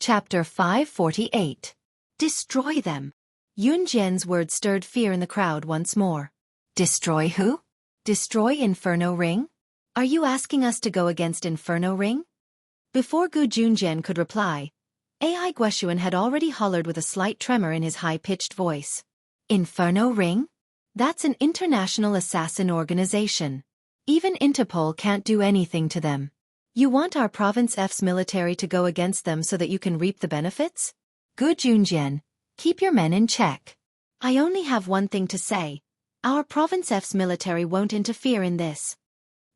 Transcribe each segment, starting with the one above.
Chapter 548. Destroy them. Yun Jian's words stirred fear in the crowd once more. Destroy who? Destroy Inferno Ring? Are you asking us to go against Inferno Ring? Before Gu Junjian could reply, Ai Guoshuan had already hollered with a slight tremor in his high-pitched voice. Inferno Ring? That's an international assassin organization. Even Interpol can't do anything to them. You want our Province F's military to go against them so that you can reap the benefits? Gu Junjian, keep your men in check. I only have one thing to say. Our Province F's military won't interfere in this.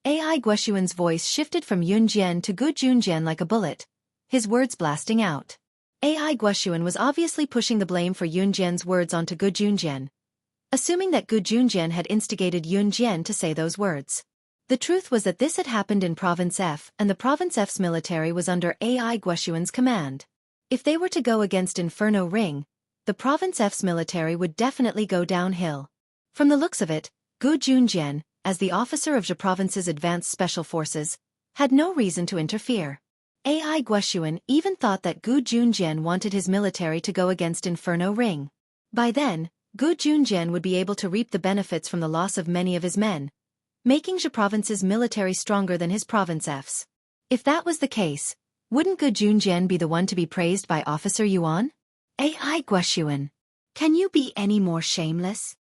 Ai Guoshuan's voice shifted from Yun Jian to Gu Junjian like a bullet, his words blasting out. Ai Guoshuan was obviously pushing the blame for Yun Jian's words onto Gu Junjian, assuming that Gu Junjian had instigated Yun Jian to say those words. The truth was that this had happened in Province F, and the Province F's military was under Ai Guoshuan's command. If they were to go against Inferno Ring, the Province F's military would definitely go downhill. From the looks of it, Gu Junjian, as the officer of the province's advanced special forces, had no reason to interfere. Ai Guoshuan even thought that Gu Junjian wanted his military to go against Inferno Ring. By then, Gu Junjian would be able to reap the benefits from the loss of many of his men, making the province's military stronger than his Province F's. If that was the case, wouldn't Gu Junjian be the one to be praised by Officer Yuan? Ai Guoshuan, can you be any more shameless?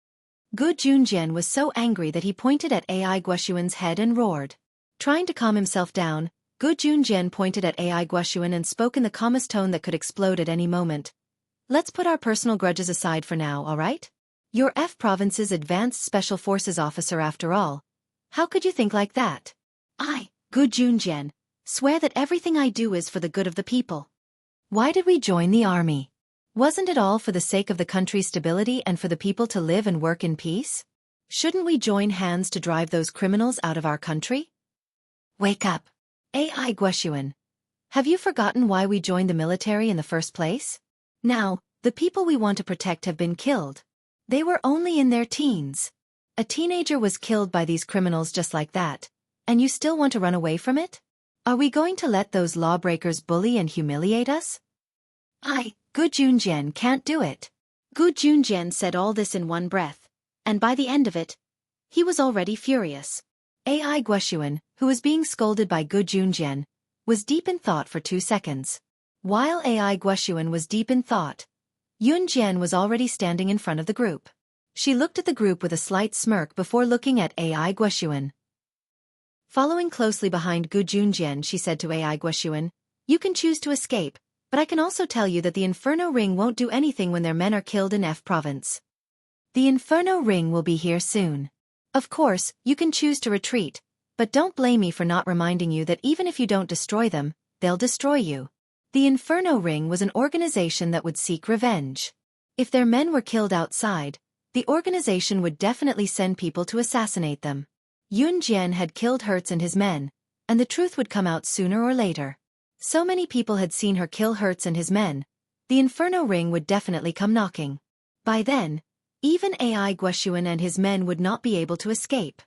Gu Junjian was so angry that he pointed at Ai Guoshuan's head and roared. Trying to calm himself down, Gu Junjian pointed at Ai Guoshuan and spoke in the calmest tone that could explode at any moment. Let's put our personal grudges aside for now, alright? You're F Province's advanced special forces officer after all. How could you think like that? I, Gu Junjian, swear that everything I do is for the good of the people. Why did we join the army? Wasn't it all for the sake of the country's stability and for the people to live and work in peace? Shouldn't we join hands to drive those criminals out of our country? Wake up. Ai Guoshuan. Have you forgotten why we joined the military in the first place? Now, the people we want to protect have been killed. They were only in their teens. A teenager was killed by these criminals just like that, and you still want to run away from it? Are we going to let those lawbreakers bully and humiliate us? Gu Junjian can't do it. Gu Junjian said all this in one breath, and by the end of it, he was already furious. Ai Guoshuan, who was being scolded by Gu Junjian, was deep in thought for 2 seconds. While Ai Guoshuan was deep in thought, Yun Jian was already standing in front of the group. She looked at the group with a slight smirk before looking at Ai Guoshuan. Following closely behind Gu Junjian, she said to Ai Guoshuan, "You can choose to escape, but I can also tell you that the Inferno Ring won't do anything when their men are killed in F Province. The Inferno Ring will be here soon. Of course, you can choose to retreat, but don't blame me for not reminding you that even if you don't destroy them, they'll destroy you." The Inferno Ring was an organization that would seek revenge. If their men were killed outside, the organization would definitely send people to assassinate them. Yun Jian had killed Hertz and his men, and the truth would come out sooner or later. So many people had seen her kill Hertz and his men, the Inferno Ring would definitely come knocking. By then, even Ai Guoshuan and his men would not be able to escape.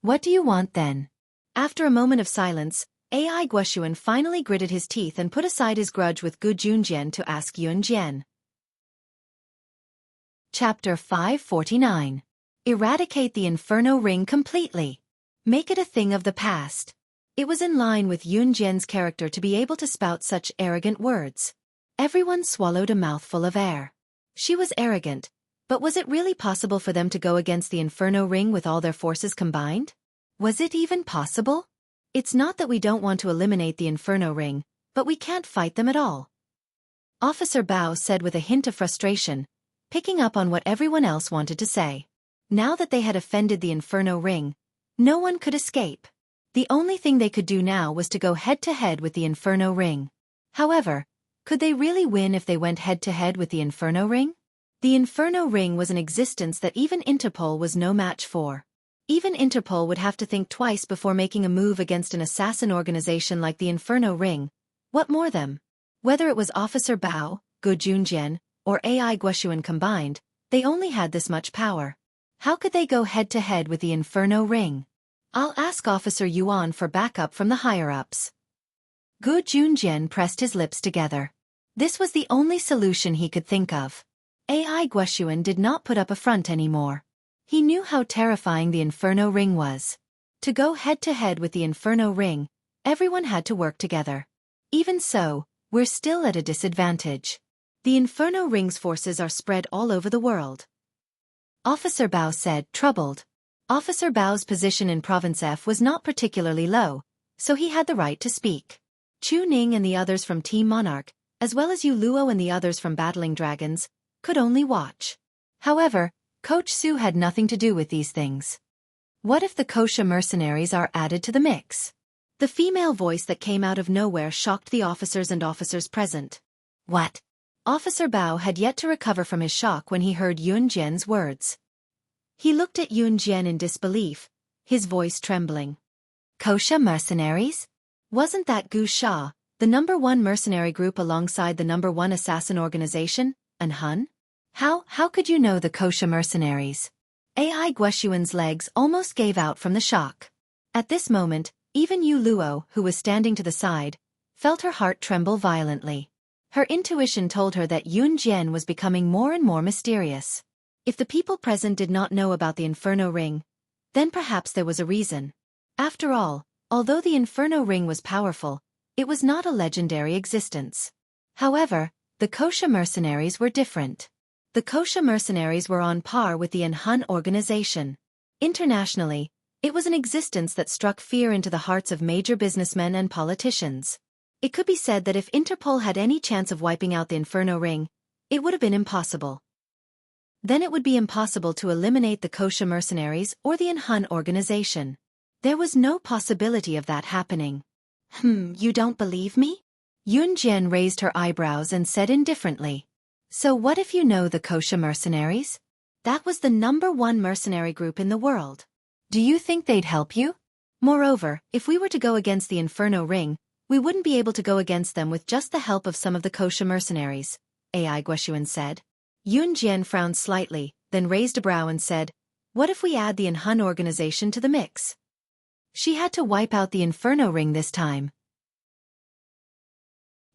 What do you want then? After a moment of silence, Ai Guoshuan finally gritted his teeth and put aside his grudge with Gu Junjian to ask Yun Jian. Chapter 549. Eradicate the Inferno Ring completely. Make it a thing of the past. It was in line with Yun Jian's character to be able to spout such arrogant words. Everyone swallowed a mouthful of air. She was arrogant, but was it really possible for them to go against the Inferno Ring with all their forces combined? Was it even possible? It's not that we don't want to eliminate the Inferno Ring, but we can't fight them at all. Officer Bao said with a hint of frustration, picking up on what everyone else wanted to say. Now that they had offended the Inferno Ring, no one could escape. The only thing they could do now was to go head-to-head with the Inferno Ring. However, could they really win if they went head-to-head with the Inferno Ring? The Inferno Ring was an existence that even Interpol was no match for. Even Interpol would have to think twice before making a move against an assassin organization like the Inferno Ring. What more them? Whether it was Officer Bao, Gu Junjian, or Ai Guoshuan combined, they only had this much power. How could they go head-to-head with the Inferno Ring? I'll ask Officer Yuan for backup from the higher-ups. Gu Junjian pressed his lips together. This was the only solution he could think of. AI Guoxuan did not put up a front anymore. He knew how terrifying the Inferno Ring was. To go head-to-head with the Inferno Ring, everyone had to work together. Even so, we're still at a disadvantage. The Inferno Ring's forces are spread all over the world. Officer Bao said, troubled. Officer Bao's position in Province F was not particularly low, so he had the right to speak. Chu Ning and the others from Team Monarch, as well as Yu Luo and the others from Battling Dragons, could only watch. However, Coach Su had nothing to do with these things. What if the Kosha mercenaries are added to the mix? The female voice that came out of nowhere shocked the officers and officers present. What? Officer Bao had yet to recover from his shock when he heard Yun Jian's words. He looked at Yun Jian in disbelief, his voice trembling. Kosha mercenaries? Wasn't that Gu Sha, the #1 mercenary group alongside the #1 assassin organization, and Hun? How could you know the Kosha mercenaries? AI Guoxuan's legs almost gave out from the shock. At this moment, even Yu Luo, who was standing to the side, felt her heart tremble violently. Her intuition told her that Yun Jian was becoming more and more mysterious. If the people present did not know about the Inferno Ring, then perhaps there was a reason. After all, although the Inferno Ring was powerful, it was not a legendary existence. However, the Kosha mercenaries were different. The Kosha mercenaries were on par with the Han organization. Internationally, it was an existence that struck fear into the hearts of major businessmen and politicians. It could be said that if Interpol had any chance of wiping out the Inferno Ring, it would have been impossible. Then it would be impossible to eliminate the Kosha mercenaries or the Han organization. There was no possibility of that happening. You don't believe me? Yun Jian raised her eyebrows and said indifferently. So what if you know the Kosha mercenaries? That was the #1 mercenary group in the world. Do you think they'd help you? Moreover, if we were to go against the Inferno Ring, we wouldn't be able to go against them with just the help of some of the Kosha mercenaries, AI Guoxuan said. Yun Jian frowned slightly, then raised a brow and said, what if we add the Han organization to the mix? She had to wipe out the Inferno Ring this time.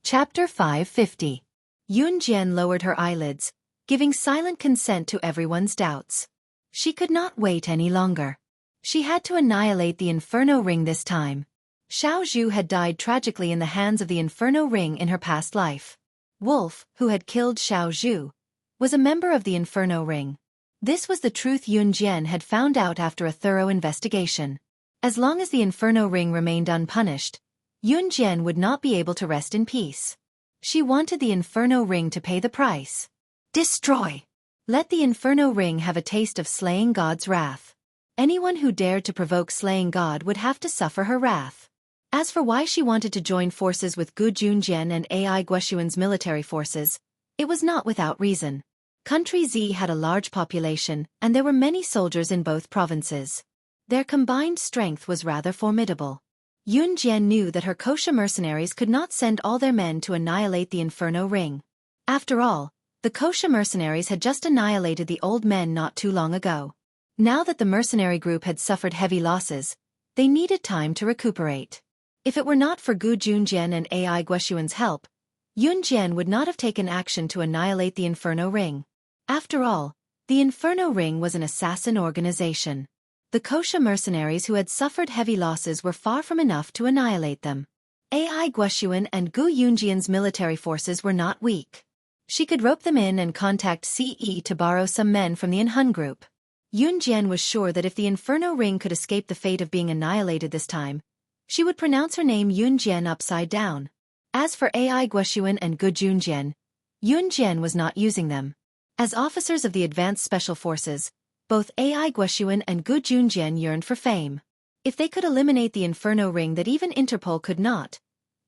Chapter 550. Yun Jian lowered her eyelids, giving silent consent to everyone's doubts. She could not wait any longer. She had to annihilate the Inferno Ring this time. Xiao Zhu had died tragically in the hands of the Inferno Ring in her past life. Wolf, who had killed Xiao Zhu, was a member of the Inferno Ring. This was the truth Yun Jian had found out after a thorough investigation. As long as the Inferno Ring remained unpunished, Yun Jian would not be able to rest in peace. She wanted the Inferno Ring to pay the price. Destroy! Let the Inferno Ring have a taste of slaying God's wrath. Anyone who dared to provoke slaying God would have to suffer her wrath. As for why she wanted to join forces with Gu Junjian and AI Guoxuan's military forces, it was not without reason. Country Z had a large population, and there were many soldiers in both provinces. Their combined strength was rather formidable. Yun Jian knew that her Kosha mercenaries could not send all their men to annihilate the Inferno Ring. After all, the Kosha mercenaries had just annihilated the old men not too long ago. Now that the mercenary group had suffered heavy losses, they needed time to recuperate. If it were not for Gu Junjian and AI Guoxuan's help, Yun Jian would not have taken action to annihilate the Inferno Ring. After all, the Inferno Ring was an assassin organization. The Kosha mercenaries who had suffered heavy losses were far from enough to annihilate them. AI Guoxuan and Gu Yunjian's military forces were not weak. She could rope them in and contact CE to borrow some men from the Han group. Yun Jian was sure that if the Inferno Ring could escape the fate of being annihilated this time, she would pronounce her name Yun Jian upside down. As for AI Guoxuan and Gu Junjian, Yun Jian was not using them. As officers of the Advanced Special Forces, both AI Guoxuan and Gu Junjian yearned for fame. If they could eliminate the Inferno Ring that even Interpol could not,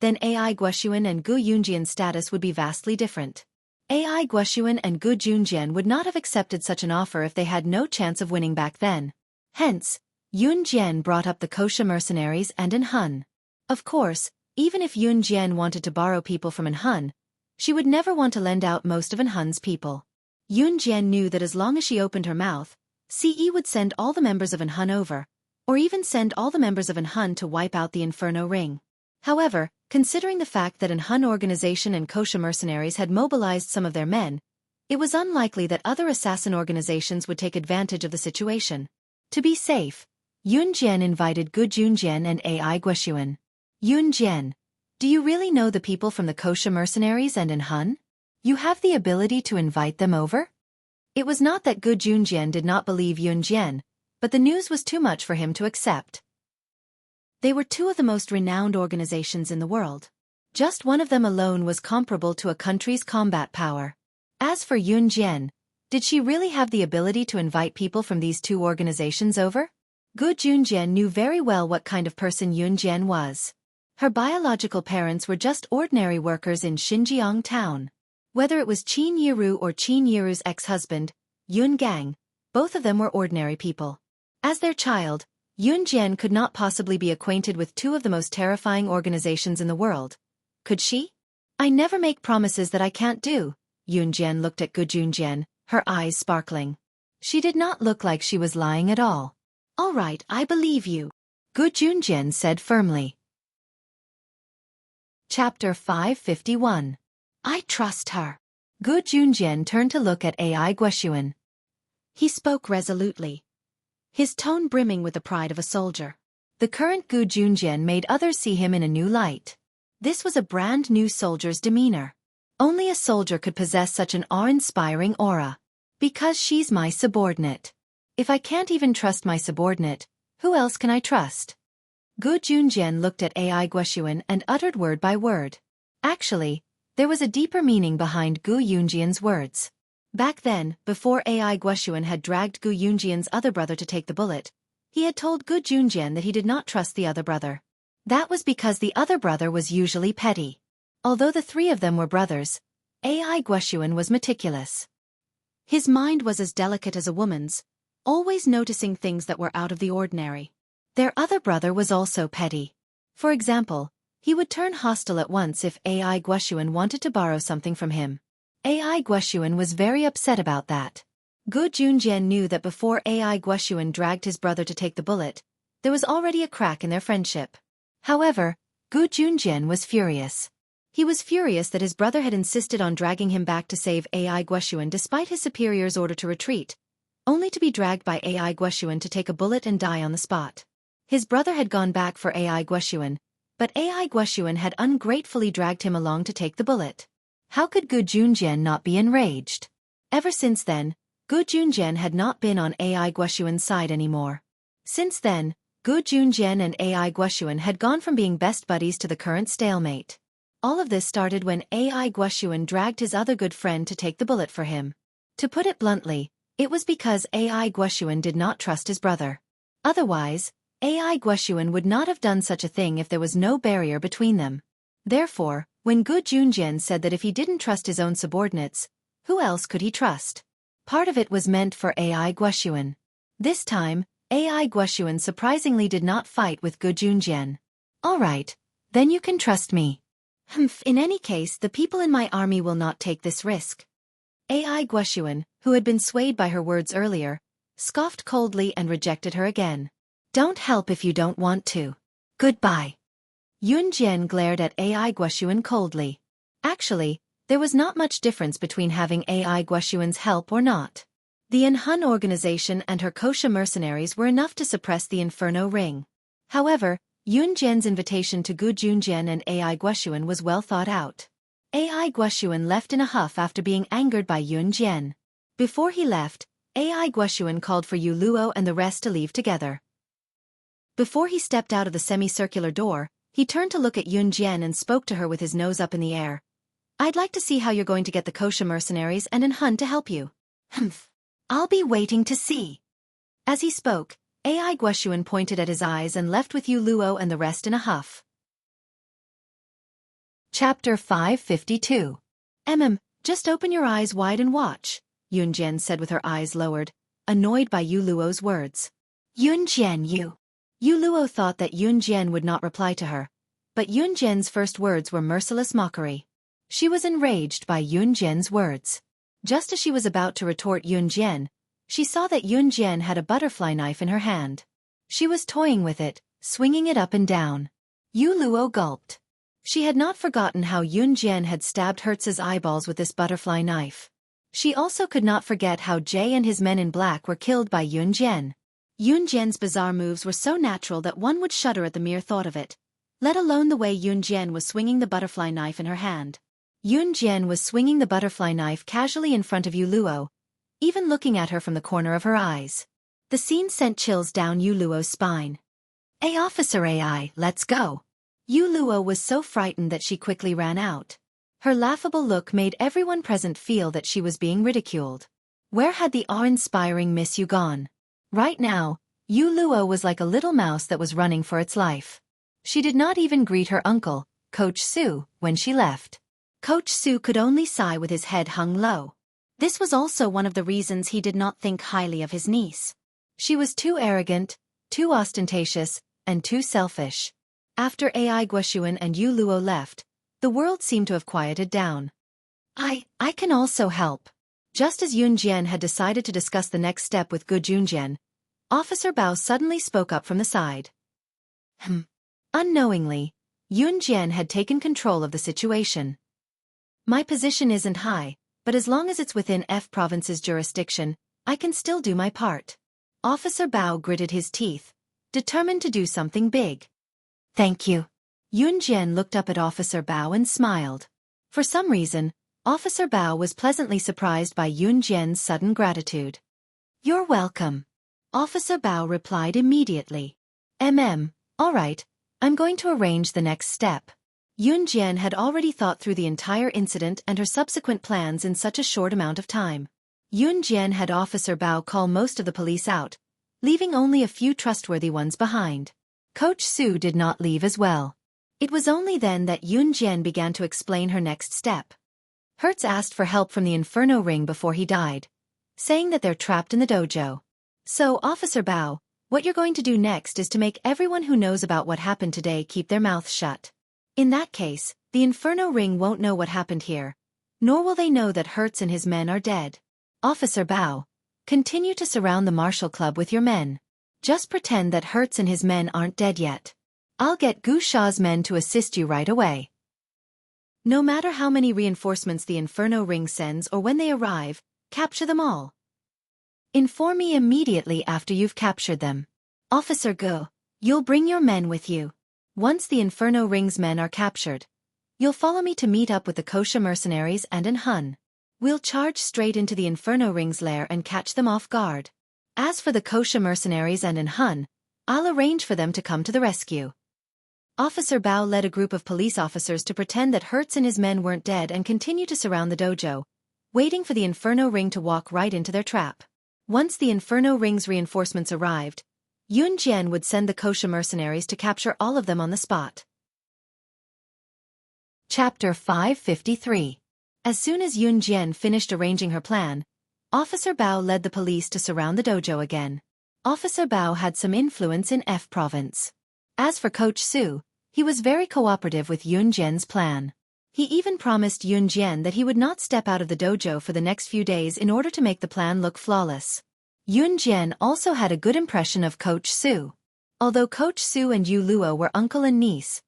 then AI Guoxuan and Gu Yunjian's status would be vastly different. AI Guoxuan and Gu Junjian would not have accepted such an offer if they had no chance of winning back then. Hence, Yun Jian brought up the Kosha mercenaries and Han. Of course, even if Yun Jian wanted to borrow people from Han, she would never want to lend out most of Han's people. Yun Jian knew that as long as she opened her mouth, CE would send all the members of Han over, or even send all the members of Han to wipe out the Inferno Ring. However, Considering the fact that an Hun organization and kosher mercenaries had mobilized some of their men, it was unlikely that other assassin organizations would take advantage of the situation. To be safe, Yun Jian invited Gu Junjian and Ai Guoxuan. Yun Jian, do you really know the people from the kosher mercenaries and in Hun? You have the ability to invite them over? It was not that Gu Junjian did not believe Yun Jian, but the news was too much for him to accept. They were two of the most renowned organizations in the world. Just one of them alone was comparable to a country's combat power. As for Yun Jian, did she really have the ability to invite people from these two organizations over? Gu Junjian knew very well what kind of person Yun Jian was. Her biological parents were just ordinary workers in Xinjiang town. Whether it was Qin Yiru or Qin Yiru's ex-husband, Yun Gang, both of them were ordinary people. As their child, Yun Jian could not possibly be acquainted with two of the most terrifying organizations in the world. Could she? I never make promises that I can't do. Yun Jian looked at Gu Junjian, her eyes sparkling. She did not look like she was lying at all. All right, I believe you, Gu Junjian said firmly. Chapter 551. I trust her. Gu Junjian turned to look at Ai Guoxuan. He spoke resolutely, his tone brimming with the pride of a soldier. The current Gu Junjian made others see him in a new light. This was a brand new soldier's demeanor. Only a soldier could possess such an awe-inspiring aura. Because she's my subordinate. If I can't even trust my subordinate, who else can I trust? Gu Junjian looked at Ai Guoxuan and uttered word by word. Actually, there was a deeper meaning behind Gu Yunjian's words. Back then, before Ai Guoxuan had dragged Gu Yunjian's other brother to take the bullet, he had told Gu Junjian that he did not trust the other brother. That was because the other brother was usually petty. Although the three of them were brothers, Ai Guoxuan was meticulous. His mind was as delicate as a woman's, always noticing things that were out of the ordinary. Their other brother was also petty. For example, he would turn hostile at once if Ai Guoxuan wanted to borrow something from him. Ai Guoxuan was very upset about that. Gu Junjian knew that before Ai Guoxuan dragged his brother to take the bullet, there was already a crack in their friendship. However, Gu Junjian was furious. He was furious that his brother had insisted on dragging him back to save Ai Guoxuan despite his superior's order to retreat, only to be dragged by Ai Guoxuan to take a bullet and die on the spot. His brother had gone back for Ai Guoxuan, but Ai Guoxuan had ungratefully dragged him along to take the bullet. How could Gu Junjian not be enraged? Ever since then, Gu Junjian had not been on Ai Guoxuan's side anymore. Since then, Gu Junjian and Ai Guoxuan had gone from being best buddies to the current stalemate. All of this started when Ai Guoxuan dragged his other good friend to take the bullet for him. To put it bluntly, it was because Ai Guoxuan did not trust his brother. Otherwise, Ai Guoxuan would not have done such a thing if there was no barrier between them. Therefore, when Gu Junjian said that if he didn't trust his own subordinates, who else could he trust? Part of it was meant for Ai Guoxuan. This time, Ai Guoxuan surprisingly did not fight with Gu Junjian. All right, then you can trust me. In any case, the people in my army will not take this risk. Ai Guoxuan, who had been swayed by her words earlier, scoffed coldly and rejected her again. Don't help if you don't want to. Goodbye. Yun Jian glared at Ai Guoxuan coldly. Actually, there was not much difference between having Ai Guoxuan's help or not. The Hun organization and her kosher mercenaries were enough to suppress the Inferno Ring. However, Yun Jian's invitation to Gu Junjian and Ai Guoxuan was well thought out. Ai Guoxuan left in a huff after being angered by Yun Jian. Before he left, Ai Guoxuan called for Yu Luo and the rest to leave together. Before he stepped out of the semicircular door, he turned to look at Yun Jian and spoke to her with his nose up in the air. I'd like to see how you're going to get the kosher mercenaries and Hun to help you. I'll be waiting to see. As he spoke, Ai Guoxuan pointed at his eyes and left with Yu Luo and the rest in a huff. Chapter 552. Just open your eyes wide and watch, Yun Jian said with her eyes lowered, annoyed by Yu Luo's words. Yun Jian Yu Luo thought that Yun Jian would not reply to her, but Yun Jian's first words were merciless mockery. She was enraged by Yun Jian's words. Just as she was about to retort Yun Jian, she saw that Yun Jian had a butterfly knife in her hand. She was toying with it, swinging it up and down. Yu Luo gulped. She had not forgotten how Yun Jian had stabbed Hertz's eyeballs with this butterfly knife. She also could not forget how Jay and his men in black were killed by Yun Jian. Yun Jian's bizarre moves were so natural that one would shudder at the mere thought of it, let alone the way Yun Jian was swinging the butterfly knife in her hand. Yun Jian was swinging the butterfly knife casually in front of Yu Luo, even looking at her from the corner of her eyes. The scene sent chills down Yu Luo's spine. "Hey Officer AI, let's go." Yu Luo was so frightened that she quickly ran out. Her laughable look made everyone present feel that she was being ridiculed. Where had the awe-inspiring Miss Yu gone? Right now, Yu Luo was like a little mouse that was running for its life. She did not even greet her uncle, Coach Su, when she left. Coach Su could only sigh with his head hung low. This was also one of the reasons he did not think highly of his niece. She was too arrogant, too ostentatious, and too selfish. After Ai Guoshuan and Yu Luo left, the world seemed to have quieted down. I can also help." Just as Yun Jian had decided to discuss the next step with Gu Junjian, Officer Bao suddenly spoke up from the side. Unknowingly, Yun Jian had taken control of the situation. "My position isn't high, but as long as it's within F Province's jurisdiction, I can still do my part." Officer Bao gritted his teeth, determined to do something big. "Thank you." Yun Jian looked up at Officer Bao and smiled. For some reason, Officer Bao was pleasantly surprised by Yun Jian's sudden gratitude. "You're welcome." Officer Bao replied immediately. All right, I'm going to arrange the next step." Yun Jian had already thought through the entire incident and her subsequent plans in such a short amount of time. Yun Jian had Officer Bao call most of the police out, leaving only a few trustworthy ones behind. Coach Su did not leave as well. It was only then that Yun Jian began to explain her next step. Hertz asked for help from the Inferno Ring before he died, saying that they're trapped in the dojo. "So, Officer Bao, what you're going to do next is to make everyone who knows about what happened today keep their mouths shut. In that case, the Inferno Ring won't know what happened here, nor will they know that Hertz and his men are dead. Officer Bao, continue to surround the Martial Club with your men. Just pretend that Hertz and his men aren't dead yet. I'll get Gu Sha's men to assist you right away. No matter how many reinforcements the Inferno Ring sends or when they arrive, capture them all. Inform me immediately after you've captured them. Officer Gu, you'll bring your men with you. Once the Inferno Ring's men are captured, you'll follow me to meet up with the Kosha mercenaries and in Hun. We'll charge straight into the Inferno Ring's lair and catch them off guard. As for the Kosha mercenaries and in Hun, I'll arrange for them to come to the rescue." Officer Bao led a group of police officers to pretend that Hertz and his men weren't dead and continue to surround the dojo, waiting for the Inferno Ring to walk right into their trap. Once the Inferno Ring's reinforcements arrived, Yun Jian would send the Kosha mercenaries to capture all of them on the spot. Chapter 553. As soon as Yun Jian finished arranging her plan, Officer Bao led the police to surround the dojo again. Officer Bao had some influence in F Province. As for Coach Su, he was very cooperative with Yun Jian's plan. He even promised Yun Jian that he would not step out of the dojo for the next few days in order to make the plan look flawless. Yun Jian also had a good impression of Coach Su. Although Coach Su and Yu Luo were uncle and niece,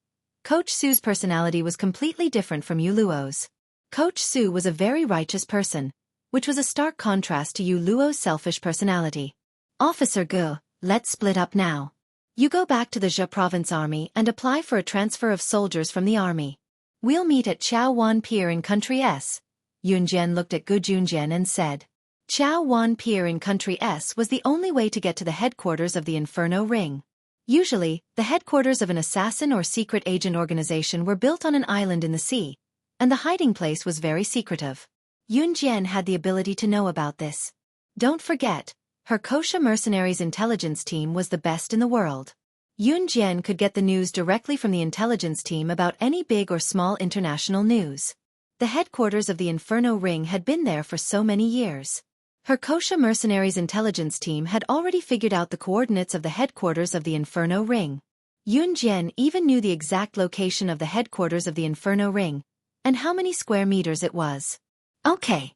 Coach Su's personality was completely different from Yu Luo's. Coach Su was a very righteous person, which was a stark contrast to Yu Luo's selfish personality. "Officer Gu, let's split up now. You go back to the Zhe Province Army and apply for a transfer of soldiers from the army. We'll meet at Xiaofan Pier in Country S." Yun Jian looked at Gu Junjian and said. Xiaofan Pier in Country S was the only way to get to the headquarters of the Inferno Ring. Usually, the headquarters of an assassin or secret agent organization were built on an island in the sea, and the hiding place was very secretive. Yun Jian had the ability to know about this. Don't forget, her Kosha mercenaries intelligence team was the best in the world. Yun Jian could get the news directly from the intelligence team about any big or small international news. The headquarters of the Inferno Ring had been there for so many years. Her Kosha mercenaries intelligence team had already figured out the coordinates of the headquarters of the Inferno Ring. Yun Jian even knew the exact location of the headquarters of the Inferno Ring, and how many square meters it was. Okay.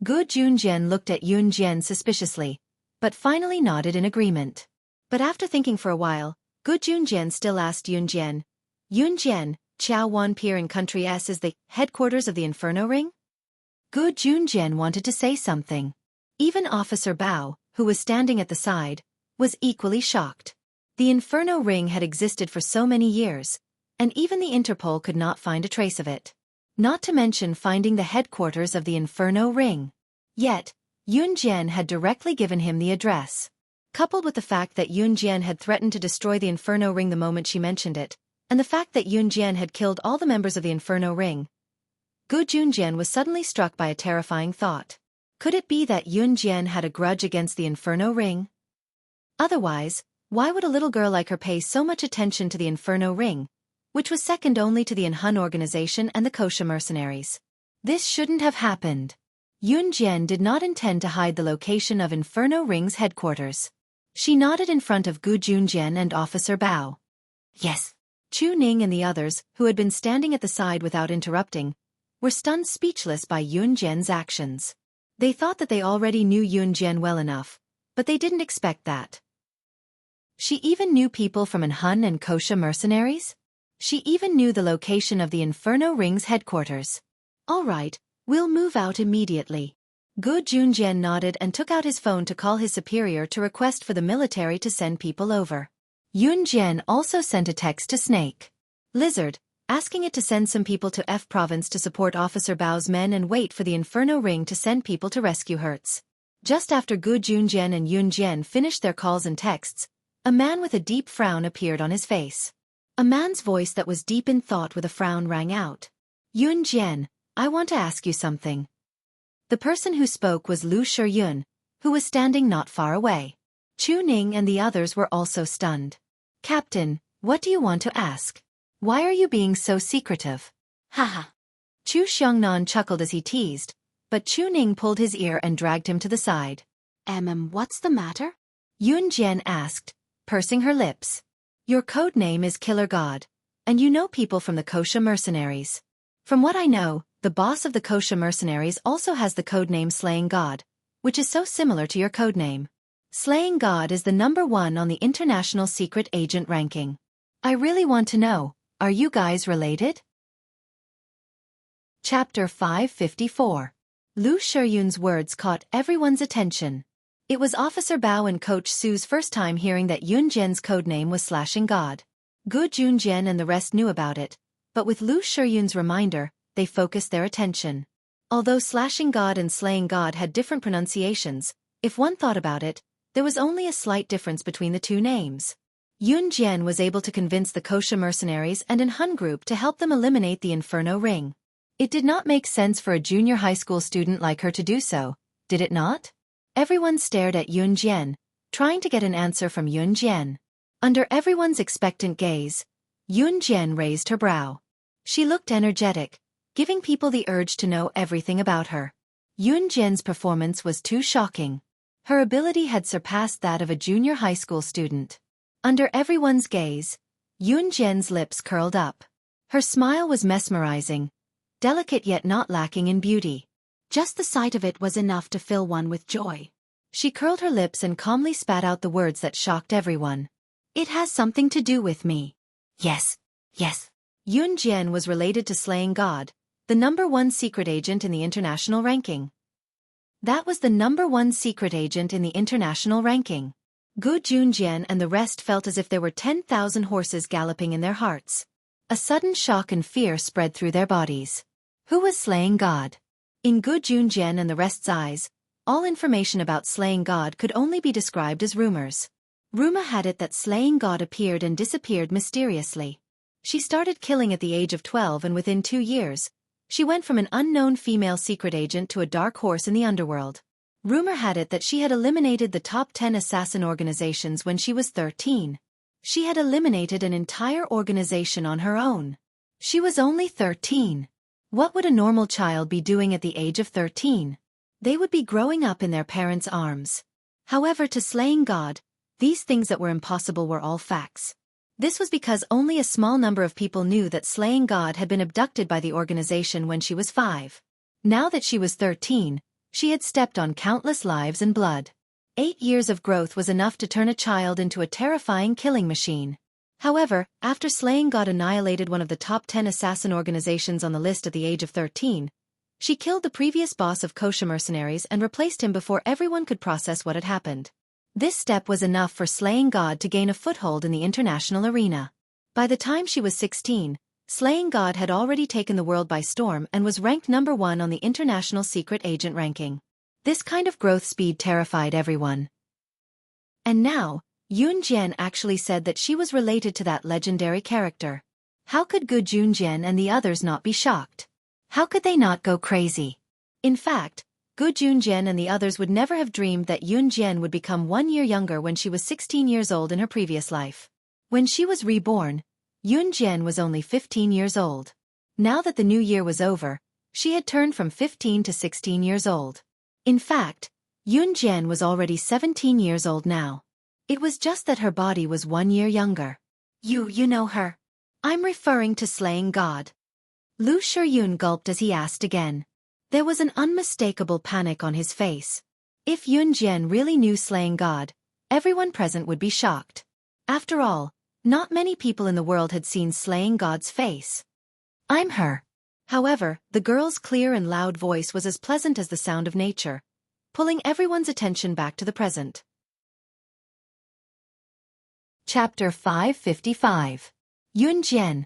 Gu Junjian looked at Yun Jian suspiciously, but finally nodded in agreement. But after thinking for a while, Gu Junjian still asked Yun Jian, Xiaofan Pier in Country S is the headquarters of the Inferno Ring? Gu Junjian wanted to say something. Even Officer Bao, who was standing at the side, was equally shocked. The Inferno Ring had existed for so many years, and even the Interpol could not find a trace of it. Not to mention finding the headquarters of the Inferno Ring. Yet, Yun Jian had directly given him the address. Coupled with the fact that Yun Jian had threatened to destroy the Inferno Ring the moment she mentioned it, and the fact that Yun Jian had killed all the members of the Inferno Ring, Gu Junjian was suddenly struck by a terrifying thought. Could it be that Yun Jian had a grudge against the Inferno Ring? Otherwise, why would a little girl like her pay so much attention to the Inferno Ring, which was second only to the Hun organization and the Kosha mercenaries? This shouldn't have happened. Yun Jian did not intend to hide the location of Inferno Ring's headquarters. She nodded in front of Gu Junjian and Officer Bao. Yes. Chu Ning and the others, who had been standing at the side without interrupting, were stunned speechless by Yun Jian's actions. They thought that they already knew Yun Jian well enough, but they didn't expect that. She even knew people from Hun and Kosha mercenaries? She even knew the location of the Inferno Ring's headquarters. All right, we'll move out immediately. Gu Junjian nodded and took out his phone to call his superior to request for the military to send people over. Yun Jian also sent a text to Snake Lizard, asking it to send some people to F Province to support Officer Bao's men and wait for the Inferno Ring to send people to rescue Hertz. Just after Gu Junjian and Yun Jian finished their calls and texts, a man with a deep frown appeared on his face. A man's voice that was deep in thought with a frown rang out. Yun Jian, I want to ask you something. The person who spoke was Lu Shiyun, who was standing not far away. Chu Ning and the others were also stunned. Captain, what do you want to ask? Why are you being so secretive? Haha. Chu Xiongnan chuckled as he teased, but Chu Ning pulled his ear and dragged him to the side. What's the matter? Yun Jian asked, pursing her lips. Your code name is Killer God, and you know people from the Kosha mercenaries. From what I know, the boss of the Kosha mercenaries also has the code name Slaying God, which is so similar to your code name. Slaying God is the #1 on the International Secret Agent ranking. I really want to know, are you guys related? Chapter 554. Lu Shiyun's words caught everyone's attention. It was Officer Bao and Coach Su's first time hearing that Yun Jian's codename was Slashing God. Gu Junjian and the rest knew about it, but with Lu Shiyun's reminder, they focused their attention. Although Slashing God and Slaying God had different pronunciations, if one thought about it, there was only a slight difference between the two names. Yun Jian was able to convince the Kosha mercenaries and an Hun group to help them eliminate the Inferno Ring. It did not make sense for a junior high school student like her to do so, did it not? Everyone stared at Yun Jian, trying to get an answer from Yun Jian. Under everyone's expectant gaze, Yun Jian raised her brow. She looked energetic, giving people the urge to know everything about her. Yun Jian's performance was too shocking. Her ability had surpassed that of a junior high school student. Under everyone's gaze, Yun Jian's lips curled up. Her smile was mesmerizing, delicate yet not lacking in beauty. Just the sight of it was enough to fill one with joy. She curled her lips and calmly spat out the words that shocked everyone. It has something to do with me. Yes. Yun Jian was related to Slaying God, the #1 secret agent in the international ranking. That was the #1 secret agent in the international ranking. Gu Junjian and the rest felt as if there were 10,000 horses galloping in their hearts. A sudden shock and fear spread through their bodies. Who was Slaying God? In Gu Junjian and the rest's eyes, all information about Slaying God could only be described as rumors. Rumor had it that Slaying God appeared and disappeared mysteriously. She started killing at the age of 12 and within 2 years, she went from an unknown female secret agent to a dark horse in the underworld. Rumor had it that she had eliminated the top 10 assassin organizations when she was 13. She had eliminated an entire organization on her own. She was only 13. What would a normal child be doing at the age of 13? They would be growing up in their parents' arms. However, to Slaying God, these things that were impossible were all facts. This was because only a small number of people knew that Slaying God had been abducted by the organization when she was 5. Now that she was 13, she had stepped on countless lives and blood. 8 years of growth was enough to turn a child into a terrifying killing machine. However, after slaying God annihilated one of the top 10 assassin organizations on the list at the age of 13, she killed the previous boss of kosher mercenaries and replaced him before everyone could process what had happened. This step was enough for slaying God to gain a foothold in the international arena. By the time she was 16, slaying God had already taken the world by storm and was ranked number 1 on the international secret agent ranking. This kind of growth speed terrified everyone. And now, Yun Jian actually said that she was related to that legendary character. How could Gu Junjian and the others not be shocked? How could they not go crazy? In fact, Gu Junjian and the others would never have dreamed that Yun Jian would become 1 year younger when she was 16 years old in her previous life. When she was reborn, Yun Jian was only 15 years old. Now that the new year was over, she had turned from 15 to 16 years old. In fact, Yun Jian was already 17 years old now. It was just that her body was 1 year younger. You know her. I'm referring to slaying God. Lu Shiyun gulped as he asked again. There was an unmistakable panic on his face. If Yun Jian really knew slaying God, everyone present would be shocked. After all, not many people in the world had seen slaying God's face. I'm her. However, the girl's clear and loud voice was as pleasant as the sound of nature, pulling everyone's attention back to the present. Chapter 555. Yun Jian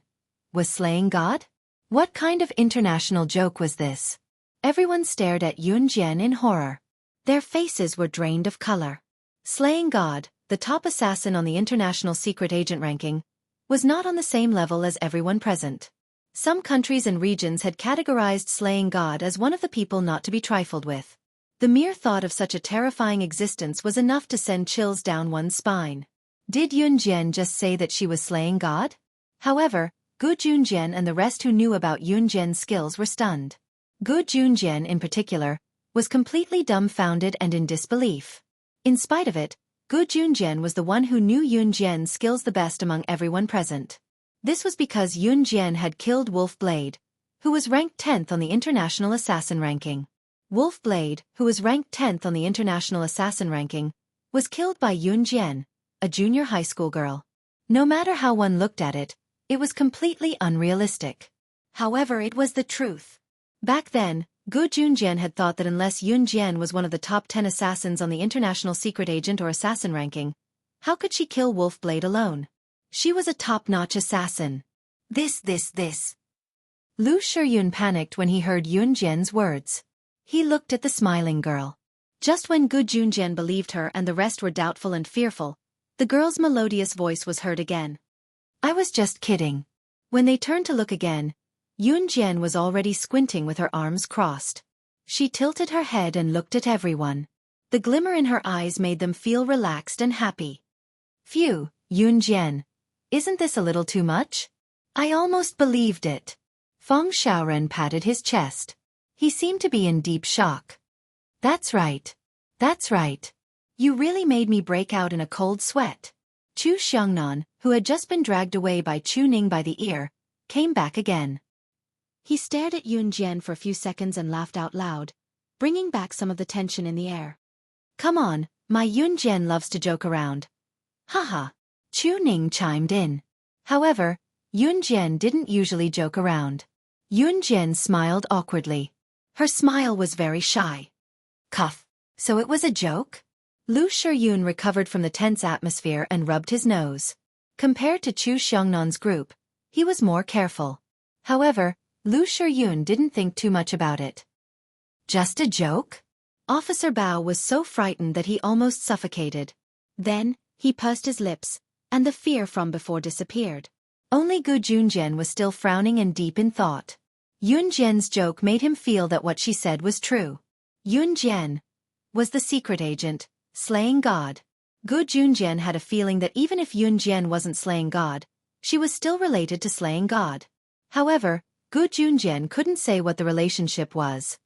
was slaying God? What kind of international joke was this? Everyone stared at Yun Jian in horror. Their faces were drained of color. Slaying God, the top assassin on the international secret agent ranking, was not on the same level as everyone present. Some countries and regions had categorized slaying God as one of the people not to be trifled with. The mere thought of such a terrifying existence was enough to send chills down one's spine. Did Yun Jian just say that she was slaying God? However, Gu Junjian and the rest who knew about Yun Jian's skills were stunned. Gu Junjian in particular was completely dumbfounded and in disbelief. In spite of it, Gu Junjian was the one who knew Yun Jian's skills the best among everyone present. This was because Yun Jian had killed Wolf Blade, who was ranked 10th on the international assassin ranking. Wolf Blade, who was ranked 10th on the international assassin ranking, was killed by Yun Jian, a junior high school girl. No matter how one looked at it, it was completely unrealistic. However, it was the truth. Back then, Gu Junjian had thought that unless Yun Jian was one of the top 10 assassins on the international secret agent or assassin ranking, how could she kill Wolf Blade alone? She was a top-notch assassin. This. Lu Shiyun panicked when he heard Yun Jian's words. He looked at the smiling girl. Just when Gu Junjian believed her and the rest were doubtful and fearful, the girl's melodious voice was heard again. I was just kidding. When they turned to look again, Yun Jian was already squinting with her arms crossed. She tilted her head and looked at everyone. The glimmer in her eyes made them feel relaxed and happy. Phew, Yun Jian. Isn't this a little too much? I almost believed it. Feng Xiaoren patted his chest. He seemed to be in deep shock. That's right. You really made me break out in a cold sweat. Chu Xiangnan, who had just been dragged away by Chu Ning by the ear, came back again. He stared at Yun Jian for a few seconds and laughed out loud, bringing back some of the tension in the air. Come on, my Yun Jian loves to joke around. Haha. Chu Ning chimed in. However, Yun Jian didn't usually joke around. Yun Jian smiled awkwardly. Her smile was very shy. Cuff. So it was a joke? Lu Shiyun recovered from the tense atmosphere and rubbed his nose. Compared to Chu Xiangnan's group, he was more careful. However, Lu Shiyun didn't think too much about it. Just a joke? Officer Bao was so frightened that he almost suffocated. Then, he pursed his lips, and the fear from before disappeared. Only Gu Junjian was still frowning and deep in thought. Yun Jian's joke made him feel that what she said was true. Yun Jian was the secret agent, slaying God. Gu Junjian had a feeling that even if Yun Jian wasn't slaying God, she was still related to slaying God. However, Gu Junjian couldn't say what the relationship was.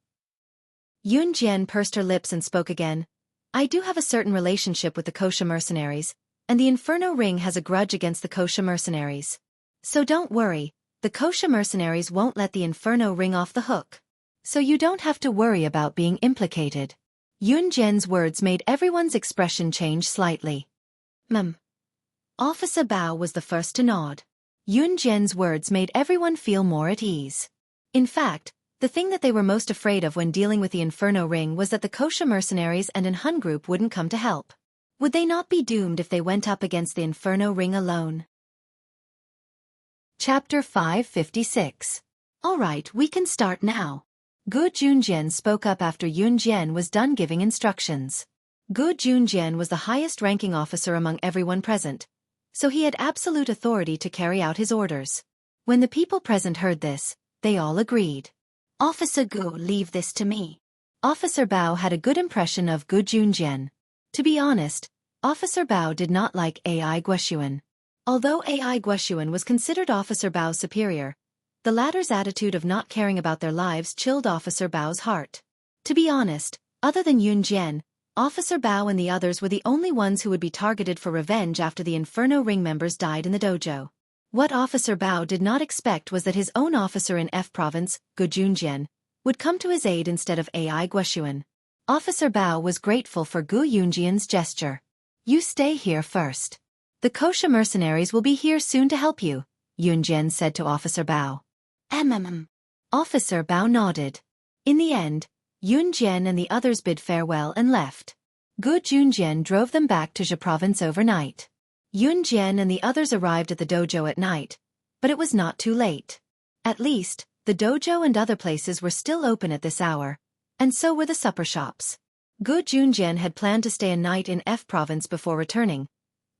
Yun Jian pursed her lips and spoke again. I do have a certain relationship with the kosher mercenaries, and the Inferno Ring has a grudge against the kosher mercenaries. So don't worry, the kosher mercenaries won't let the Inferno Ring off the hook. So you don't have to worry about being implicated. Yun Jian's words made everyone's expression change slightly. Officer Bao was the first to nod. Yun Jian's words made everyone feel more at ease. In fact, the thing that they were most afraid of when dealing with the Inferno Ring was that the Kosha mercenaries and an Hun group wouldn't come to help. Would they not be doomed if they went up against the Inferno Ring alone? Chapter 556. Alright, we can start now. Gu Junjian spoke up after Yun Jian was done giving instructions. Gu Junjian was the highest-ranking officer among everyone present, so he had absolute authority to carry out his orders. When the people present heard this, they all agreed. Officer Gu, leave this to me. Officer Bao had a good impression of Gu Junjian. To be honest, Officer Bao did not like Ai Guoxuan. Although Ai Guoxuan was considered Officer Bao's superior, the latter's attitude of not caring about their lives chilled Officer Bao's heart. To be honest, other than Yun Jian, Officer Bao and the others were the only ones who would be targeted for revenge after the Inferno Ring members died in the dojo. What Officer Bao did not expect was that his own officer in F Province, Gu Junjian, would come to his aid instead of Ai Guoxuan. Officer Bao was grateful for Gu Junjian's gesture. You stay here first. The Kosha mercenaries will be here soon to help you, Yun Jian said to Officer Bao. Officer Bao nodded. In the end, Yun Jian and the others bid farewell and left. Gu Junjian drove them back to Jia Province overnight. Yun Jian and the others arrived at the dojo at night, but it was not too late. At least, the dojo and other places were still open at this hour, and so were the supper shops. Gu Junjian had planned to stay a night in F Province before returning,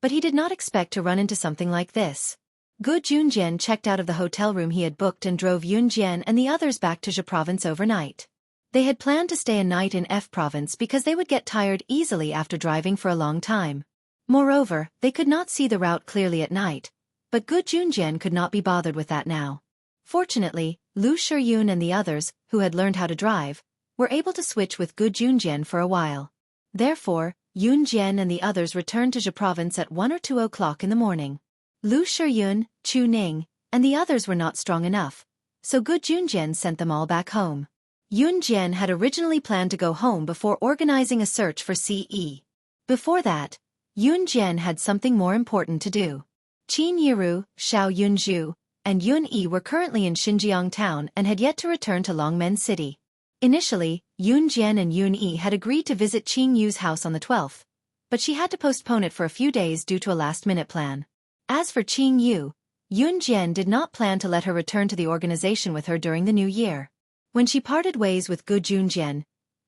but he did not expect to run into something like this. Gu Junjian checked out of the hotel room he had booked and drove Yun Jian and the others back to Jia Province overnight. They had planned to stay a night in F Province because they would get tired easily after driving for a long time. Moreover, they could not see the route clearly at night, but Gu Junjian could not be bothered with that now. Fortunately, Lu Shiyun and the others, who had learned how to drive, were able to switch with Gu Junjian for a while. Therefore, Yun Jian and the others returned to Jia Province at 1 or 2 o'clock in the morning. Lu Shiyun, Chu Ning, and the others were not strong enough, so Gu Junjian sent them all back home. Yun Jian had originally planned to go home before organizing a search for CE. Before that, Yun Jian had something more important to do. Qin Yiru, Xiao Yunzhu, and Yun Yi were currently in Xinjiang town and had yet to return to Longmen City. Initially, Yun Jian and Yun Yi had agreed to visit Qing Yu's house on the 12th, but she had to postpone it for a few days due to a last-minute plan. As for Qing Yu, Yun Jian did not plan to let her return to the organization with her during the new year. When she parted ways with Gu Junjian,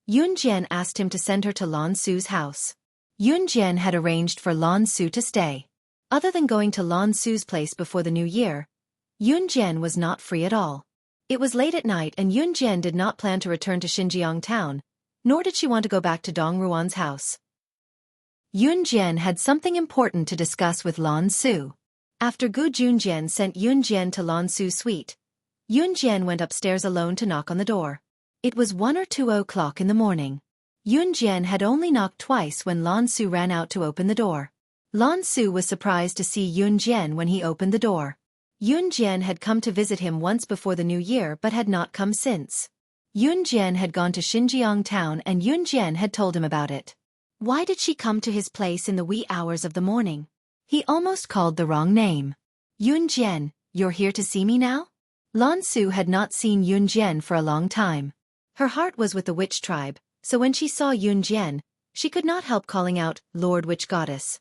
Yun Jian asked him to send her to Lan Su's house. Yun Jian had arranged for Lan Su to stay. Other than going to Lan Su's place before the new year, Yun Jian was not free at all. It was late at night and Yun Jian did not plan to return to Xinjiang town, nor did she want to go back to Dong Ruan's house. Yun Jian had something important to discuss with Lan Su. After Gu Junjian sent Yun Jian to Lan Su's suite, Yun Jian went upstairs alone to knock on the door. It was 1 or 2 o'clock in the morning. Yun Jian had only knocked twice when Lan Su ran out to open the door. Lan Su was surprised to see Yun Jian when he opened the door. Yun Jian had come to visit him once before the new year but had not come since. Yun Jian had gone to Xinjiang town and Yun Jian had told him about it. Why did she come to his place in the wee hours of the morning? He almost called the wrong name. Yun Jian, you're here to see me now? Lan Su had not seen Yun Jian for a long time. Her heart was with the witch tribe, so when she saw Yun Jian, she could not help calling out, Lord Witch Goddess.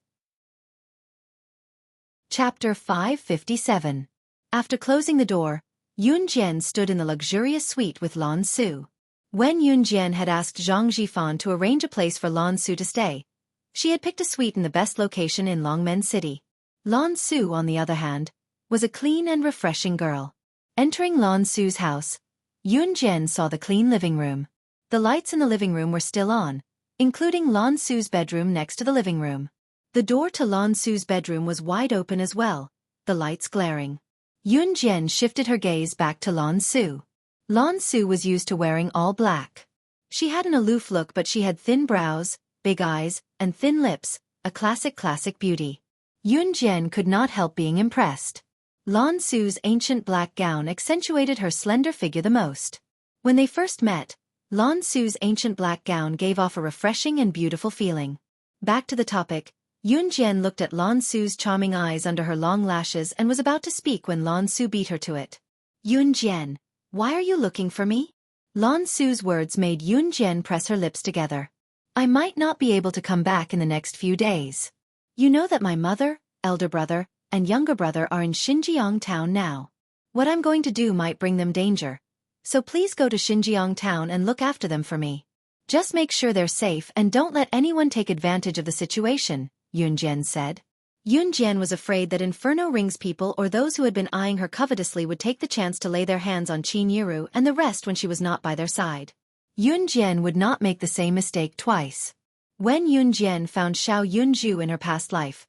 Chapter 557. After closing the door, Yun Jian stood in the luxurious suite with Lan Su. When Yun Jian had asked Zhang Zhifan to arrange a place for Lan Su to stay, she had picked a suite in the best location in Longmen City. Lan Su, on the other hand, was a clean and refreshing girl. Entering Lan Su's house, Yun Jian saw the clean living room. The lights in the living room were still on, including Lan Su's bedroom next to the living room. The door to Lan Su's bedroom was wide open as well, the lights glaring. Yun Jian shifted her gaze back to Lan Su. Lan Su was used to wearing all black. She had an aloof look but she had thin brows, big eyes, and thin lips, a classic beauty. Yun Jian could not help being impressed. Lan Su's ancient black gown accentuated her slender figure the most. When they first met, Lan Su's ancient black gown gave off a refreshing and beautiful feeling. Back to the topic, Yun Jian looked at Lan Su's charming eyes under her long lashes and was about to speak when Lan Su beat her to it. Yun Jian, why are you looking for me? Lan Su's words made Yun Jian press her lips together. I might not be able to come back in the next few days. You know that my mother, elder brother, and younger brother are in Xinjiang town now. What I'm going to do might bring them danger. So please go to Xinjiang town and look after them for me. Just make sure they're safe and don't let anyone take advantage of the situation, Yun Jian said. Yun Jian was afraid that Inferno Ring's people or those who had been eyeing her covetously would take the chance to lay their hands on Qin Yiru and the rest when she was not by their side. Yun Jian would not make the same mistake twice. When Yun Jian found Xiao Yunju in her past life,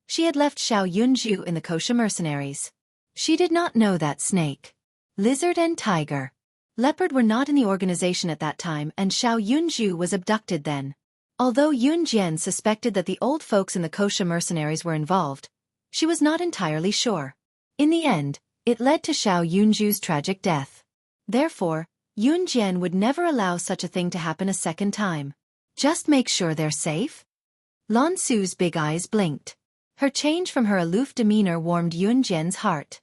she had left Xiao Yunju in the Kosha mercenaries. She did not know that snake, lizard and tiger, leopard were not in the organization at that time and Xiao Yunju was abducted then. Although Yun Jian suspected that the old folks in the Kosha mercenaries were involved, she was not entirely sure. In the end, it led to Xiao Yunju's tragic death. Therefore, Yun Jian would never allow such a thing to happen a second time. Just make sure they're safe? Lan Su's big eyes blinked. Her change from her aloof demeanor warmed Yun Jian's heart.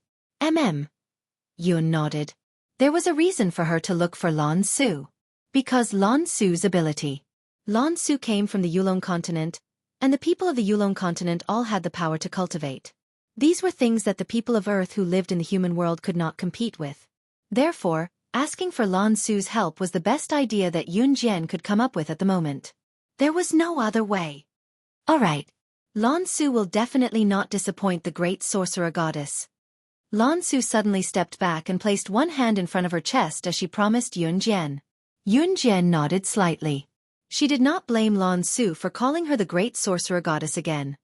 Yun nodded. There was a reason for her to look for Lan Su. Because Lan Su's ability. Lan Su came from the Yulong continent, and the people of the Yulong continent all had the power to cultivate. These were things that the people of Earth who lived in the human world could not compete with. Therefore, asking for Lan Su's help was the best idea that Yun Jian could come up with at the moment. There was no other way. Alright. Lan Su will definitely not disappoint the great sorcerer goddess. Lan Su suddenly stepped back and placed one hand in front of her chest as she promised Yun Jian. Yun Jian nodded slightly. She did not blame Lan Su for calling her the great sorcerer goddess again.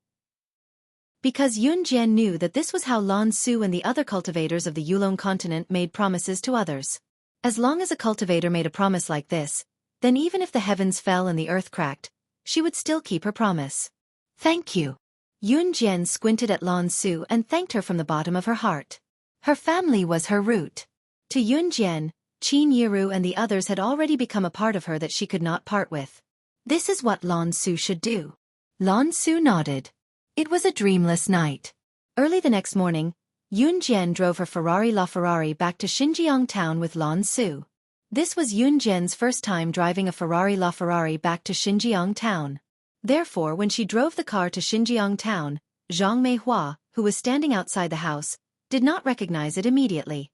Because Yun Jian knew that this was how Lan Su and the other cultivators of the Yulong continent made promises to others. As long as a cultivator made a promise like this, then even if the heavens fell and the earth cracked, she would still keep her promise. Thank you. Yun Jian squinted at Lan Su and thanked her from the bottom of her heart. Her family was her root. To Yun Jian, Qin Yiru and the others had already become a part of her that she could not part with. This is what Lan Su should do. Lan Su nodded. It was a dreamless night. Early the next morning, Yun Jian drove her Ferrari LaFerrari back to Xinjiang town with Lan Su. This was Yun Jian's first time driving a Ferrari LaFerrari back to Xinjiang town. Therefore, when she drove the car to Xinjiang town, Zhang Meihua, who was standing outside the house, did not recognize it immediately.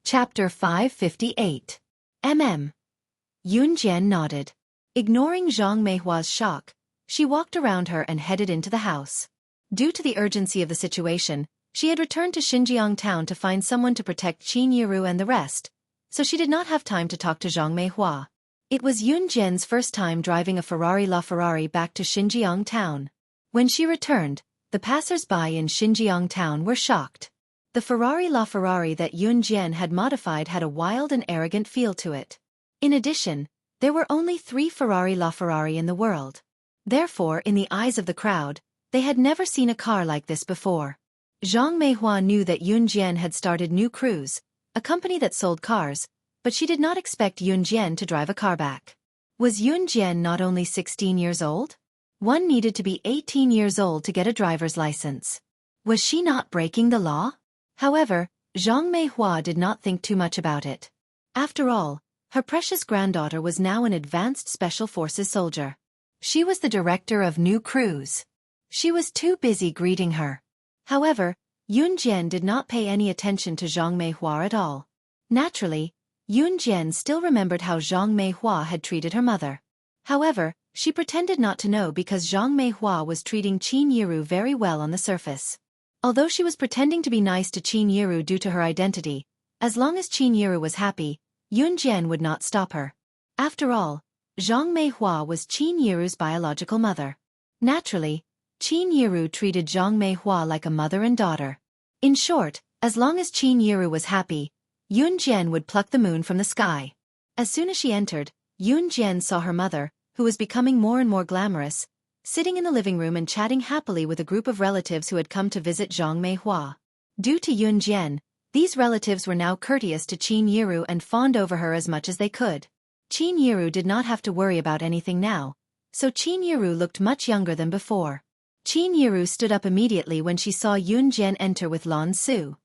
Chapter 558. Yun Jian nodded. Ignoring Zhang Meihua's shock, she walked around her and headed into the house. Due to the urgency of the situation, she had returned to Xinjiang town to find someone to protect Qin Yiru and the rest, so she did not have time to talk to Zhang Meihua. It was Yun Jian's first time driving a Ferrari LaFerrari back to Xinjiang town. When she returned, the passers-by in Xinjiang town were shocked. The Ferrari LaFerrari that Yun Jian had modified had a wild and arrogant feel to it. In addition, there were only 3 Ferrari LaFerrari in the world. Therefore, in the eyes of the crowd, they had never seen a car like this before. Zhang Meihua knew that Yun Jian had started New Cruise, a company that sold cars, but she did not expect Yun Jian to drive a car back. Was Yun Jian not only 16 years old? One needed to be 18 years old to get a driver's license. Was she not breaking the law? However, Zhang Meihua did not think too much about it. After all, her precious granddaughter was now an advanced Special Forces soldier. She was the director of New Cruise. She was too busy greeting her. However, Yun Jian did not pay any attention to Zhang Meihua at all. Naturally, Yun Jian still remembered how Zhang Meihua had treated her mother. However, she pretended not to know because Zhang Meihua was treating Qin Yiru very well on the surface. Although she was pretending to be nice to Qin Yiru due to her identity, as long as Qin Yiru was happy, Yun Jian would not stop her. After all, Zhang Meihua was Qin Yiru's biological mother. Naturally, Qin Yiru treated Zhang Meihua like a mother and daughter. In short, as long as Qin Yiru was happy, Yun Jian would pluck the moon from the sky. As soon as she entered, Yun Jian saw her mother, who was becoming more and more glamorous, sitting in the living room and chatting happily with a group of relatives who had come to visit Zhang Meihua. Due to Yun Jian, these relatives were now courteous to Qin Yiru and fawned over her as much as they could. Qin Yiru did not have to worry about anything now, so Qin Yiru looked much younger than before. Qin Yiru stood up immediately when she saw Yun Jian enter with Lan Su.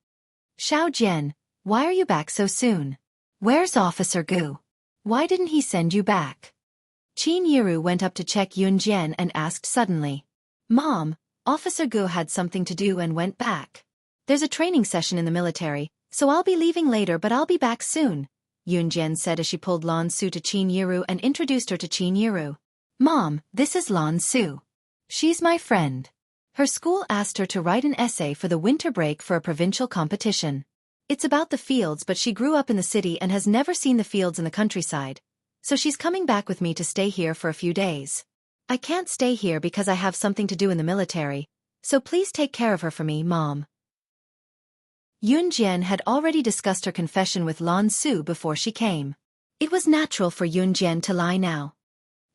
Xiao Jian, why are you back so soon? Where's Officer Gu? Why didn't he send you back? Qin Yiru went up to check Yun Jian and asked suddenly. Mom, Officer Gu had something to do and went back. There's a training session in the military, so I'll be leaving later but I'll be back soon, Yun Jian said as she pulled Lan Su to Qin Yiru and introduced her to Qin Yiru. Mom, this is Lan Su. She's my friend. Her school asked her to write an essay for the winter break for a provincial competition. It's about the fields, but she grew up in the city and has never seen the fields in the countryside, so she's coming back with me to stay here for a few days. I can't stay here because I have something to do in the military, so please take care of her for me, Mom. Yun Jian had already discussed her confession with Lan Su before she came. It was natural for Yun Jian to lie now.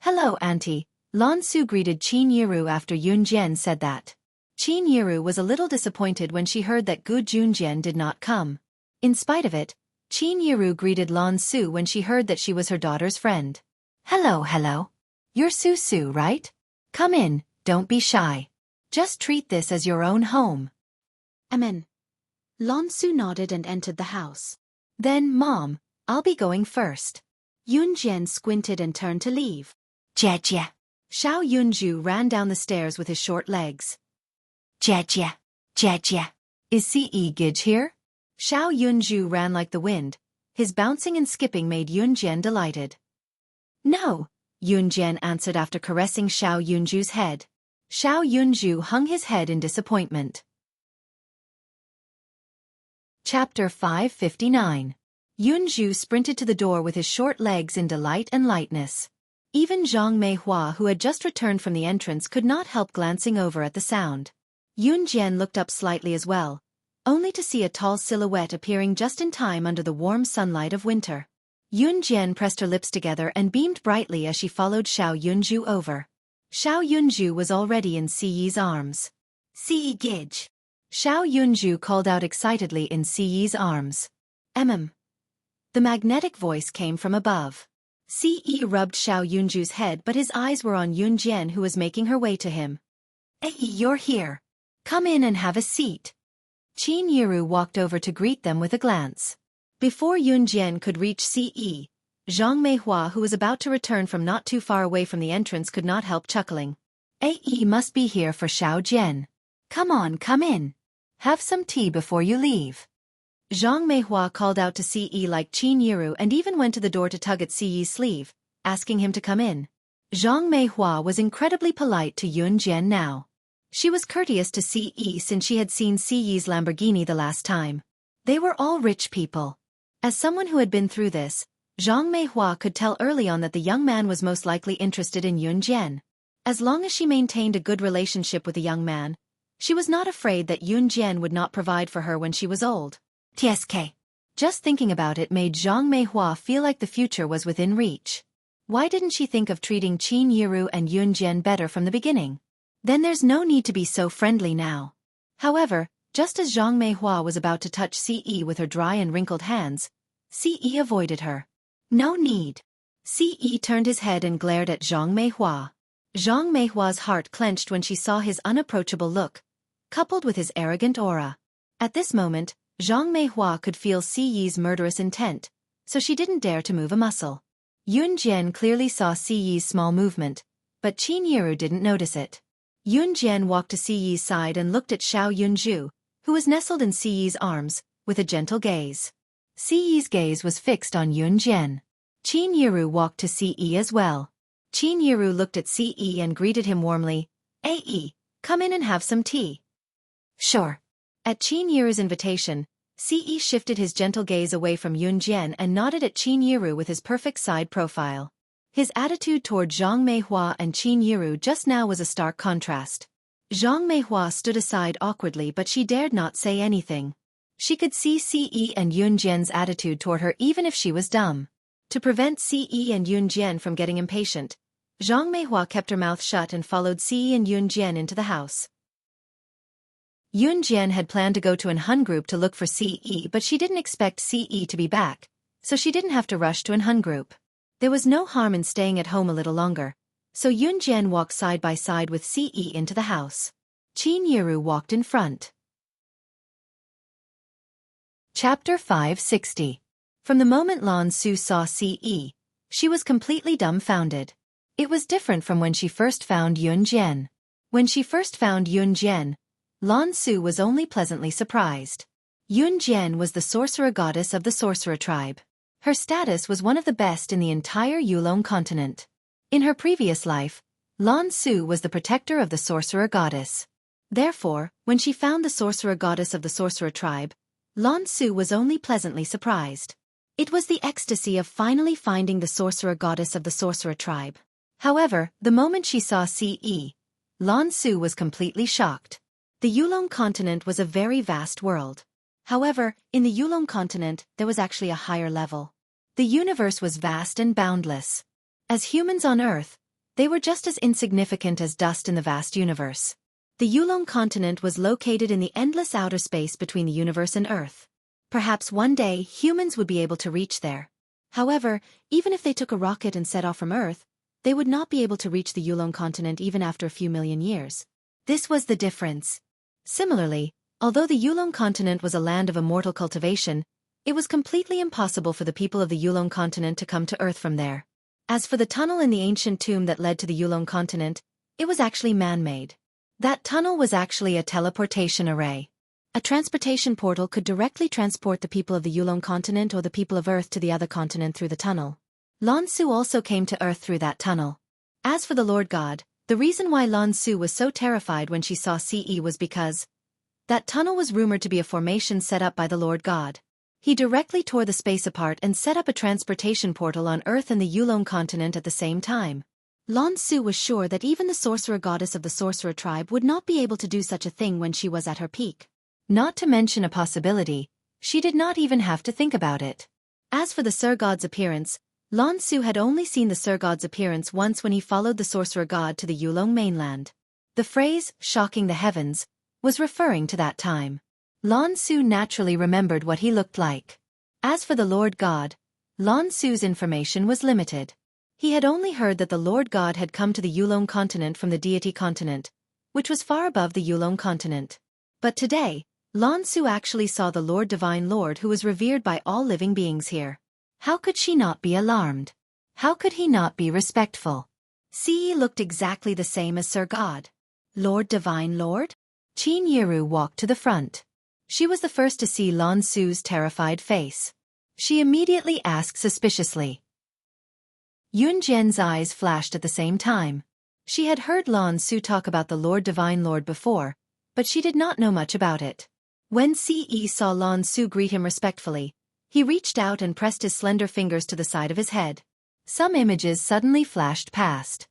Hello, Auntie, Lan Su greeted Qin Yiru after Yun Jian said that. Qin Yiru was a little disappointed when she heard that Gu Junjian did not come. In spite of it, Qin Yiru greeted Lan Su when she heard that she was her daughter's friend. Hello. You're Su, right? Come in, don't be shy. Just treat this as your own home. Amen. Lan Su nodded and entered the house. Then, Mom, I'll be going first. Yun Jian squinted and turned to leave. Jia. Xiao Yunju ran down the stairs with his short legs. Jia. Is C.E. Gidge here? Xiao Yunju ran like the wind. His bouncing and skipping made Yun Jian delighted. No, Yun Jian answered after caressing Xiao Yunju's head. Xiao Yunju hung his head in disappointment. Chapter 559. Yunju sprinted to the door with his short legs in delight and lightness. Even Zhang Meihua, who had just returned from the entrance, could not help glancing over at the sound. Yun Jian looked up slightly as well, only to see a tall silhouette appearing just in time under the warm sunlight of winter. Yun Jian pressed her lips together and beamed brightly as she followed Xiao Yunju over. Xiao Yunju was already in Si-Yi's arms. Si-Yi Gidge. Xiao Yunju called out excitedly in Si-Yi's arms. The magnetic voice came from above. Si-Yi rubbed Xiao Yunju's head, but his eyes were on Yun Jian, who was making her way to him. Hey, you're here. Come in and have a seat. Qin Yiru walked over to greet them with a glance. Before Yun Jian could reach Si-Yi, Zhang Meihua, who was about to return from not too far away from the entrance, could not help chuckling. He must be here for Xiao Jian. Come on, come in. Have some tea before you leave. Zhang Meihua called out to Si-Yi like Qin Yiru and even went to the door to tug at Si-Yi's sleeve, asking him to come in. Zhang Meihua was incredibly polite to Yun Jian now. She was courteous to Si-Yi since she had seen Si-Yi's Lamborghini the last time. They were all rich people. As someone who had been through this, Zhang Meihua could tell early on that the young man was most likely interested in Yun Jian. As long as she maintained a good relationship with the young man, she was not afraid that Yun Jian would not provide for her when she was old. TSK. Just thinking about it made Zhang Meihua feel like the future was within reach. Why didn't she think of treating Qin Yiru and Yun Jian better from the beginning? Then there's no need to be so friendly now. However, just as Zhang Meihua was about to touch Si-Yi with her dry and wrinkled hands, Si-Yi avoided her. No need. Si-Yi turned his head and glared at Zhang Meihua. Zhang Meihua's heart clenched when she saw his unapproachable look, coupled with his arrogant aura. At this moment, Zhang Meihua could feel Si-Yi's murderous intent, so she didn't dare to move a muscle. Yun Jian clearly saw Si-Yi's small movement, but Qin Yiru didn't notice it. Yun Jian walked to Si-Yi's side and looked at Xiao Yunju, who was nestled in Si-Yi's arms, with a gentle gaze. Si-Yi's gaze was fixed on Yun Jian. Qin Yiru walked to Si-Yi as well. Qin Yiru looked at Si-Yi and greeted him warmly. "Yi, come in and have some tea." "Sure." At Qin Yiru's invitation, Si-Yi shifted his gentle gaze away from Yun Jian and nodded at Qin Yiru with his perfect side profile. His attitude toward Zhang Meihua and Qin Yiru just now was a stark contrast. Zhang Meihua stood aside awkwardly, but she dared not say anything. She could see Si-Yi and Yun Jian's attitude toward her even if she was dumb. To prevent Si-Yi and Yun Jian from getting impatient, Zhang Meihua kept her mouth shut and followed Si-Yi and Yun Jian into the house. Yun Jian had planned to go to an Hun group to look for Si-Yi, but she didn't expect Si-Yi to be back, so she didn't have to rush to an Hun group. There was no harm in staying at home a little longer, So Yun Jian walked side by side with Ce into the house. Qin Yiru walked in front. Chapter 560. From the moment Lan Su saw Ce, she was completely dumbfounded. It was different from when she first found Yun Jian. When she first found Yun Jian, Lan Su was only pleasantly surprised. Yun Jian was the sorcerer goddess of the sorcerer tribe. Her status was one of the best in the entire Yulong continent. In her previous life, Lan Su was the protector of the sorcerer goddess. Therefore, when she found the sorcerer goddess of the sorcerer tribe, Lan Su was only pleasantly surprised. It was the ecstasy of finally finding the sorcerer goddess of the sorcerer tribe. However, the moment she saw Ce, Lan Su was completely shocked. The Yulong continent was a very vast world. However, in the Yulong continent, there was actually a higher level. The universe was vast and boundless. As humans on Earth, they were just as insignificant as dust in the vast universe. The Yulong continent was located in the endless outer space between the universe and Earth. Perhaps one day humans would be able to reach there. However, even if they took a rocket and set off from Earth, they would not be able to reach the Yulong continent even after a few million years. This was the difference. Similarly, although the Yulong continent was a land of immortal cultivation, it was completely impossible for the people of the Yulong continent to come to Earth from there. As for the tunnel in the ancient tomb that led to the Yulong continent, it was actually man-made. That tunnel was actually a teleportation array. A transportation portal could directly transport the people of the Yulong continent or the people of Earth to the other continent through the tunnel. Lan Su also came to Earth through that tunnel. As for the Lord God, the reason why Lan Su was so terrified when she saw Ce was because that tunnel was rumored to be a formation set up by the Lord God. He directly tore the space apart and set up a transportation portal on Earth and the Yulong continent at the same time. Lan Su was sure that even the sorcerer goddess of the sorcerer tribe would not be able to do such a thing when she was at her peak. Not to mention a possibility, she did not even have to think about it. As for the Sur God's appearance, Lan Su had only seen the Sur God's appearance once when he followed the sorcerer god to the Yulong mainland. The phrase, shocking the heavens, was referring to that time. Lan Su naturally remembered what he looked like. As for the Lord God, Lan Su's information was limited. He had only heard that the Lord God had come to the Yulong continent from the deity continent, which was far above the Yulong continent. But today, Lan Su actually saw the Lord Divine Lord who was revered by all living beings here. How could she not be alarmed? How could he not be respectful? Ce looked exactly the same as Sir God. Lord Divine Lord? Qin Yiru walked to the front. She was the first to see Lan Su's terrified face. She immediately asked suspiciously. Yun Jian's eyes flashed at the same time. She had heard Lan Su talk about the Lord Divine Lord before, but she did not know much about it. When Ce saw Lan Su greet him respectfully, he reached out and pressed his slender fingers to the side of his head. Some images suddenly flashed past.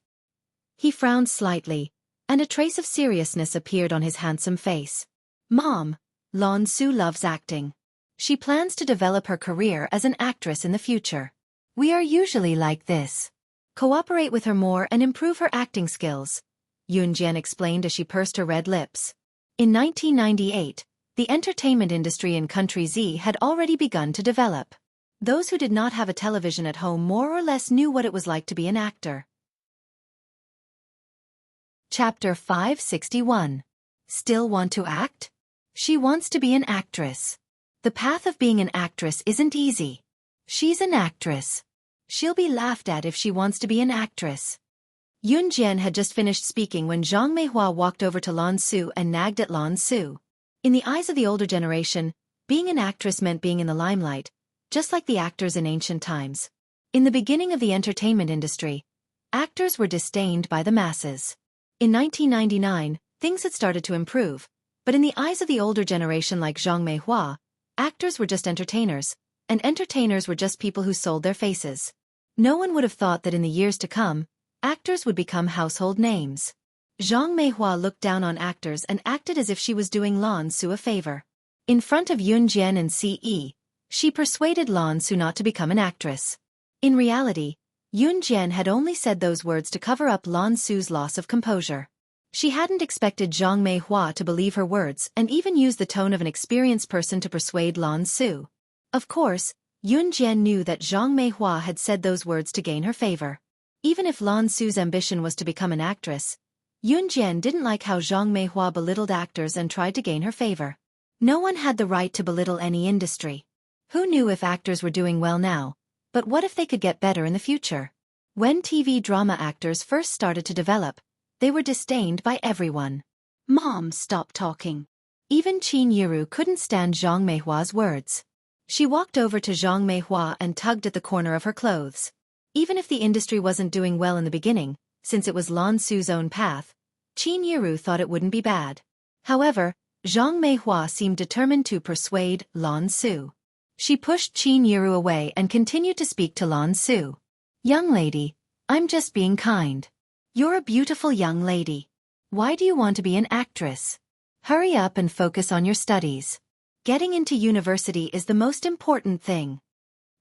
He frowned slightly, and a trace of seriousness appeared on his handsome face. Mom, Lan Su loves acting. She plans to develop her career as an actress in the future. We are usually like this. Cooperate with her more and improve her acting skills, Yun Jian explained as she pursed her red lips. In 1998, the entertainment industry in Country Z had already begun to develop. Those who did not have a television at home more or less knew what it was like to be an actor. Chapter 561. Still want to act? She wants to be an actress. The path of being an actress isn't easy. She's an actress. She'll be laughed at if she wants to be an actress. Yun Jian had just finished speaking when Zhang Meihua walked over to Lan Su and nagged at Lan Su. In the eyes of the older generation, being an actress meant being in the limelight, just like the actors in ancient times. In the beginning of the entertainment industry, actors were disdained by the masses. In 1999, things had started to improve, but in the eyes of the older generation like Zhang Meihua, actors were just entertainers, and entertainers were just people who sold their faces. No one would have thought that in the years to come, actors would become household names. Zhang Meihua looked down on actors and acted as if she was doing Lan Su a favor. In front of Yun Jian and Ce, she persuaded Lan Su not to become an actress. In reality, Yun Jian had only said those words to cover up Lan Su's loss of composure. She hadn't expected Zhang Meihua to believe her words and even use the tone of an experienced person to persuade Lan Su. Of course, Yun Jian knew that Zhang Meihua had said those words to gain her favor. Even if Lan Su's ambition was to become an actress, Yun Jian didn't like how Zhang Meihua belittled actors and tried to gain her favor. No one had the right to belittle any industry. Who knew if actors were doing well now, but what if they could get better in the future? When TV drama actors first started to develop, they were disdained by everyone. Mom, stop talking. Even Qin Yiru couldn't stand Zhang Meihua's words. She walked over to Zhang Meihua and tugged at the corner of her clothes. Even if the industry wasn't doing well in the beginning, since it was Lan Su's own path, Qin Yiru thought it wouldn't be bad. However, Zhang Meihua seemed determined to persuade Lan Su. She pushed Qin Yiru away and continued to speak to Lan Su. Young lady, I'm just being kind. You're a beautiful young lady. Why do you want to be an actress? Hurry up and focus on your studies. Getting into university is the most important thing.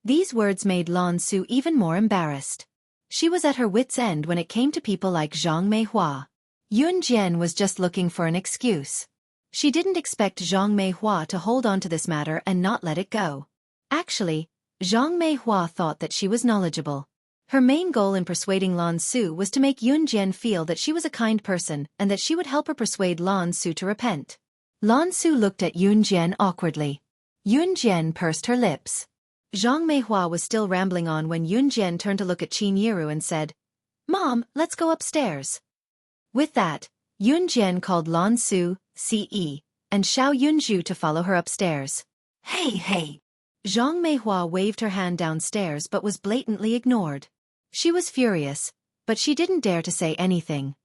These words made Lan Su even more embarrassed. She was at her wits' end when it came to people like Zhang Meihua. Yun Jian was just looking for an excuse. She didn't expect Zhang Meihua to hold on to this matter and not let it go. Actually, Zhang Meihua thought that she was knowledgeable. Her main goal in persuading Lan Su was to make Yun Jian feel that she was a kind person and that she would help her persuade Lan Su to repent. Lan Su looked at Yun Jian awkwardly. Yun Jian pursed her lips. Zhang Meihua was still rambling on when Yun Jian turned to look at Qin Yiru and said, Mom, let's go upstairs. With that, Yun Jian called Lan Su, Ce, and Xiao Yunju to follow her upstairs. Hey. Zhang Meihua waved her hand downstairs but was blatantly ignored. She was furious, but she didn't dare to say anything.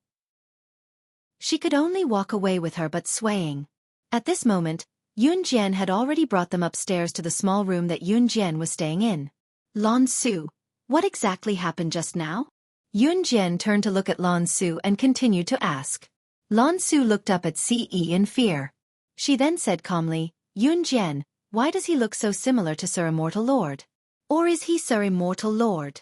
She could only walk away with her but swaying. At this moment, Yun Jian had already brought them upstairs to the small room that Yun Jian was staying in. Lan Su, what exactly happened just now? Yun Jian turned to look at Lan Su and continued to ask. Lan Su looked up at Ce in fear. She then said calmly, Yun Jian, why does he look so similar to Sir Immortal Lord? Or is he Sir Immortal Lord?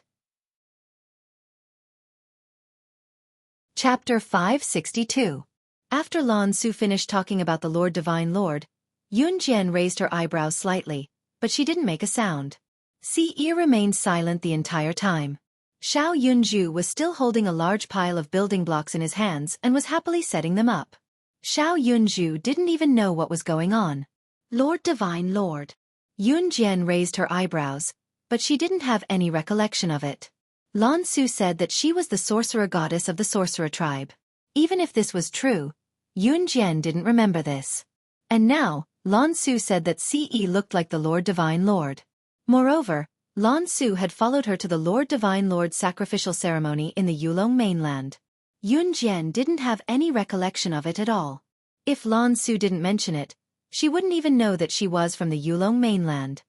Chapter 562. After Lan Su finished talking about the Lord Divine Lord, Yun Jian raised her eyebrows slightly, but she didn't make a sound. Ce remained silent the entire time. Xiao Yunju was still holding a large pile of building blocks in his hands and was happily setting them up. Xiao Yunju didn't even know what was going on. Lord Divine Lord. Yun Jian raised her eyebrows, but she didn't have any recollection of it. Lan Su said that she was the sorcerer goddess of the sorcerer tribe. Even if this was true, Yun Jian didn't remember this. And now, Lan Su said that Ce looked like the Lord Divine Lord. Moreover, Lan Su had followed her to the Lord Divine Lord's sacrificial ceremony in the Yulong mainland. Yun Jian didn't have any recollection of it at all. If Lan Su didn't mention it, she wouldn't even know that she was from the Yulong mainland.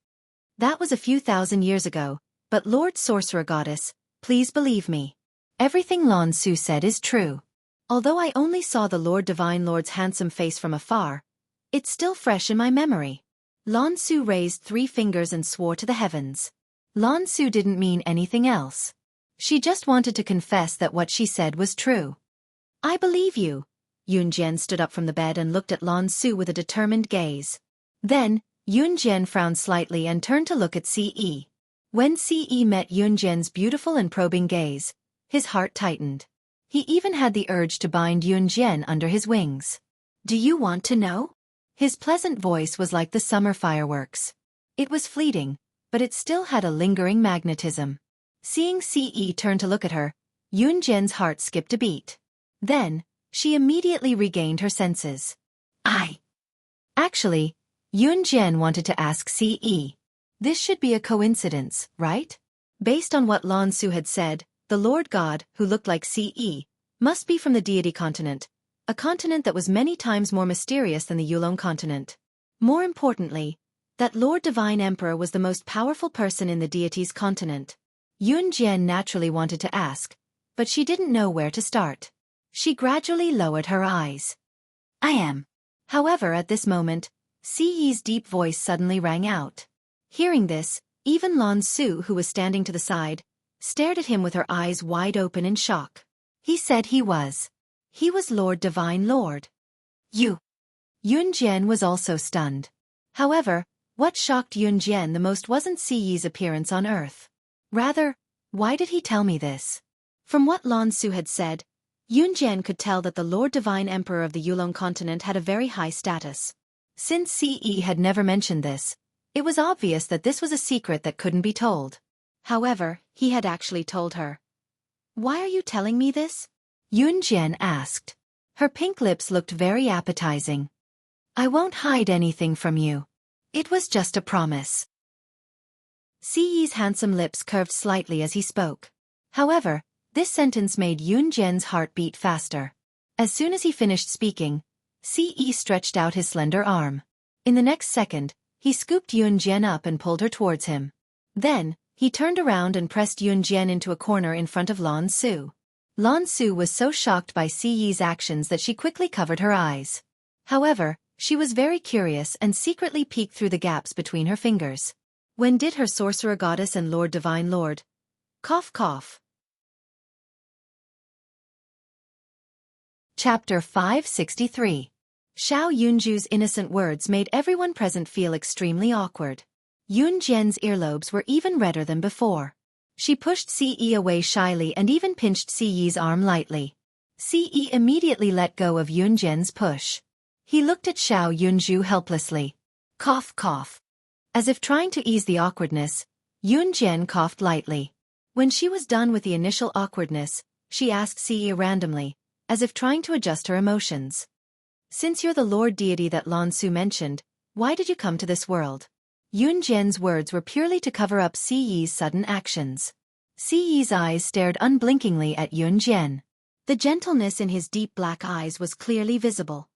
That was a few thousand years ago, but Lord Sorcerer Goddess, please believe me. Everything Lan Su said is true. Although I only saw the Lord Divine Lord's handsome face from afar, it's still fresh in my memory. Lan Su raised 3 fingers and swore to the heavens. Lan Su didn't mean anything else. She just wanted to confess that what she said was true. I believe you. Yun Jian stood up from the bed and looked at Lan Su with a determined gaze. Then, Yun Jian frowned slightly and turned to look at Ce. When Ce met Yun Jian's beautiful and probing gaze, his heart tightened. He even had the urge to bind Yun Jian under his wings. Do you want to know? His pleasant voice was like the summer fireworks. It was fleeting, but it still had a lingering magnetism. Seeing Ce turn to look at her, Yun Jian's heart skipped a beat. Then, she immediately regained her senses. Actually, Yun Jian wanted to ask Ce. This should be a coincidence, right? Based on what Lan Su had said, the Lord God, who looked like Ce, must be from the deity continent, a continent that was many times more mysterious than the Yulong continent. More importantly, that Lord Divine Emperor was the most powerful person in the deity's continent. Yun Jian naturally wanted to ask, but she didn't know where to start. She gradually lowered her eyes. I am. However, at this moment, Ce's deep voice suddenly rang out. Hearing this, even Lan Su, who was standing to the side, stared at him with her eyes wide open in shock. He said he was. He was Lord Divine Lord. You. Yun Jian was also stunned. However, what shocked Yun Jian the most wasn't Ce's appearance on Earth. Rather, why did he tell me this? From what Lan Su had said, Yunjian could tell that the Lord Divine Emperor of the Yulong continent had a very high status. Since Ce had never mentioned this, it was obvious that this was a secret that couldn't be told. However, he had actually told her. "Why are you telling me this?" Yunjian asked. Her pink lips looked very appetizing. "I won't hide anything from you. It was just a promise." Ce's handsome lips curved slightly as he spoke. However, this sentence made Yunjian's heart beat faster. As soon as he finished speaking, Ce stretched out his slender arm. In the next second, he scooped Yunjian up and pulled her towards him. Then, he turned around and pressed Yunjian into a corner in front of Lan Su. Lan Su was so shocked by Ce's actions that she quickly covered her eyes. However, she was very curious and secretly peeked through the gaps between her fingers. When did her sorcerer goddess and Lord Divine Lord? Cough cough. Chapter 563. Xiao Yunju's innocent words made everyone present feel extremely awkward. Yunjian's earlobes were even redder than before. She pushed Ce away shyly and even pinched Ce's arm lightly. Ce immediately let go of Yunjian's push. He looked at Xiao Yunju helplessly. Cough cough. As if trying to ease the awkwardness, Yunjian coughed lightly. When she was done with the initial awkwardness, she asked Ce randomly, as if trying to adjust her emotions. "Since you're the Lord deity that Lan Su mentioned, why did you come to this world?" Yunjian's words were purely to cover up Ce's sudden actions. Ce's eyes stared unblinkingly at Yunjian. The gentleness in his deep black eyes was clearly visible.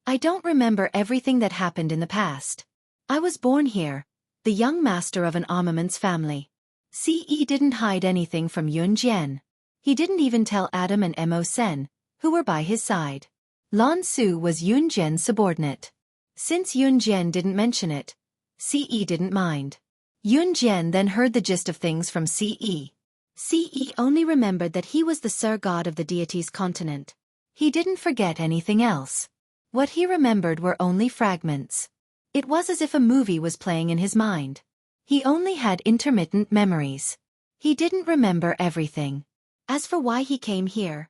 "I don't remember everything that happened in the past. I was born here, the young master of an armaments family." Ce didn't hide anything from Yunjian. He didn't even tell Adam and Mo Sen, who were by his side. Lan Su was Yunjian's subordinate. Since Yunjian didn't mention it, Ce didn't mind. Yunjian then heard the gist of things from Ce. Ce only remembered that he was the Sir God of the deity's continent. He didn't forget anything else. What he remembered were only fragments. It was as if a movie was playing in his mind. He only had intermittent memories. He didn't remember everything. As for why he came here,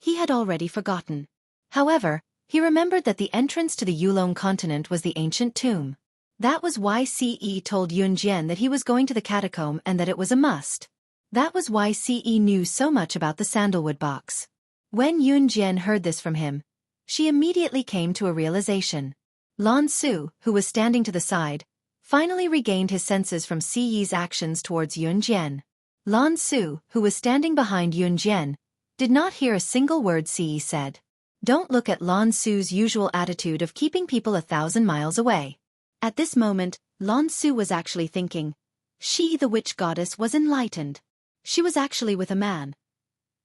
he had already forgotten. However, he remembered that the entrance to the Yulong continent was the ancient tomb. That was why Ce told Yunjian that he was going to the catacomb and that it was a must. That was why Ce knew so much about the sandalwood box. When Yunjian heard this from him, she immediately came to a realization. Lan Su, who was standing to the side, finally regained his senses from Ce's actions towards Yunjian. Lan Su, who was standing behind Yunjian, did not hear a single word Ce said. Don't look at Lan Su's usual attitude of keeping people 1,000 miles away. At this moment, Lan Su was actually thinking. She, the witch goddess, was enlightened. She was actually with a man.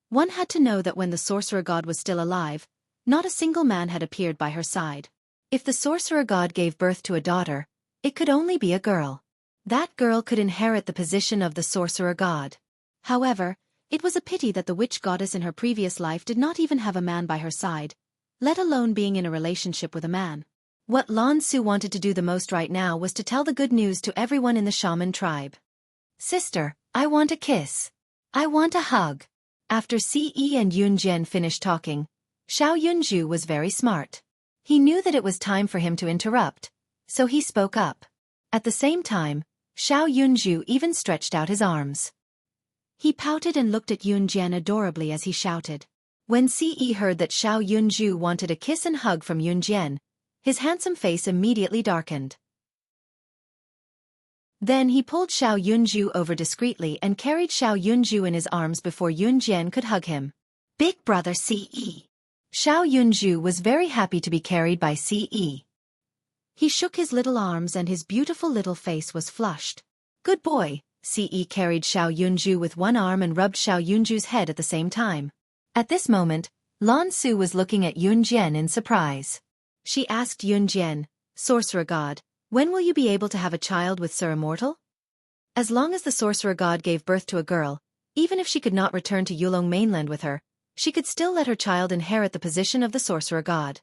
One had to know that when the sorcerer god was still alive, not a single man had appeared by her side. If the sorcerer god gave birth to a daughter, it could only be a girl. That girl could inherit the position of the sorcerer god. However, it was a pity that the witch goddess in her previous life did not even have a man by her side, let alone being in a relationship with a man. What Lan Su wanted to do the most right now was to tell the good news to everyone in the shaman tribe. "Sister, I want a kiss. I want a hug." After Ce and Yunjian finished talking, Xiao Yunju was very smart. He knew that it was time for him to interrupt, so he spoke up. At the same time, Xiao Yunju even stretched out his arms. He pouted and looked at Yunjian adorably as he shouted. When Ce heard that Xiao Yunju wanted a kiss and hug from Yunjian, his handsome face immediately darkened. Then he pulled Xiao Yunju over discreetly and carried Xiao Yunju in his arms before Yunjian could hug him. "Big brother Ce." Xiao Yunju was very happy to be carried by Ce. He shook his little arms and his beautiful little face was flushed. "Good boy." Ce carried Xiao Yunju with one arm and rubbed Xiao Yunju's head at the same time. At this moment, Lan Su was looking at Yunjian in surprise. She asked Yunjian, "Sorcerer god, when will you be able to have a child with Sir Immortal?" As long as the sorcerer god gave birth to a girl, even if she could not return to Yulong mainland with her, she could still let her child inherit the position of the sorcerer god.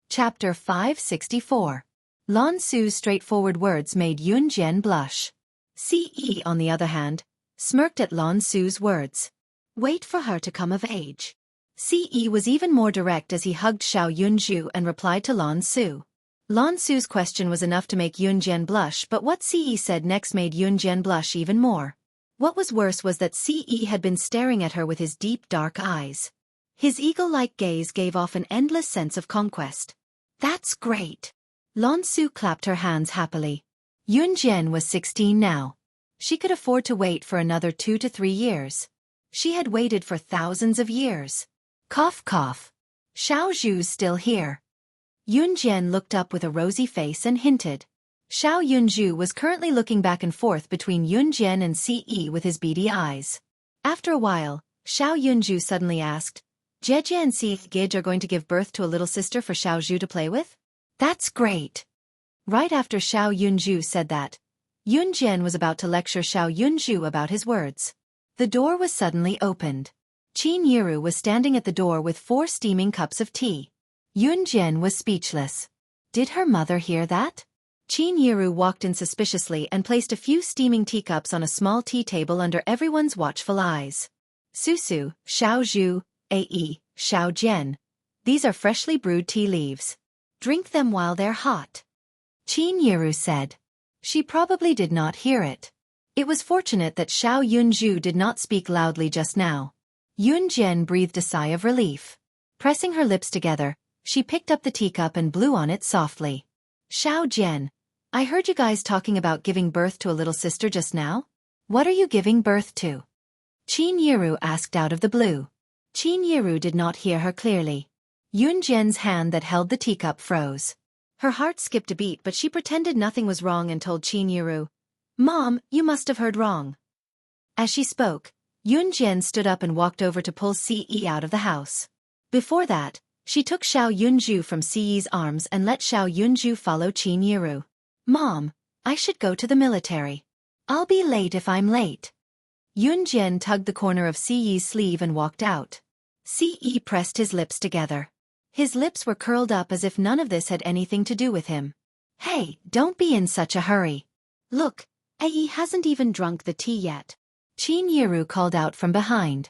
Chapter 564. Lan Su's straightforward words made Yunjian blush. Ce, on the other hand, smirked at Lan Su's words. Wait for her to come of age. Ce was even more direct as he hugged Xiao Yunju and replied to Lan Su. Lan Su's question was enough to make Yunjian blush, but what Ce said next made Yunjian blush even more. What was worse was that Ce had been staring at her with his deep dark eyes. His eagle-like gaze gave off an endless sense of conquest. That's great. Lan Su clapped her hands happily. Yunjian was 16 now. She could afford to wait for another 2 to 3 years. She had waited for thousands of years. Cough cough. Xiao Zhu's still here. Yunjian looked up with a rosy face and hinted. Xiao Yunju was currently looking back and forth between Yunjian and Ce with his beady eyes. After a while, Xiao Yunju suddenly asked, Jie and Gij are going to give birth to a little sister for Xiao Zhu to play with? That's great. Right after Xiao Yunju said that, Yunjian was about to lecture Xiao Yunju about his words. The door was suddenly opened. Qin Yiru was standing at the door with 4 steaming cups of tea. Yunjian was speechless. Did her mother hear that? Qin Yiru walked in suspiciously and placed a few steaming teacups on a small tea table under everyone's watchful eyes. Susu, Xiao Zhu, Ae, Xiao Jian. These are freshly brewed tea leaves. Drink them while they're hot. Qin Yiru said. She probably did not hear it. It was fortunate that Xiao Yunju did not speak loudly just now. Yunjian breathed a sigh of relief. Pressing her lips together, she picked up the teacup and blew on it softly. Xiao Jian, I heard you guys talking about giving birth to a little sister just now. What are you giving birth to? Qin Yiru asked out of the blue. Qin Yiru did not hear her clearly. Yunjian's hand that held the teacup froze. Her heart skipped a beat, but she pretended nothing was wrong and told Qin Yiru, Mom, you must have heard wrong. As she spoke, Yunjian stood up and walked over to pull Ce out of the house. Before that, she took Xiao Yunju from Ce's arms and let Xiao Yunju follow Qin Yiru. Mom, I should go to the military. I'll be late if I'm late. Yunjian tugged the corner of Ce's sleeve and walked out. Ce pressed his lips together. His lips were curled up as if none of this had anything to do with him. Hey, don't be in such a hurry. Look, Ae hasn't even drunk the tea yet. Qin Yiru called out from behind.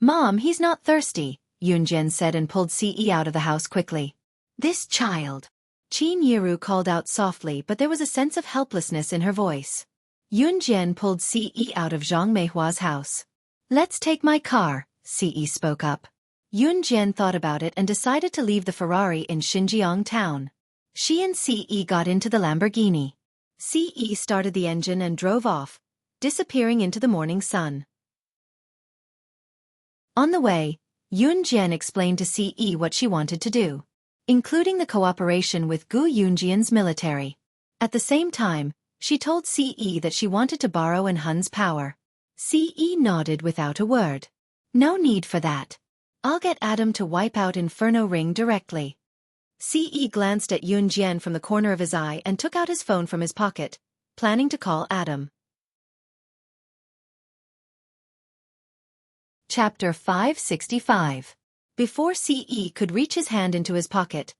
Mom, he's not thirsty, Yunjian said and pulled Ce out of the house quickly. This child. Qin Yiru called out softly, but there was a sense of helplessness in her voice. Yunjian pulled Ce out of Zhang Meihua's house. Let's take my car, Ce spoke up. Yunjian thought about it and decided to leave the Ferrari in Xinjiang town. She and Ce got into the Lamborghini. Ce started the engine and drove off, disappearing into the morning sun. On the way, Yunjian explained to Ce what she wanted to do, including the cooperation with Gu Yunjian's military. At the same time, she told Ce that she wanted to borrow En Hun's power. Ce nodded without a word. No need for that. I'll get Adam to wipe out Inferno Ring directly. Ce glanced at Yunjian from the corner of his eye and took out his phone from his pocket, planning to call Adam. Chapter 565. Before Ce could reach his hand into his pocket,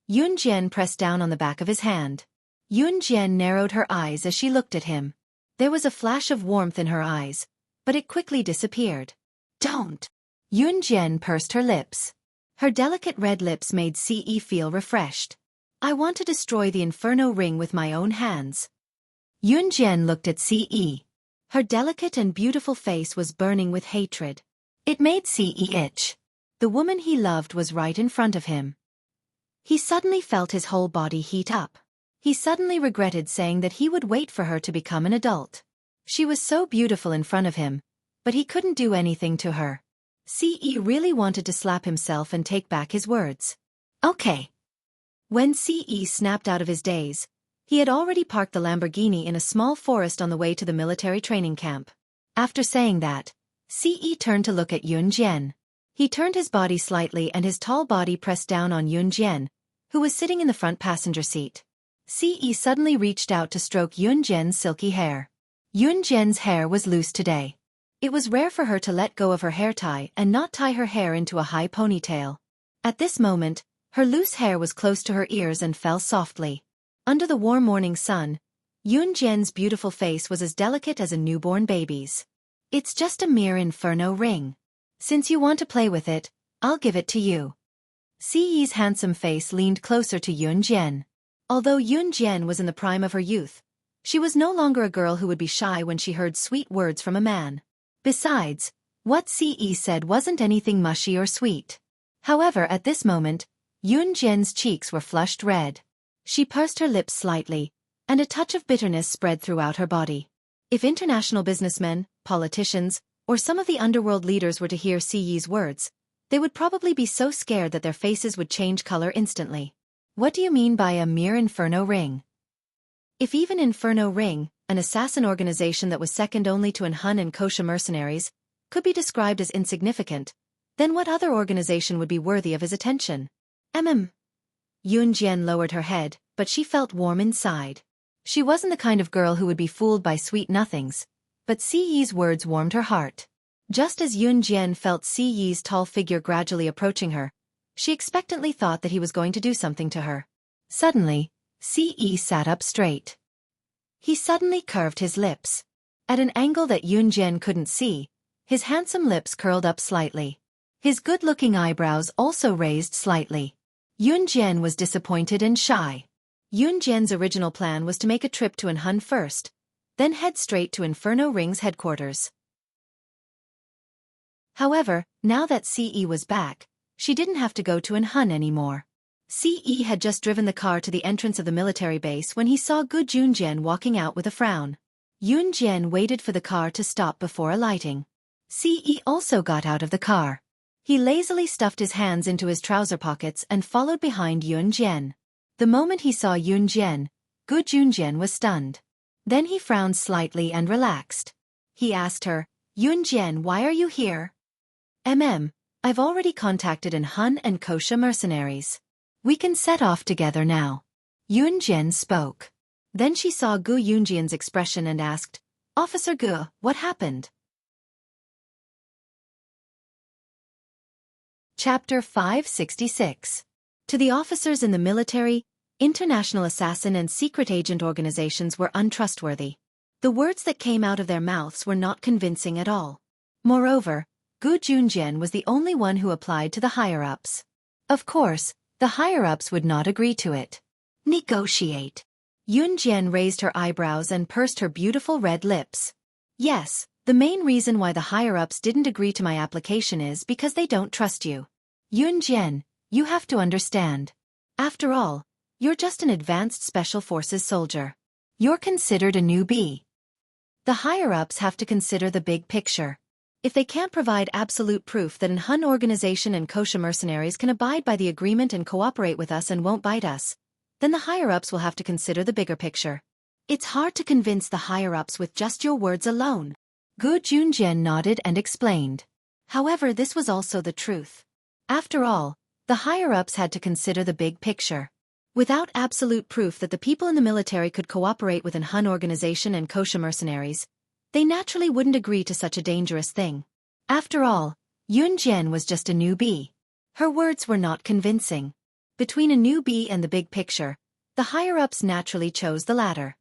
Yunjian pressed down on the back of his hand. Yunjian narrowed her eyes as she looked at him. There was a flash of warmth in her eyes, but it quickly disappeared. Don't! Yunjian pursed her lips. Her delicate red lips made Ce feel refreshed. I want to destroy the Inferno Ring with my own hands. Yunjian looked at Ce. Her delicate and beautiful face was burning with hatred. It made Ce itch. The woman he loved was right in front of him. He suddenly felt his whole body heat up. He suddenly regretted saying that he would wait for her to become an adult. She was so beautiful in front of him, but he couldn't do anything to her. Ce really wanted to slap himself and take back his words. Okay. When Ce snapped out of his daze, he had already parked the Lamborghini in a small forest on the way to the military training camp. After saying that, Ce turned to look at Yunjian. He turned his body slightly and his tall body pressed down on Yunjian, who was sitting in the front passenger seat. Ce suddenly reached out to stroke Yunjian's silky hair. Yunjian's hair was loose today. It was rare for her to let go of her hair tie and not tie her hair into a high ponytail. At this moment, her loose hair was close to her ears and fell softly. Under the warm morning sun, Yunjian's beautiful face was as delicate as a newborn baby's. It's just a mere inferno ring. Since you want to play with it, I'll give it to you. Siyi's handsome face leaned closer to Yunjian. Although Yunjian was in the prime of her youth, she was no longer a girl who would be shy when she heard sweet words from a man. Besides, what Siyi said wasn't anything mushy or sweet. However, at this moment, Yunjian's cheeks were flushed red. She pursed her lips slightly, and a touch of bitterness spread throughout her body. If international businessmen, politicians, or some of the underworld leaders were to hear Siyi's words, they would probably be so scared that their faces would change color instantly. What do you mean by a mere inferno ring? If even Inferno Ring, an assassin organization that was second only to Han and Kosha mercenaries, could be described as insignificant, then what other organization would be worthy of his attention? Yunjian lowered her head, but she felt warm inside. She wasn't the kind of girl who would be fooled by sweet nothings, but Siyi's words warmed her heart. Just as Yunjian felt Siyi's tall figure gradually approaching her, she expectantly thought that he was going to do something to her. Suddenly, Siyi sat up straight. He suddenly curved his lips. At an angle that Yunjian couldn't see, his handsome lips curled up slightly. His good-looking eyebrows also raised slightly. Yunjian was disappointed and shy. Yunjian's original plan was to make a trip to Han first, then head straight to Inferno Ring's headquarters. However, now that Siyi was back, she didn't have to go to Han anymore. Siyi had just driven the car to the entrance of the military base when he saw Gu Junjian walking out with a frown. Yunjian waited for the car to stop before alighting. Siyi also got out of the car. He lazily stuffed his hands into his trouser pockets and followed behind Yunjian. The moment he saw Yunjian, Gu Junjian was stunned. Then he frowned slightly and relaxed. He asked her, "Yunjian, why are you here?" I've already contacted Han and Kosha mercenaries. We can set off together now." Yunjian spoke. Then she saw Gu Yunjian's expression and asked, "Officer Gu, what happened?" Chapter 566. To the officers in the military, international assassin and secret agent organizations were untrustworthy. The words that came out of their mouths were not convincing at all. Moreover, Gu Junjian was the only one who applied to the higher-ups. Of course, the higher-ups would not agree to it. Negotiate. Yunjian raised her eyebrows and pursed her beautiful red lips. Yes, the main reason why the higher-ups didn't agree to my application is because they don't trust you. Yunjian, you have to understand. After all, you're just an advanced special forces soldier. You're considered a newbie. The higher-ups have to consider the big picture. If they can't provide absolute proof that Han organization and Kosha mercenaries can abide by the agreement and cooperate with us and won't bite us, then the higher-ups will have to consider the bigger picture. It's hard to convince the higher-ups with just your words alone. Gu Junjian nodded and explained. However, this was also the truth. After all, the higher-ups had to consider the big picture. Without absolute proof that the people in the military could cooperate with Han organization and Kosha mercenaries, they naturally wouldn't agree to such a dangerous thing. After all, Yunjian was just a newbie. Her words were not convincing. Between a newbie and the big picture, the higher-ups naturally chose the latter.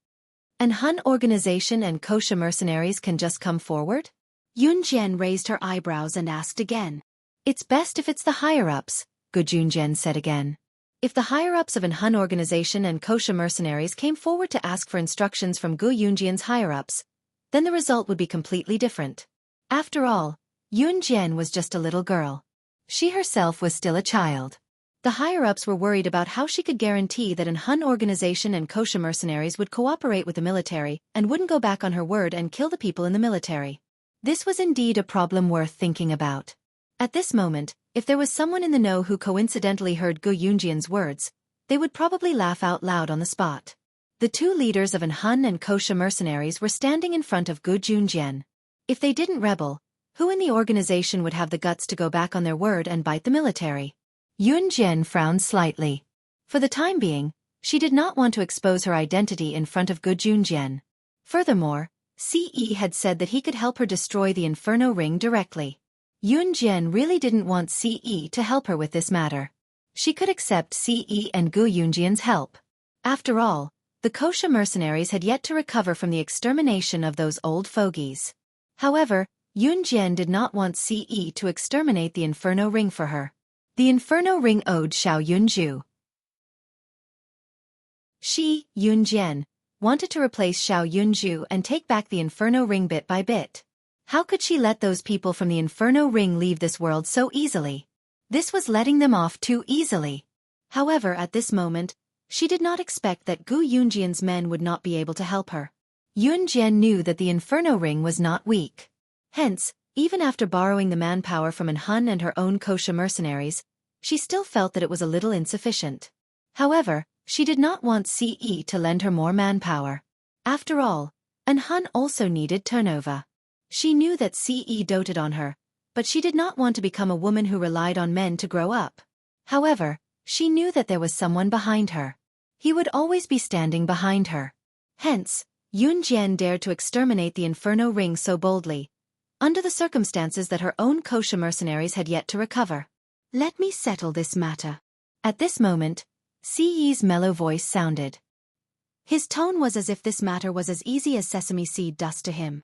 An Han organization and Kosha mercenaries can just come forward? Yunjian raised her eyebrows and asked again. It's best if it's the higher-ups, Gu Junjian said again. If the higher-ups of an Han organization and Kosha mercenaries came forward to ask for instructions from Gu Yunjian's higher-ups, then the result would be completely different. After all, Yunjian was just a little girl. She herself was still a child. The higher-ups were worried about how she could guarantee that an Han organization and Kosha mercenaries would cooperate with the military and wouldn't go back on her word and kill the people in the military. This was indeed a problem worth thinking about. At this moment, if there was someone in the know who coincidentally heard Gu Yunjian's words, they would probably laugh out loud on the spot. The two leaders of an Han and Kosha mercenaries were standing in front of Gu Junjian. If they didn't rebel, who in the organization would have the guts to go back on their word and bite the military? Yunjian frowned slightly. For the time being, she did not want to expose her identity in front of Gu Junjian. Furthermore, Siyi had said that he could help her destroy the Inferno Ring directly. Yunjian really didn't want Siyi to help her with this matter. She could accept Siyi and Gu Yunjian's help. After all, The kosher mercenaries had yet to recover from the extermination of those old fogies. However, Yunjian did not want Ce to exterminate the Inferno Ring for her. The Inferno Ring owed Xiao Yunju. She, Yunjian, wanted to replace Xiao Yunju and take back the Inferno Ring bit by bit. How could she let those people from the Inferno Ring leave this world so easily? This was letting them off too easily. However, at this moment, she did not expect that Gu Yunjian's men would not be able to help her. Yunjian knew that the Inferno Ring was not weak. Hence, even after borrowing the manpower from An Hun and her own kosher mercenaries, she still felt that it was a little insufficient. However, she did not want Ce to lend her more manpower. After all, An Hun also needed turnover. She knew that Ce doted on her, but she did not want to become a woman who relied on men to grow up. However, she knew that there was someone behind her. He would always be standing behind her. Hence, Yunjian dared to exterminate the Inferno Ring so boldly, under the circumstances that her own kosher mercenaries had yet to recover. Let me settle this matter. At this moment, Ce's mellow voice sounded. His tone was as if this matter was as easy as sesame seed dust to him.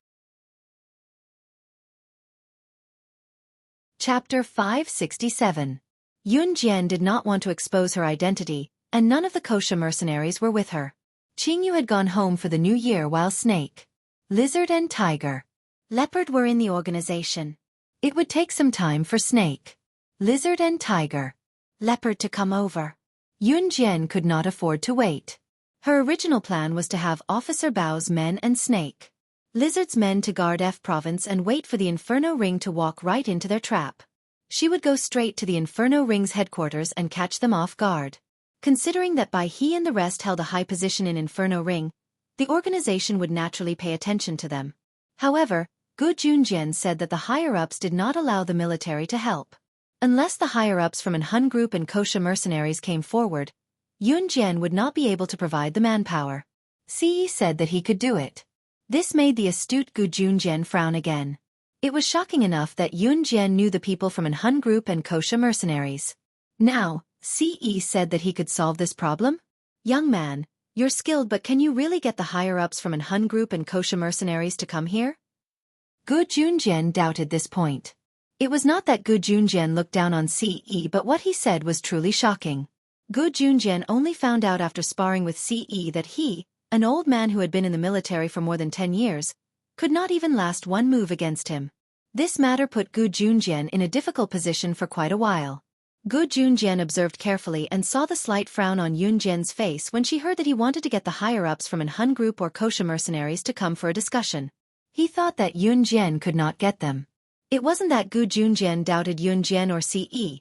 Chapter 567. Yunjian did not want to expose her identity, and none of the kosher mercenaries were with her. Qingyu had gone home for the new year while Snake, Lizard and Tiger, Leopard were in the organization. It would take some time for Snake, Lizard and Tiger, Leopard to come over. Yunjian could not afford to wait. Her original plan was to have Officer Bao's men and Snake, Lizard's men to guard F Province and wait for the Inferno Ring to walk right into their trap. She would go straight to the Inferno Ring's headquarters and catch them off guard. Considering that Bai He and the rest held a high position in Inferno Ring, the organization would naturally pay attention to them. However, Gu Junjian said that the higher-ups did not allow the military to help. Unless the higher-ups from An Hun Group and kosher mercenaries came forward, Yunjian would not be able to provide the manpower. Ce said that he could do it. This made the astute Gu Junjian frown again. It was shocking enough that Yunjian knew the people from An Hun Group and kosher mercenaries. Now, Ce said that he could solve this problem? Young man, you're skilled, but can you really get the higher-ups from An Hun Group and kosher mercenaries to come here? Gu Junjian doubted this point. It was not that Gu Junjian looked down on Ce, but what he said was truly shocking. Gu Junjian only found out after sparring with Ce that he, an old man who had been in the military for more than 10 years, could not even last one move against him. This matter put Gu Junjian in a difficult position for quite a while. Gu Junjian observed carefully and saw the slight frown on Yunjian's face when she heard that he wanted to get the higher-ups from An Hun Group or kosher mercenaries to come for a discussion. He thought that Yunjian could not get them. It wasn't that Gu Junjian doubted Yunjian or Ce,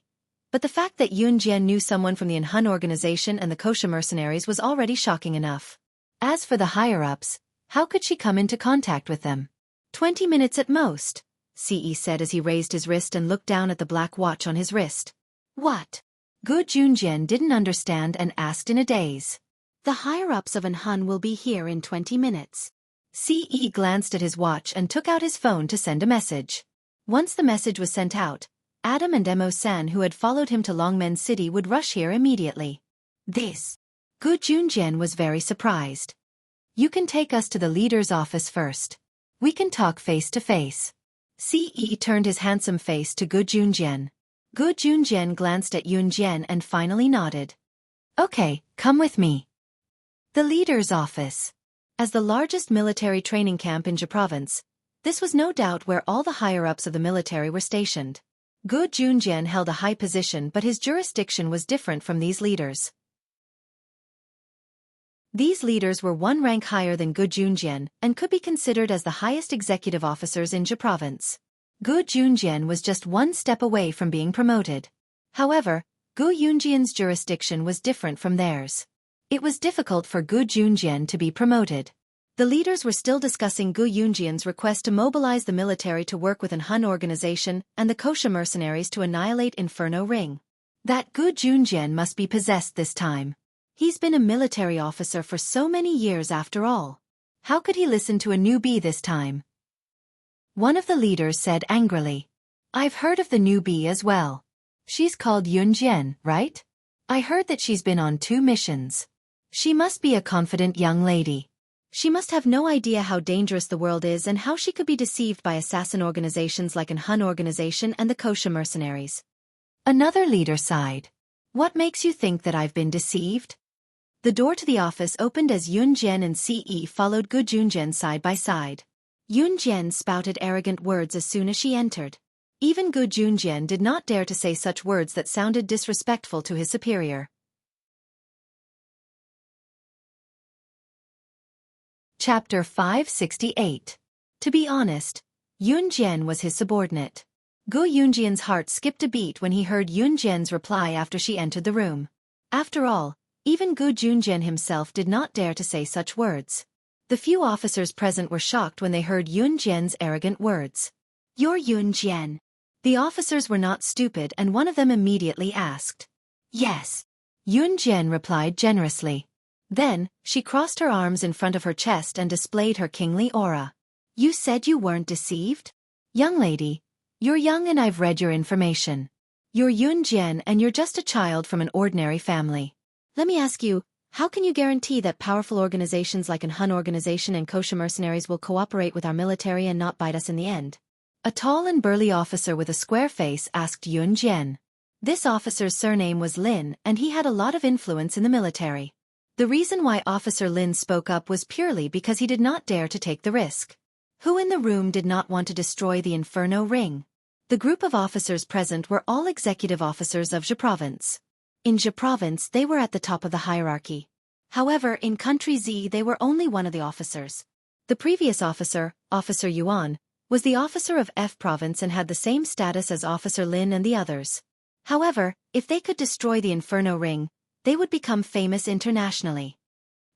but the fact that Yunjian knew someone from the An Hun organization and the kosher mercenaries was already shocking enough. As for the higher-ups, how could she come into contact with them? 20 minutes at most, Ce said as he raised his wrist and looked down at the black watch on his wrist. What? Gu Junjian didn't understand and asked in a daze. The higher-ups of An Hun will be here in 20 minutes. Ce glanced at his watch and took out his phone to send a message. Once the message was sent out, Adam and Mo-san, who had followed him to Longmen City, would rush here immediately. This. Gu Junjian was very surprised. You can take us to the leader's office first. We can talk face to face. Ce turned his handsome face to Gu Junjian. Gu Junjian glanced at Yunjian and finally nodded. Okay, come with me. The leader's office. As the largest military training camp in Jia Province, this was no doubt where all the higher-ups of the military were stationed. Gu Junjian held a high position, but his jurisdiction was different from these leaders. These leaders were one rank higher than Gu Junjian and could be considered as the highest executive officers in Jia Province. Gu Junjian was just one step away from being promoted. However, Gu Yunjian's jurisdiction was different from theirs. It was difficult for Gu Junjian to be promoted. The leaders were still discussing Gu Yunjian's request to mobilize the military to work with An Hun organization and the kosher mercenaries to annihilate Inferno Ring. That Gu Junjian must be possessed this time. He's been a military officer for so many years after all. How could he listen to a newbie this time? One of the leaders said angrily. I've heard of the newbie as well. She's called Yunjian, right? I heard that she's been on 2 missions. She must be a confident young lady. She must have no idea how dangerous the world is and how she could be deceived by assassin organizations like an Hun organization and the Kosha mercenaries. Another leader sighed. What makes you think that I've been deceived? The door to the office opened as Yun Jian and CE followed Gu Junjian side by side. Yun Jian spouted arrogant words as soon as she entered. Even Gu Junjian did not dare to say such words that sounded disrespectful to his superior. Chapter 568. To be honest, Yun Jian was his subordinate. Gu Yunjian's heart skipped a beat when he heard Yun Jian's reply after she entered the room. After all, even Gu Junjian himself did not dare to say such words. The few officers present were shocked when they heard Yun Jian's arrogant words. You're Yun Jian. The officers were not stupid and one of them immediately asked. Yes. Yun Jian replied generously. Then, she crossed her arms in front of her chest and displayed her kingly aura. You said you weren't deceived? Young lady, you're young and I've read your information. You're Yun Jian and you're just a child from an ordinary family. Let me ask you, how can you guarantee that powerful organizations like an Hun organization and Kosha mercenaries will cooperate with our military and not bite us in the end? A tall and burly officer with a square face asked Yun Jian. This officer's surname was Lin and he had a lot of influence in the military. The reason why Officer Lin spoke up was purely because he did not dare to take the risk. Who in the room did not want to destroy the Inferno Ring? The group of officers present were all executive officers of Xia Province. In Xia Province they were at the top of the hierarchy. However, in Country Z they were only one of the officers. The previous officer, Officer Yuan, was the officer of F Province and had the same status as Officer Lin and the others. However, if they could destroy the Inferno Ring, they would become famous internationally.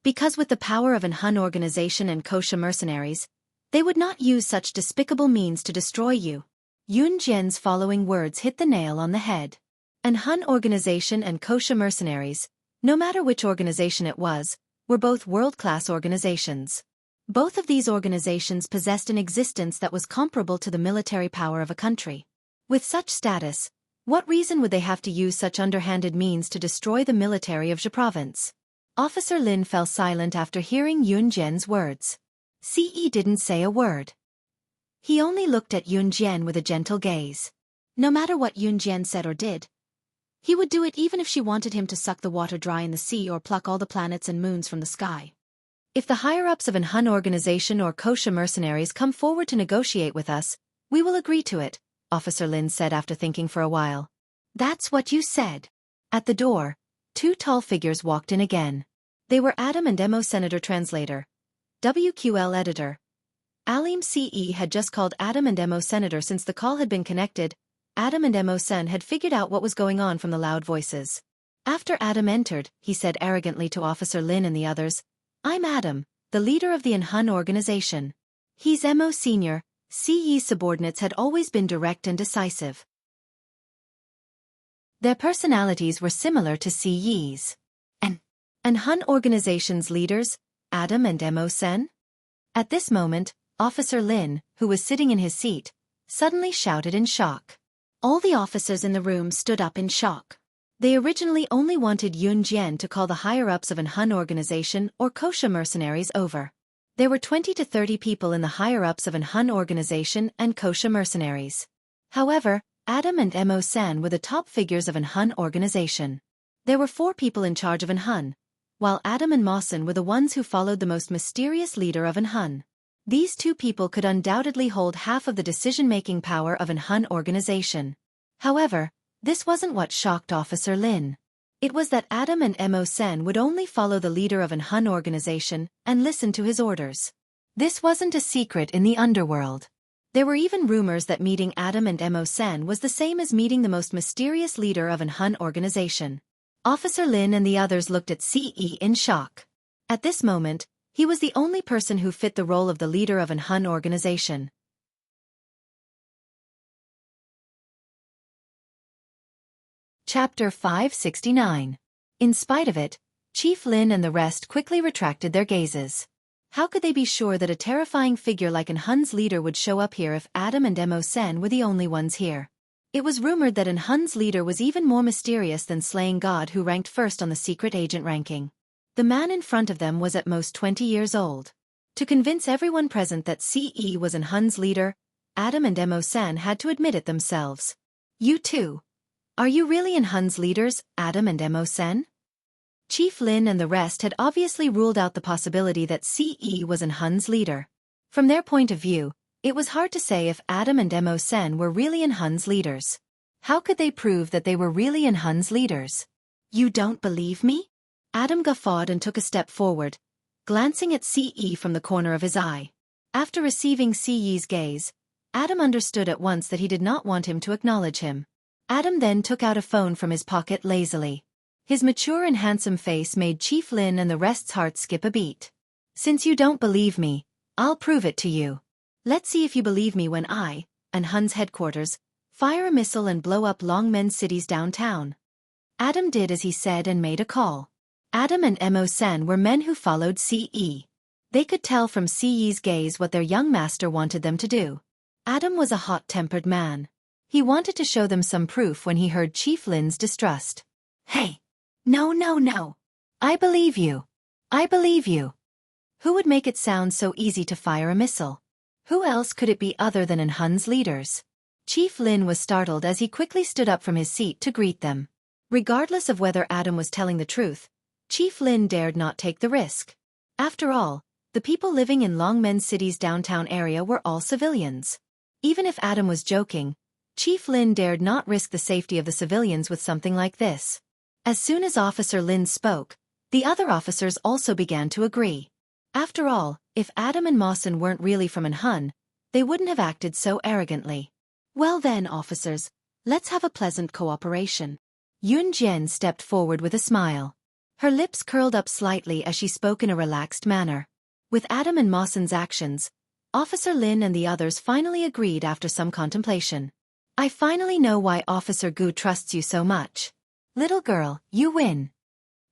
Because with the power of an Hun organization and Kosha mercenaries, they would not use such despicable means to destroy you. Yun Jian's following words hit the nail on the head. An Hun organization and Kosha mercenaries, no matter which organization it was, were both world-class organizations. Both of these organizations possessed an existence that was comparable to the military power of a country. With such status, what reason would they have to use such underhanded means to destroy the military of Xia Province? Officer Lin fell silent after hearing Yun Jian's words. CE didn't say a word. He only looked at Yun Jian with a gentle gaze. No matter what Yun Jian said or did, he would do it even if she wanted him to suck the water dry in the sea or pluck all the planets and moons from the sky. If the higher-ups of an Hun organization or Kosha mercenaries come forward to negotiate with us, we will agree to it, Officer Lin said after thinking for a while. That's what you said. At the door, two tall figures walked in again. They were Adam and Mo Senator Translator. WQL Editor. Alim CE had just called Adam and Mo Senator since the call had been connected. Adam and Mo Sen had figured out what was going on from the loud voices. After Adam entered, he said arrogantly to Officer Lin and the others, I'm Adam, the leader of the Hun organization. He's Mo Senior. CE's subordinates had always been direct and decisive. Their personalities were similar to CE's. And Hun organization's leaders, Adam and Mo Sen? At this moment, Officer Lin, who was sitting in his seat, suddenly shouted in shock. All the officers in the room stood up in shock. They originally only wanted Yun Jian to call the higher-ups of an Hun organization or Kosha mercenaries over. There were 20 to 30 people in the higher-ups of an Hun organization and Kosha mercenaries. However, Adam and Mo San were the top figures of an Hun organization. There were 4 people in charge of an Hun, while Adam and Mosen were the ones who followed the most mysterious leader of an Hun. These 2 people could undoubtedly hold half of the decision-making power of an Hun organization. However, this wasn't what shocked Officer Lin. It was that Adam and Mo Sen would only follow the leader of an Hun organization and listen to his orders. This wasn't a secret in the underworld. There were even rumors that meeting Adam and Mo Sen was the same as meeting the most mysterious leader of an Hun organization. Officer Lin and the others looked at CE in shock. At this moment, he was the only person who fit the role of the leader of an Hun organization. Chapter 569. In spite of it, Chief Lin and the rest quickly retracted their gazes. How could they be sure that a terrifying figure like an Hun's leader would show up here if Adam and Mo Sen were the only ones here? It was rumored that an Hun's leader was even more mysterious than Slaying God, who ranked first on the secret agent ranking. The man in front of them was at most 20 years old. To convince everyone present that CE was an Hun's leader, Adam and Emo-san had to admit it themselves. You too. Are you really in Hun's leaders, Adam and Emo-san? Chief Lin and the rest had obviously ruled out the possibility that CE was an Hun's leader. From their point of view, it was hard to say if Adam and Emo-san were really in Hun's leaders. How could they prove that they were really in Hun's leaders? You don't believe me? Adam guffawed and took a step forward, glancing at CE from the corner of his eye. After receiving CE's gaze, Adam understood at once that he did not want him to acknowledge him. Adam then took out a phone from his pocket lazily. His mature and handsome face made Chief Lin and the rest's hearts skip a beat. Since you don't believe me, I'll prove it to you. Let's see if you believe me when I, and Hun's headquarters, fire a missile and blow up Longmen City's downtown. Adam did as he said and made a call. Adam and Emo-san were men who followed CE. They could tell from CE's gaze what their young master wanted them to do. Adam was a hot-tempered man. He wanted to show them some proof when he heard Chief Lin's distrust. Hey! No. I believe you. I believe you. Who would make it sound so easy to fire a missile? Who else could it be other than Hun's leaders? Chief Lin was startled as he quickly stood up from his seat to greet them. Regardless of whether Adam was telling the truth, Chief Lin dared not take the risk. After all, the people living in Longmen City's downtown area were all civilians. Even if Adam was joking, Chief Lin dared not risk the safety of the civilians with something like this. As soon as Officer Lin spoke, the other officers also began to agree. After all, if Adam and Mawson weren't really from an Hun, they wouldn't have acted so arrogantly. Well then, officers, let's have a pleasant cooperation. Yun Jian stepped forward with a smile. Her lips curled up slightly as she spoke in a relaxed manner. With Adam and Mawson's actions, Officer Lin and the others finally agreed after some contemplation. I finally know why Officer Gu trusts you so much. Little girl, you win.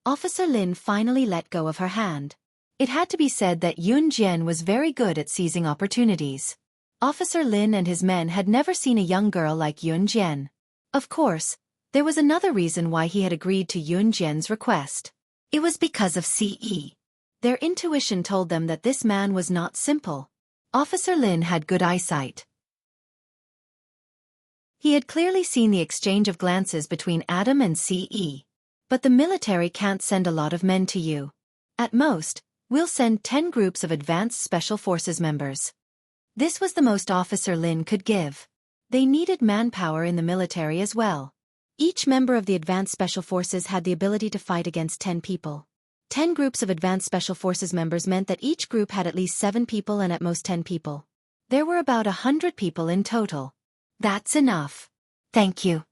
Officer Lin finally let go of her hand. It had to be said that Yun Jian was very good at seizing opportunities. Officer Lin and his men had never seen a young girl like Yun Jian. Of course, there was another reason why he had agreed to Yun Jian's request. It was because of CE. Their intuition told them that this man was not simple. Officer Lin had good eyesight. He had clearly seen the exchange of glances between Adam and CE. But the military can't send a lot of men to you. At most, we'll send 10 groups of advanced special forces members. This was the most Officer Lin could give. They needed manpower in the military as well. Each member of the advanced special forces had the ability to fight against 10 people. 10 groups of advanced special forces members meant that each group had at least 7 people and at most 10 people. There were about 100 people in total. That's enough. Thank you.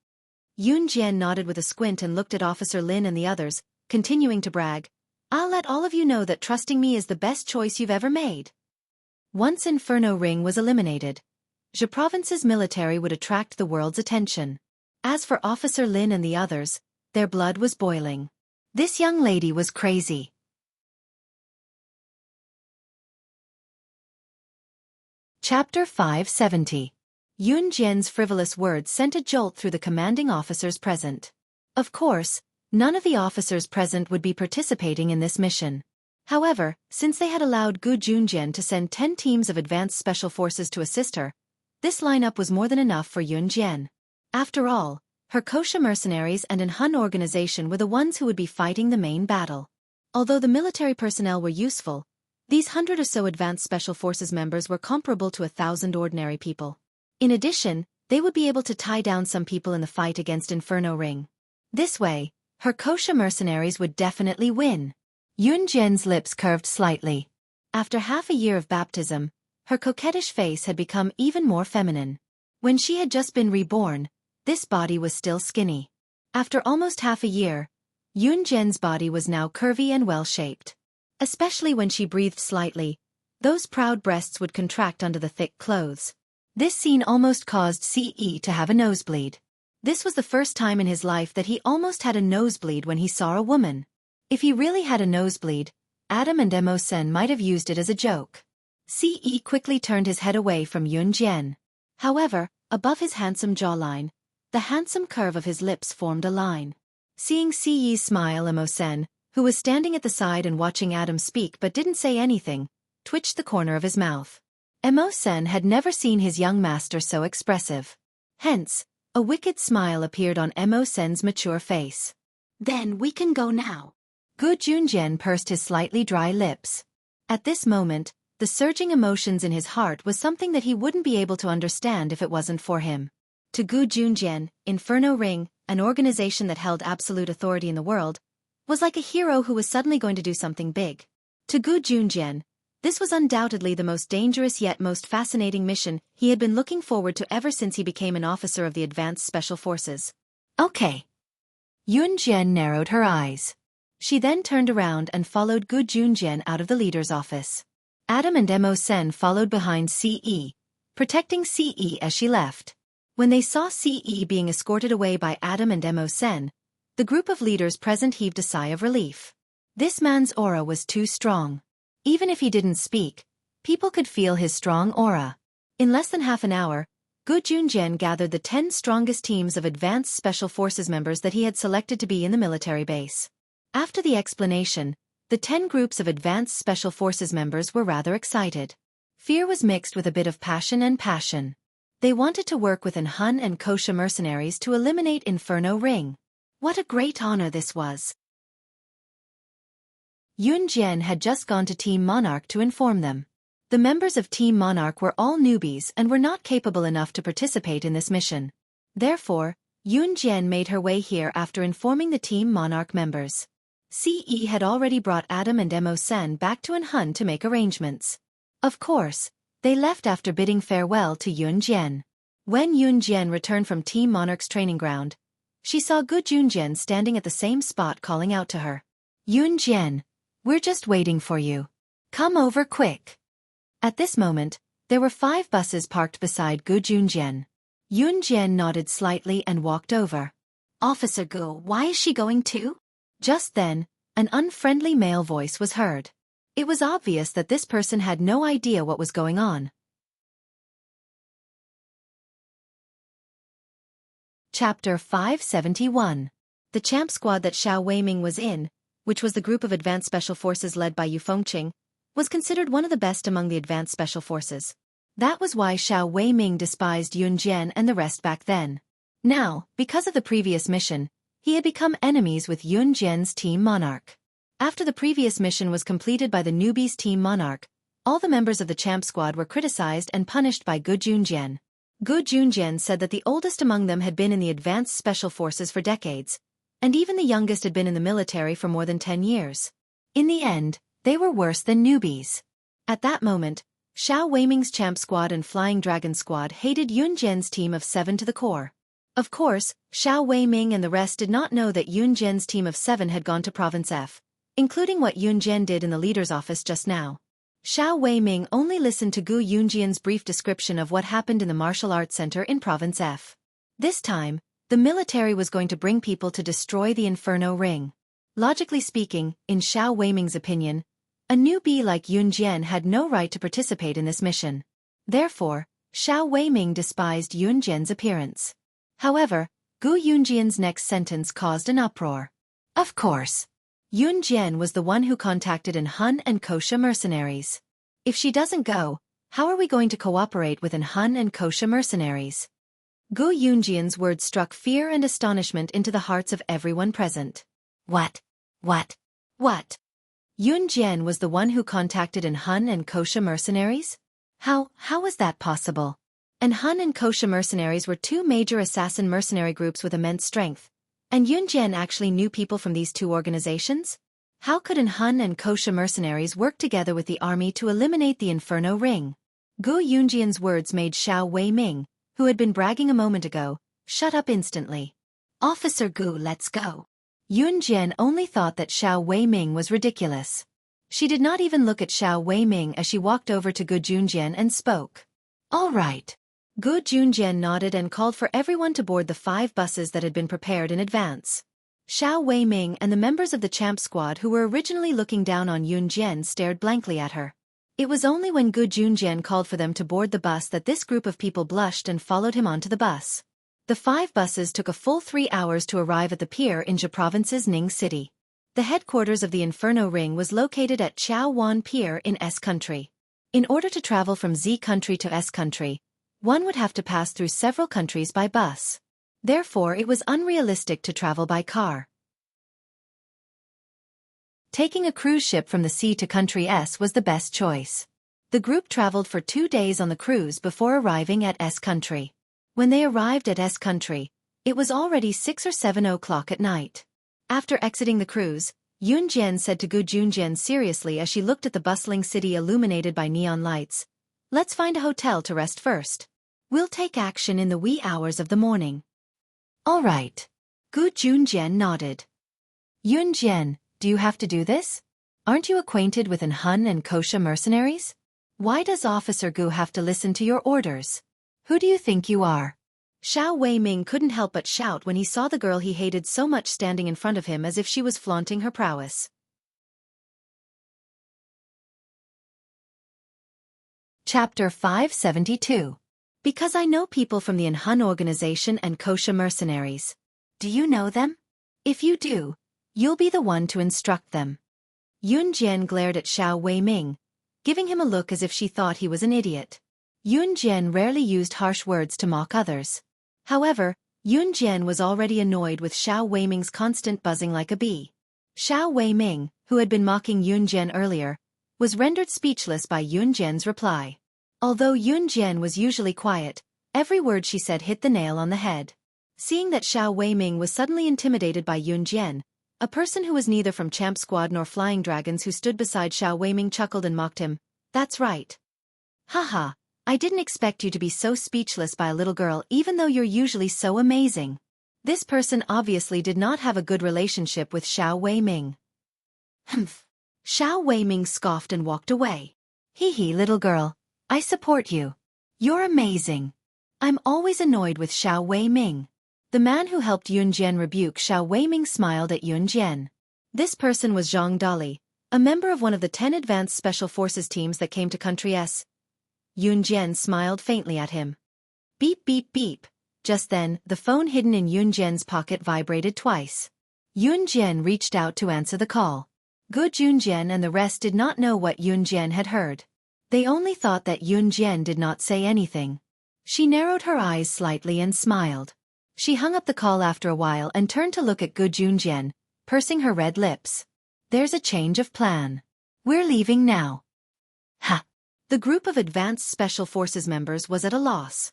Yun Jian nodded with a squint and looked at Officer Lin and the others, continuing to brag. I'll let all of you know that trusting me is the best choice you've ever made. Once Inferno Ring was eliminated, Zhe Province's military would attract the world's attention. As for Officer Lin and the others, their blood was boiling. This young lady was crazy. Chapter 570. Yun Jian's frivolous words sent a jolt through the commanding officers present. Of course, none of the officers present would be participating in this mission. However, since they had allowed Gu Junjian to send 10 teams of advanced special forces to assist her, this lineup was more than enough for Yun Jian. After all, her kosher mercenaries and an Hun organization were the ones who would be fighting the main battle. Although the military personnel were useful, these 100 or so advanced special forces members were comparable to 1,000 ordinary people. In addition, they would be able to tie down some people in the fight against Inferno Ring. This way, her kosher mercenaries would definitely win. Yun Jian's lips curved slightly. After half a year of baptism, her coquettish face had become even more feminine. When she had just been reborn, this body was still skinny. After almost half a year, Yun Jian's body was now curvy and well-shaped. Especially when she breathed slightly, those proud breasts would contract under the thick clothes. This scene almost caused CE to have a nosebleed. This was the first time in his life that he almost had a nosebleed when he saw a woman. If he really had a nosebleed, Adam and Emo-sen might have used it as a joke. CE quickly turned his head away from Yun Jian. However, above his handsome jawline, the handsome curve of his lips formed a line. Seeing CE's smile, Emo-sen, who was standing at the side and watching Adam speak but didn't say anything, twitched the corner of his mouth. Emo-sen had never seen his young master so expressive. Hence, a wicked smile appeared on Emo-sen's mature face. Then we can go now. Gu Junjian pursed his slightly dry lips. At this moment, the surging emotions in his heart was something that he wouldn't be able to understand if it wasn't for him. To Gu Junjian, Inferno Ring, an organization that held absolute authority in the world, was like a hero who was suddenly going to do something big. To Gu Junjian, this was undoubtedly the most dangerous yet most fascinating mission he had been looking forward to ever since he became an officer of the Advanced Special Forces. Okay. Yun Jian narrowed her eyes. She then turned around and followed Gu Junjian out of the leader's office. Adam and Emo-sen followed behind CE, protecting CE as she left. When they saw CE being escorted away by Adam and Emo-sen, the group of leaders present heaved a sigh of relief. This man's aura was too strong. Even if he didn't speak, people could feel his strong aura. In less than half an hour, Gu Junjian gathered the 10 strongest teams of Advanced Special Forces members that he had selected to be in the military base. After the explanation, the 10 groups of Advanced Special Forces members were rather excited. Fear was mixed with a bit of passion. They wanted to work with Han and Kosha mercenaries to eliminate Inferno Ring. What a great honor this was! Yun Jian had just gone to Team Monarch to inform them. The members of Team Monarch were all newbies and were not capable enough to participate in this mission. Therefore, Yun Jian made her way here after informing the Team Monarch members. CE had already brought Adam and Emo-sen back to Han to make arrangements. Of course, they left after bidding farewell to Yun Jian. When Yun Jian returned from Team Monarch's training ground, she saw Gu Junjian standing at the same spot calling out to her. Yun Jian, we're just waiting for you. Come over quick. At this moment, there were 5 buses parked beside Gu Junjian. Yun Jian nodded slightly and walked over. Officer Gu, why is she going too? Just then, an unfriendly male voice was heard. It was obvious that this person had no idea what was going on. Chapter 571. The champ squad that Xiao Weiming was in, which was the group of Advanced Special Forces led by Yu Fengqing, was considered one of the best among the Advanced Special Forces. That was why Xiao Weiming despised Yun Jian and the rest back then. Now, because of the previous mission, he had become enemies with Yun Jian's Team Monarch. After the previous mission was completed by the newbies Team Monarch, all the members of the champ squad were criticized and punished by Gu Junjian. Gu Junjian said that the oldest among them had been in the Advanced Special Forces for decades, and even the youngest had been in the military for more than 10 years. In the end, they were worse than newbies. At that moment, Xiao Weiming's champ squad and Flying Dragon squad hated Yun Jian's team of 7 to the core. Of course, Xiao Weiming and the rest did not know that Yun Jian's team of 7 had gone to Province F, including what Yun Jian did in the leader's office just now. Xiao Weiming only listened to Gu Yunjian's brief description of what happened in the martial arts center in Province F. This time, the military was going to bring people to destroy the Inferno Ring. Logically speaking, in Xiao Weiming's opinion, a newbie like Yun Jian had no right to participate in this mission. Therefore, Xiao Weiming despised Yun Jian's appearance. However, Gu Yunjian's next sentence caused an uproar. Of course. Yun Jian was the one who contacted Han and Kosha mercenaries. If she doesn't go, how are we going to cooperate with Han and Kosha mercenaries? Gu Yunjian's words struck fear and astonishment into the hearts of everyone present. What? Yun Jian was the one who contacted Han and Kosha mercenaries? How was that possible? Han and Kosha mercenaries were 2 major assassin mercenary groups with immense strength, and Yun Jian actually knew people from these 2 organizations? How could Han and Kosha mercenaries work together with the army to eliminate the Inferno Ring? Gu Yunjian's words made Xiao Weiming, who had been bragging a moment ago, shut up instantly. Officer Gu, let's go. Yun Jian only thought that Xiao Weiming was ridiculous. She did not even look at Xiao Weiming as she walked over to Gu Junjian and spoke. All right. Gu Junjian nodded and called for everyone to board the 5 buses that had been prepared in advance. Xiao Weiming and the members of the champ squad who were originally looking down on Yun Jian stared blankly at her. It was only when Gu Junjian called for them to board the bus that this group of people blushed and followed him onto the bus. The 5 buses took a full 3 hours to arrive at the pier in Jia Province's Ning City. The headquarters of the Inferno Ring was located at Xiaofan Pier in S country. In order to travel from Z country to S country, one would have to pass through several countries by bus. Therefore, it was unrealistic to travel by car. Taking a cruise ship from the sea to country S was the best choice. The group traveled for 2 days on the cruise before arriving at S country. When they arrived at S country, it was already 6 or 7 o'clock at night. After exiting the cruise, Yunjian said to Gu Junjian seriously as she looked at the bustling city illuminated by neon lights, "Let's find a hotel to rest first. We'll take action in the wee hours of the morning." "All right." Gu Junjian nodded. "Yunjian, do you have to do this? Aren't you acquainted with an Han and Kosha mercenaries? Why does Officer Gu have to listen to your orders? Who do you think you are?" Xiao Weiming couldn't help but shout when he saw the girl he hated so much standing in front of him as if she was flaunting her prowess. Chapter 572. Because I know people from the Hun organization and Kosha mercenaries. Do you know them? If you do, you'll be the one to instruct them. Yun Jian glared at Xiao Weiming, giving him a look as if she thought he was an idiot. Yun Jian rarely used harsh words to mock others. However, Yun Jian was already annoyed with Xiao Weiming's constant buzzing like a bee. Xiao Weiming, who had been mocking Yun Jian earlier, was rendered speechless by Yun Jian's reply. Although Yun Jian was usually quiet, every word she said hit the nail on the head. Seeing that Xiao Weiming was suddenly intimidated by Yun Jian, a person who was neither from Champ Squad nor Flying Dragons who stood beside Xiao Weiming chuckled and mocked him. "That's right. Haha, I didn't expect you to be so speechless by a little girl even though you're usually so amazing." This person obviously did not have a good relationship with Xiao Weiming. Humph. Xiao Weiming scoffed and walked away. "Hee hee, little girl. I support you. You're amazing." I'm always annoyed with Xiao Weiming. The man who helped Yun Jian rebuke Xiao Weiming smiled at Yun Jian. This person was Zhang Dali, a member of one of the 10 advanced special forces teams that came to Country S. Yun Jian smiled faintly at him. Beep beep beep. Just then, the phone hidden in Yun Jian's pocket vibrated twice. Yun Jian reached out to answer the call. Gu Junjian and the rest did not know what Yun Jian had heard. They only thought that Yun Jian did not say anything. She narrowed her eyes slightly and smiled. She hung up the call after a while and turned to look at Gu Junjian, pursing her red lips. "There's a change of plan. We're leaving now." Ha! The group of advanced special forces members was at a loss.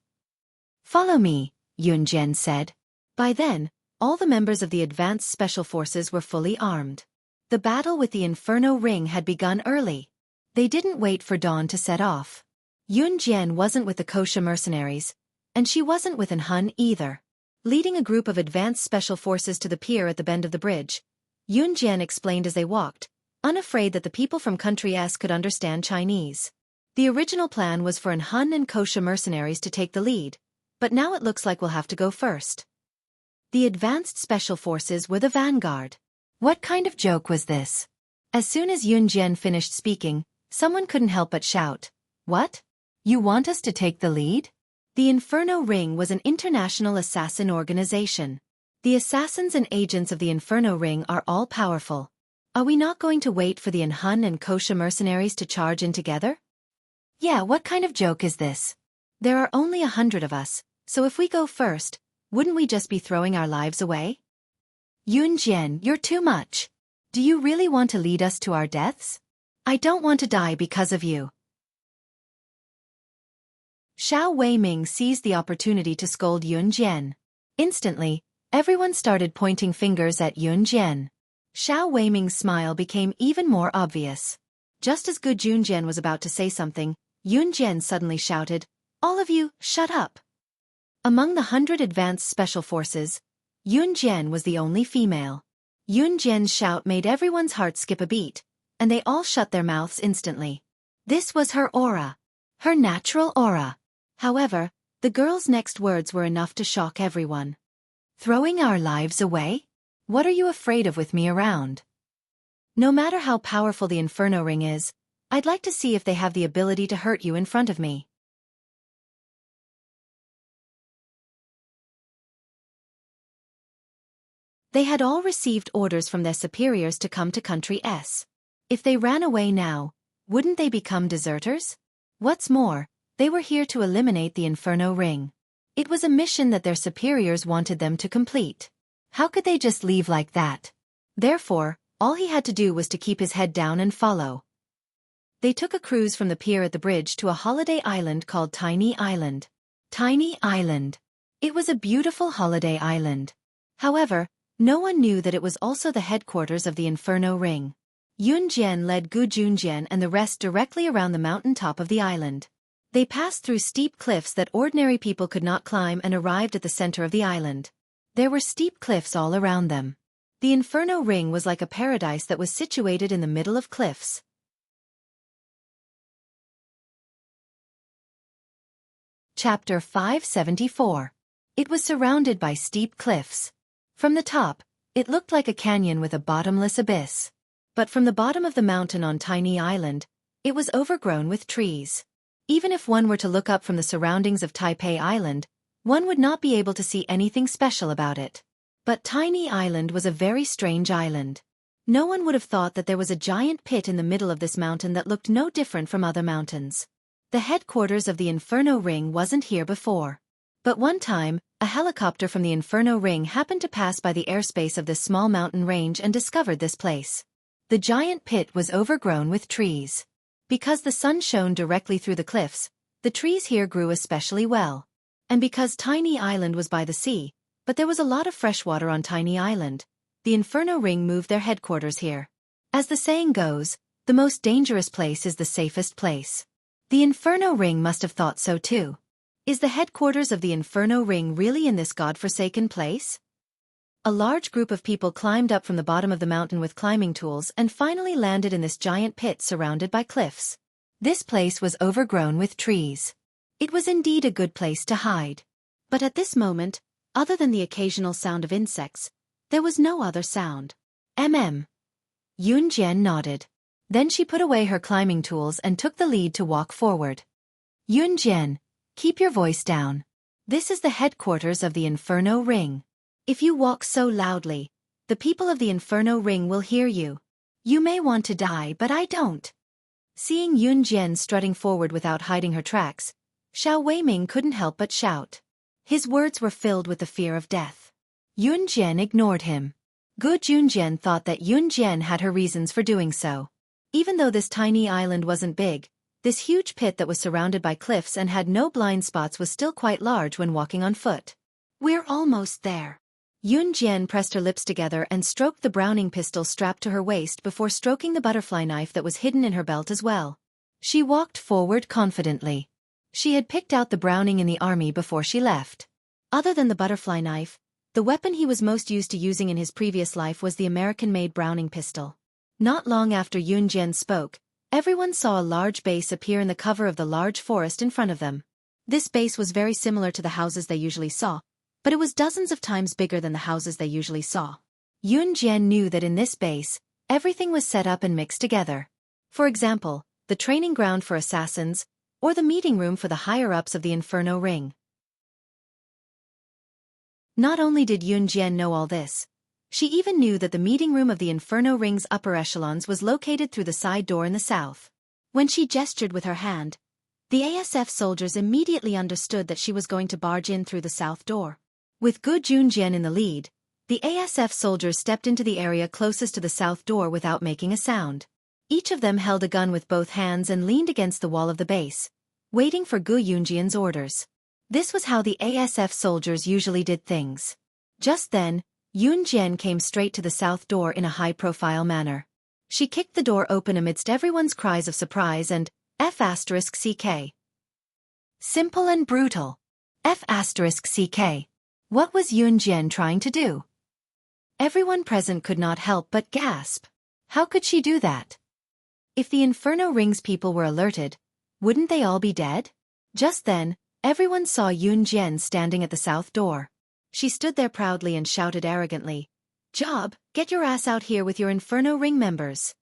"Follow me," Yun Jian said. By then, all the members of the advanced special forces were fully armed. The battle with the Inferno Ring had begun early. They didn't wait for dawn to set off. Yun Jian wasn't with the Kosha mercenaries, and she wasn't with an Hun either. Leading a group of advanced special forces to the pier at the bend of the bridge, Yun Jian explained as they walked, unafraid that the people from Country S could understand Chinese. The original plan was for an Hun and Kosha mercenaries to take the lead, but now it looks like we'll have to go first. The advanced special forces were the vanguard. What kind of joke was this? As soon as Yun Jian finished speaking, someone couldn't help but shout, "What? You want us to take the lead?" The Inferno Ring was an international assassin organization. The assassins and agents of the Inferno Ring are all powerful. Are we not going to wait for the Hun and Kosha mercenaries to charge in together? Yeah, what kind of joke is this? There are only 100 of us, so if we go first, wouldn't we just be throwing our lives away? Yun Jian, you're too much. Do you really want to lead us to our deaths? I don't want to die because of you. Xiao Weiming seized the opportunity to scold Yun Jian. Instantly, everyone started pointing fingers at Yun Jian. Xiao Weiming's smile became even more obvious. Just as Gu Junjian was about to say something, Yun Jian suddenly shouted, "All of you, shut up!" Among the 100 advanced special forces, Yun Jian was the only female. Yun Jian's shout made everyone's heart skip a beat, and they all shut their mouths instantly. This was her aura. Her natural aura. However, the girl's next words were enough to shock everyone. "Throwing our lives away? What are you afraid of with me around? No matter how powerful the Inferno Ring is, I'd like to see if they have the ability to hurt you in front of me." They had all received orders from their superiors to come to Country S. If they ran away now, wouldn't they become deserters? What's more, they were here to eliminate the Inferno Ring. It was a mission that their superiors wanted them to complete. How could they just leave like that? Therefore, all he had to do was to keep his head down and follow. They took a cruise from the pier at the bridge to a holiday island called Tiny Island. Tiny Island. It was a beautiful holiday island. However, no one knew that it was also the headquarters of the Inferno Ring. Yun Jian led Gu Junjian and the rest directly around the mountain top of the island. They passed through steep cliffs that ordinary people could not climb and arrived at the center of the island. There were steep cliffs all around them. The Inferno Ring was like a paradise that was situated in the middle of cliffs. Chapter 574. It was surrounded by steep cliffs. From the top, it looked like a canyon with a bottomless abyss. But from the bottom of the mountain on Tiny Island, it was overgrown with trees. Even if one were to look up from the surroundings of Taipei Island, one would not be able to see anything special about it. But Tiny Island was a very strange island. No one would have thought that there was a giant pit in the middle of this mountain that looked no different from other mountains. The headquarters of the Inferno Ring wasn't here before. But one time, a helicopter from the Inferno Ring happened to pass by the airspace of this small mountain range and discovered this place. The giant pit was overgrown with trees. Because the sun shone directly through the cliffs, the trees here grew especially well. And because Tiny Island was by the sea, but there was a lot of fresh water on Tiny Island, the Inferno Ring moved their headquarters here. As the saying goes, the most dangerous place is the safest place. The Inferno Ring must have thought so too. Is the headquarters of the Inferno Ring really in this godforsaken place? A large group of people climbed up from the bottom of the mountain with climbing tools and finally landed in this giant pit surrounded by cliffs. This place was overgrown with trees. It was indeed a good place to hide. But at this moment, other than the occasional sound of insects, there was no other sound. Yun Jian nodded. Then she put away her climbing tools and took the lead to walk forward. Yun Jian, keep your voice down. This is the headquarters of the Inferno Ring. If you walk so loudly, the people of the Inferno Ring will hear you. You may want to die, but I don't. Seeing Yun Jian strutting forward without hiding her tracks, Xiao Weiming couldn't help but shout. His words were filled with the fear of death. Yun Jian ignored him. Gu Junjian thought that Yun Jian had her reasons for doing so. Even though this tiny island wasn't big, this huge pit that was surrounded by cliffs and had no blind spots was still quite large when walking on foot. We're almost there. Yun Jian pressed her lips together and stroked the Browning pistol strapped to her waist before stroking the butterfly knife that was hidden in her belt as well. She walked forward confidently. She had picked out the Browning in the army before she left. Other than the butterfly knife, the weapon he was most used to using in his previous life was the American-made Browning pistol. Not long after Yun Jian spoke, everyone saw a large base appear in the cover of the large forest in front of them. This base was very similar to the houses they usually saw, but it was dozens of times bigger than the houses they usually saw. Yun Jian knew that in this base, everything was set up and mixed together. For example, the training ground for assassins, or the meeting room for the higher-ups of the Inferno Ring. Not only did Yun Jian know all this, she even knew that the meeting room of the Inferno Ring's upper echelons was located through the side door in the south. When she gestured with her hand, the ASF soldiers immediately understood that she was going to barge in through the south door. With Gu Junjian in the lead, the ASF soldiers stepped into the area closest to the south door without making a sound. Each of them held a gun with both hands and leaned against the wall of the base, waiting for Gu Junjian's orders. This was how the ASF soldiers usually did things. Just then, Yun Jian came straight to the south door in a high-profile manner. She kicked the door open amidst everyone's cries of surprise and F***CK. Simple and brutal. F***CK. What was Yun Jian trying to do? Everyone present could not help but gasp. How could she do that? If the Inferno Ring's people were alerted, wouldn't they all be dead? Just then, everyone saw Yun Jian standing at the south door. She stood there proudly and shouted arrogantly, "Job, get your ass out here with your Inferno Ring members."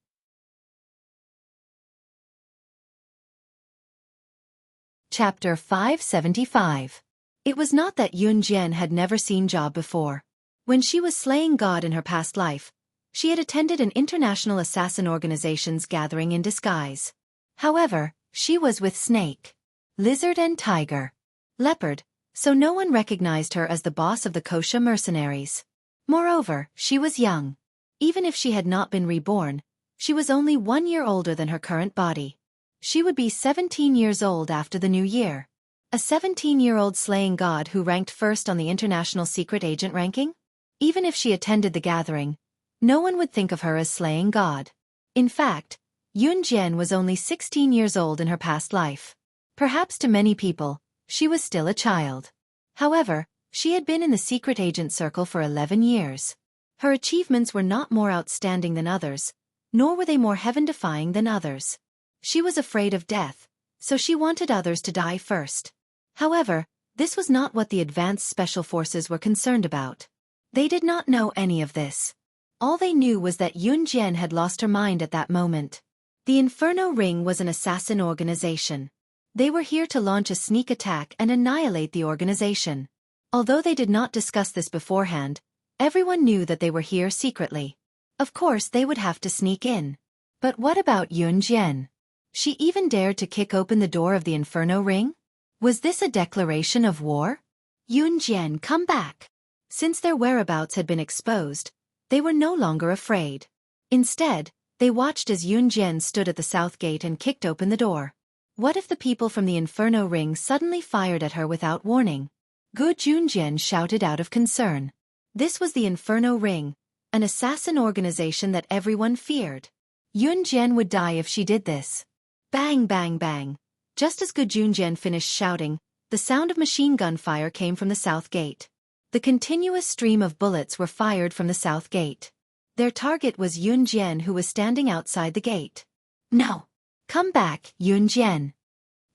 Chapter 575. It was not that Yun Jian had never seen Job before. When she was slaying God in her past life, she had attended an international assassin organization's gathering in disguise. However, she was with snake, lizard and tiger, leopard, so no one recognized her as the boss of the Kosha mercenaries. Moreover, she was young. Even if she had not been reborn, she was only 1 year older than her current body. She would be 17 years old after the new year. A 17-year-old slaying god who ranked first on the international secret agent ranking? Even if she attended the gathering, no one would think of her as slaying god. In fact, Yun Jian was only 16 years old in her past life. Perhaps to many people, she was still a child. However, she had been in the secret agent circle for 11 years. Her achievements were not more outstanding than others, nor were they more heaven-defying than others. She was afraid of death, so she wanted others to die first. However, this was not what the advanced special forces were concerned about. They did not know any of this. All they knew was that Yun Jian had lost her mind at that moment. The Inferno Ring was an assassin organization. They were here to launch a sneak attack and annihilate the organization. Although they did not discuss this beforehand, everyone knew that they were here secretly. Of course they would have to sneak in. But what about Yun Jian? She even dared to kick open the door of the Inferno Ring? Was this a declaration of war? Yun Jian, come back. Since their whereabouts had been exposed, they were no longer afraid. Instead, they watched as Yun Jian stood at the south gate and kicked open the door. What if the people from the Inferno Ring suddenly fired at her without warning? Gu Junjian shouted out of concern. This was the Inferno Ring, an assassin organization that everyone feared. Yun Jian would die if she did this. Bang bang bang. Just as Gu Junjian finished shouting, the sound of machine gun fire came from the south gate. The continuous stream of bullets were fired from the south gate. Their target was Yun Jian, who was standing outside the gate. No. Come back, Yun Jian.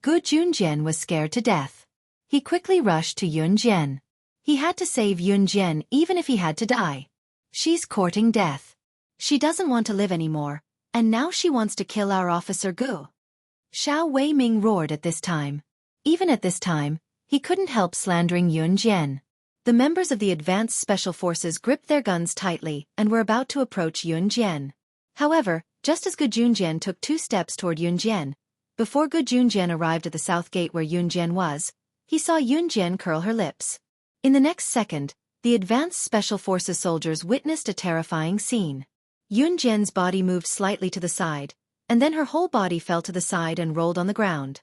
Gu Junjian was scared to death. He quickly rushed to Yun Jian. He had to save Yun Jian even if he had to die. She's courting death. She doesn't want to live anymore, and now she wants to kill our officer Gu. Xiao Weiming roared at this time. Even at this time, he couldn't help slandering Yun Jian. The members of the advanced special forces gripped their guns tightly and were about to approach Yun Jian. However, just as Gu Junjian took 2 steps toward Yun Jian, before Gu Junjian arrived at the south gate where Yun Jian was, he saw Yun Jian curl her lips. In the next second, the advanced special forces soldiers witnessed a terrifying scene. Yun Jian's body moved slightly to the side, and then her whole body fell to the side and rolled on the ground.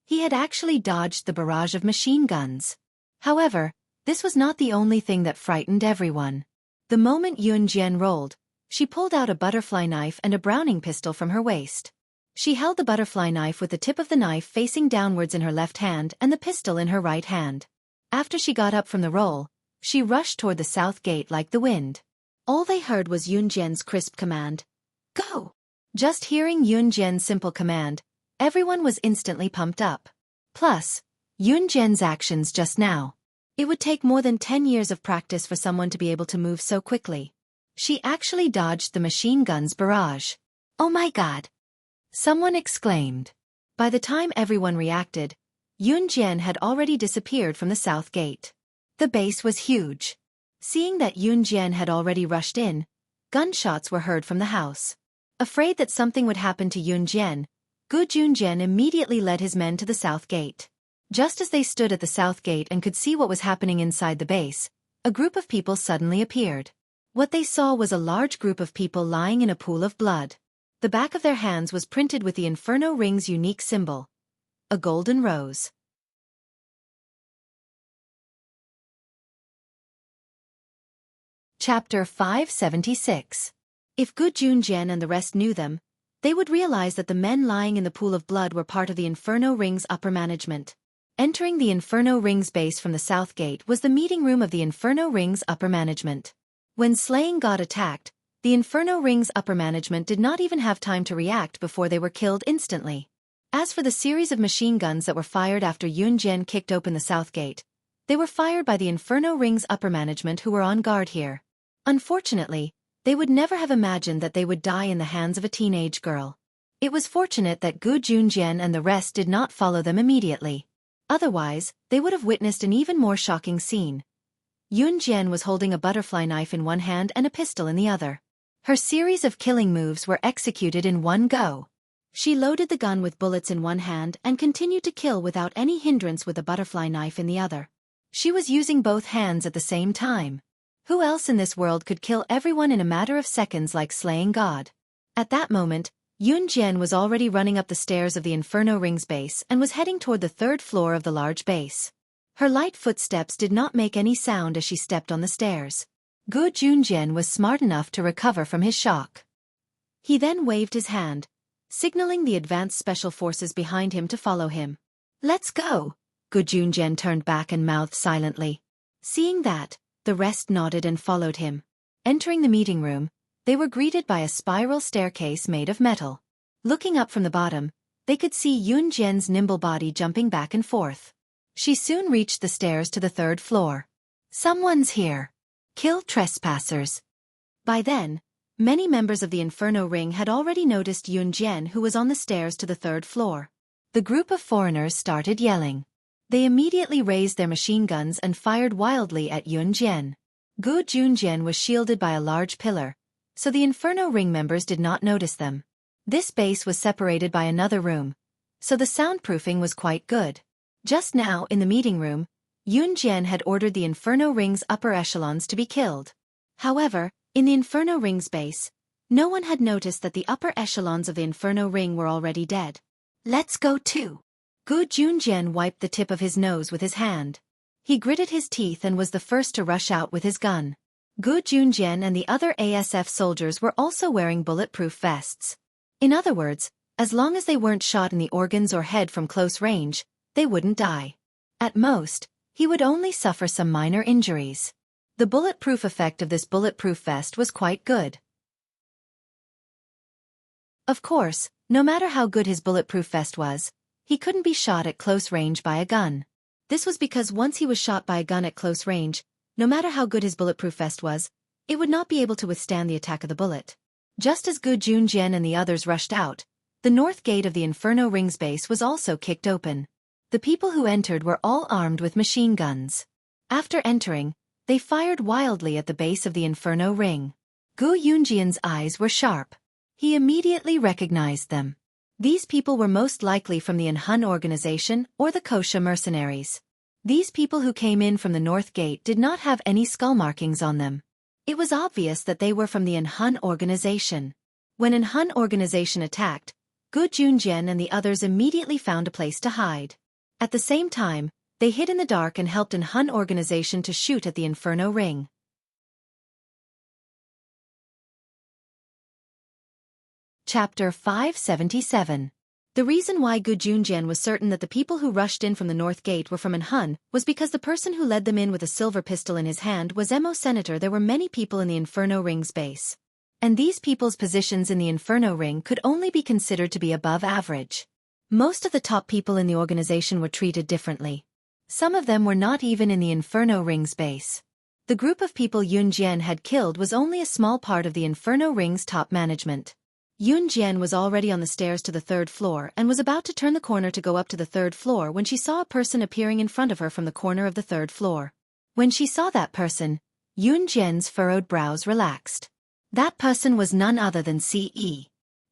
He had actually dodged the barrage of machine guns. However, this was not the only thing that frightened everyone. The moment Yun Jian rolled, she pulled out a butterfly knife and a Browning pistol from her waist. She held the butterfly knife with the tip of the knife facing downwards in her left hand and the pistol in her right hand. After she got up from the roll, she rushed toward the south gate like the wind. All they heard was Yun Jian's crisp command, "Go!" Just hearing Yun Jian's simple command, everyone was instantly pumped up. Plus, Yun Jian's actions just now. It would take more than 10 years of practice for someone to be able to move so quickly. She actually dodged the machine gun's barrage. Oh my God! Someone exclaimed. By the time everyone reacted, Yun Jian had already disappeared from the south gate. The base was huge. Seeing that Yun Jian had already rushed in, gunshots were heard from the house. Afraid that something would happen to Yun Jian, Gu Junjian immediately led his men to the south gate. Just as they stood at the south gate and could see what was happening inside the base, a group of people suddenly appeared. What they saw was a large group of people lying in a pool of blood. The back of their hands was printed with the Inferno Ring's unique symbol, a golden rose. Chapter 576. If Gu Junjian and the rest knew them, they would realize that the men lying in the pool of blood were part of the Inferno Ring's upper management. Entering the Inferno Ring's base from the south gate was the meeting room of the Inferno Ring's upper management. When Slaying God attacked, the Inferno Ring's upper management did not even have time to react before they were killed instantly. As for the series of machine guns that were fired after Yun Jian kicked open the south gate, they were fired by the Inferno Ring's upper management who were on guard here. Unfortunately, they would never have imagined that they would die in the hands of a teenage girl. It was fortunate that Gu Junjian and the rest did not follow them immediately. Otherwise, they would have witnessed an even more shocking scene. Yun Jian was holding a butterfly knife in one hand and a pistol in the other. Her series of killing moves were executed in one go. She loaded the gun with bullets in one hand and continued to kill without any hindrance with a butterfly knife in the other. She was using both hands at the same time. Who else in this world could kill everyone in a matter of seconds like slaying God? At that moment, Yun Jian was already running up the stairs of the Inferno Ring's base and was heading toward the third floor of the large base. Her light footsteps did not make any sound as she stepped on the stairs. Gu Junjian was smart enough to recover from his shock. He then waved his hand, signaling the advanced special forces behind him to follow him. "Let's go!" Gu Junjian turned back and mouthed silently. Seeing that, the rest nodded and followed him. Entering the meeting room, they were greeted by a spiral staircase made of metal. Looking up from the bottom, they could see Yun Jian's nimble body jumping back and forth. She soon reached the stairs to the third floor. "Someone's here. Kill trespassers." By then, many members of the Inferno Ring had already noticed Yun Jian, who was on the stairs to the third floor. The group of foreigners started yelling. They immediately raised their machine guns and fired wildly at Yun Jian. Gu Junjian was shielded by a large pillar, so the Inferno Ring members did not notice them. This base was separated by another room, so the soundproofing was quite good. Just now, in the meeting room, Yun Jian had ordered the Inferno Ring's upper echelons to be killed. However, in the Inferno Ring's base, no one had noticed that the upper echelons of the Inferno Ring were already dead. "Let's go too." Gu Junjian wiped the tip of his nose with his hand. He gritted his teeth and was the first to rush out with his gun. Gu Junjian and the other ASF soldiers were also wearing bulletproof vests. In other words, as long as they weren't shot in the organs or head from close range, they wouldn't die. At most, he would only suffer some minor injuries. The bulletproof effect of this bulletproof vest was quite good. Of course, no matter how good his bulletproof vest was, he couldn't be shot at close range by a gun. This was because once he was shot by a gun at close range, no matter how good his bulletproof vest was, it would not be able to withstand the attack of the bullet. Just as Gu Junjian and the others rushed out, the north gate of the Inferno Ring's base was also kicked open. The people who entered were all armed with machine guns. After entering, they fired wildly at the base of the Inferno Ring. Gu Yunjian's eyes were sharp. He immediately recognized them. These people were most likely from the Anhun organization or the Kosha mercenaries. These people who came in from the north gate did not have any skull markings on them. It was obvious that they were from the Anhun organization. When Anhun organization attacked, Gu Junjian and the others immediately found a place to hide. At the same time, they hid in the dark and helped Anhun organization to shoot at the Inferno Ring. Chapter 577. The reason why Gu Junjian was certain that the people who rushed in from the north gate were from Anhun was because the person who led them in with a silver pistol in his hand was Mo Senator. There were many people in the Inferno Ring's base. And these people's positions in the Inferno Ring could only be considered to be above average. Most of the top people in the organization were treated differently. Some of them were not even in the Inferno Ring's base. The group of people Yun Jian had killed was only a small part of the Inferno Ring's top management. Yun Jian was already on the stairs to the third floor and was about to turn the corner to go up to the third floor when she saw a person appearing in front of her from the corner of the third floor. When she saw that person, Yun Jian's furrowed brows relaxed. That person was none other than Ce.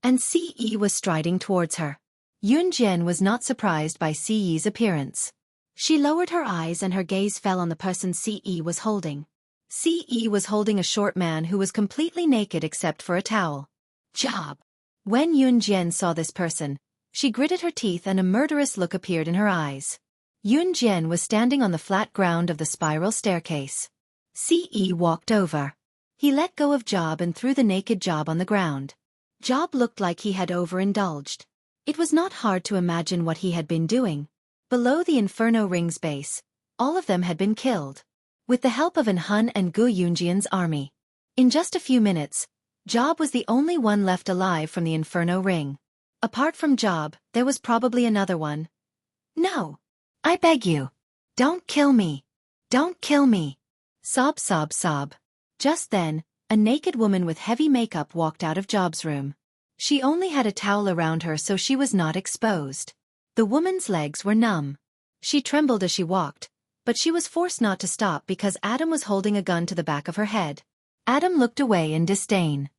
And Ce was striding towards her. Yun Jian was not surprised by Ce's appearance. She lowered her eyes and her gaze fell on the person Ce was holding. Ce was holding a short man who was completely naked except for a towel. Job. When Yun Jian saw this person, she gritted her teeth and a murderous look appeared in her eyes. Yun Jian was standing on the flat ground of the spiral staircase. Ce walked over. He let go of Job and threw the naked Job on the ground. Job looked like he had overindulged. It was not hard to imagine what he had been doing. Below the Inferno Ring's base, all of them had been killed. With the help of Anhun and Gu Yunjian's army. In just a few minutes, Job was the only one left alive from the Inferno Ring. Apart from Job, there was probably another one. "No. I beg you. Don't kill me. Don't kill me." Sob, sob, sob. Just then, a naked woman with heavy makeup walked out of Job's room. She only had a towel around her so she was not exposed. The woman's legs were numb. She trembled as she walked, but she was forced not to stop because Adam was holding a gun to the back of her head. Adam looked away in disdain.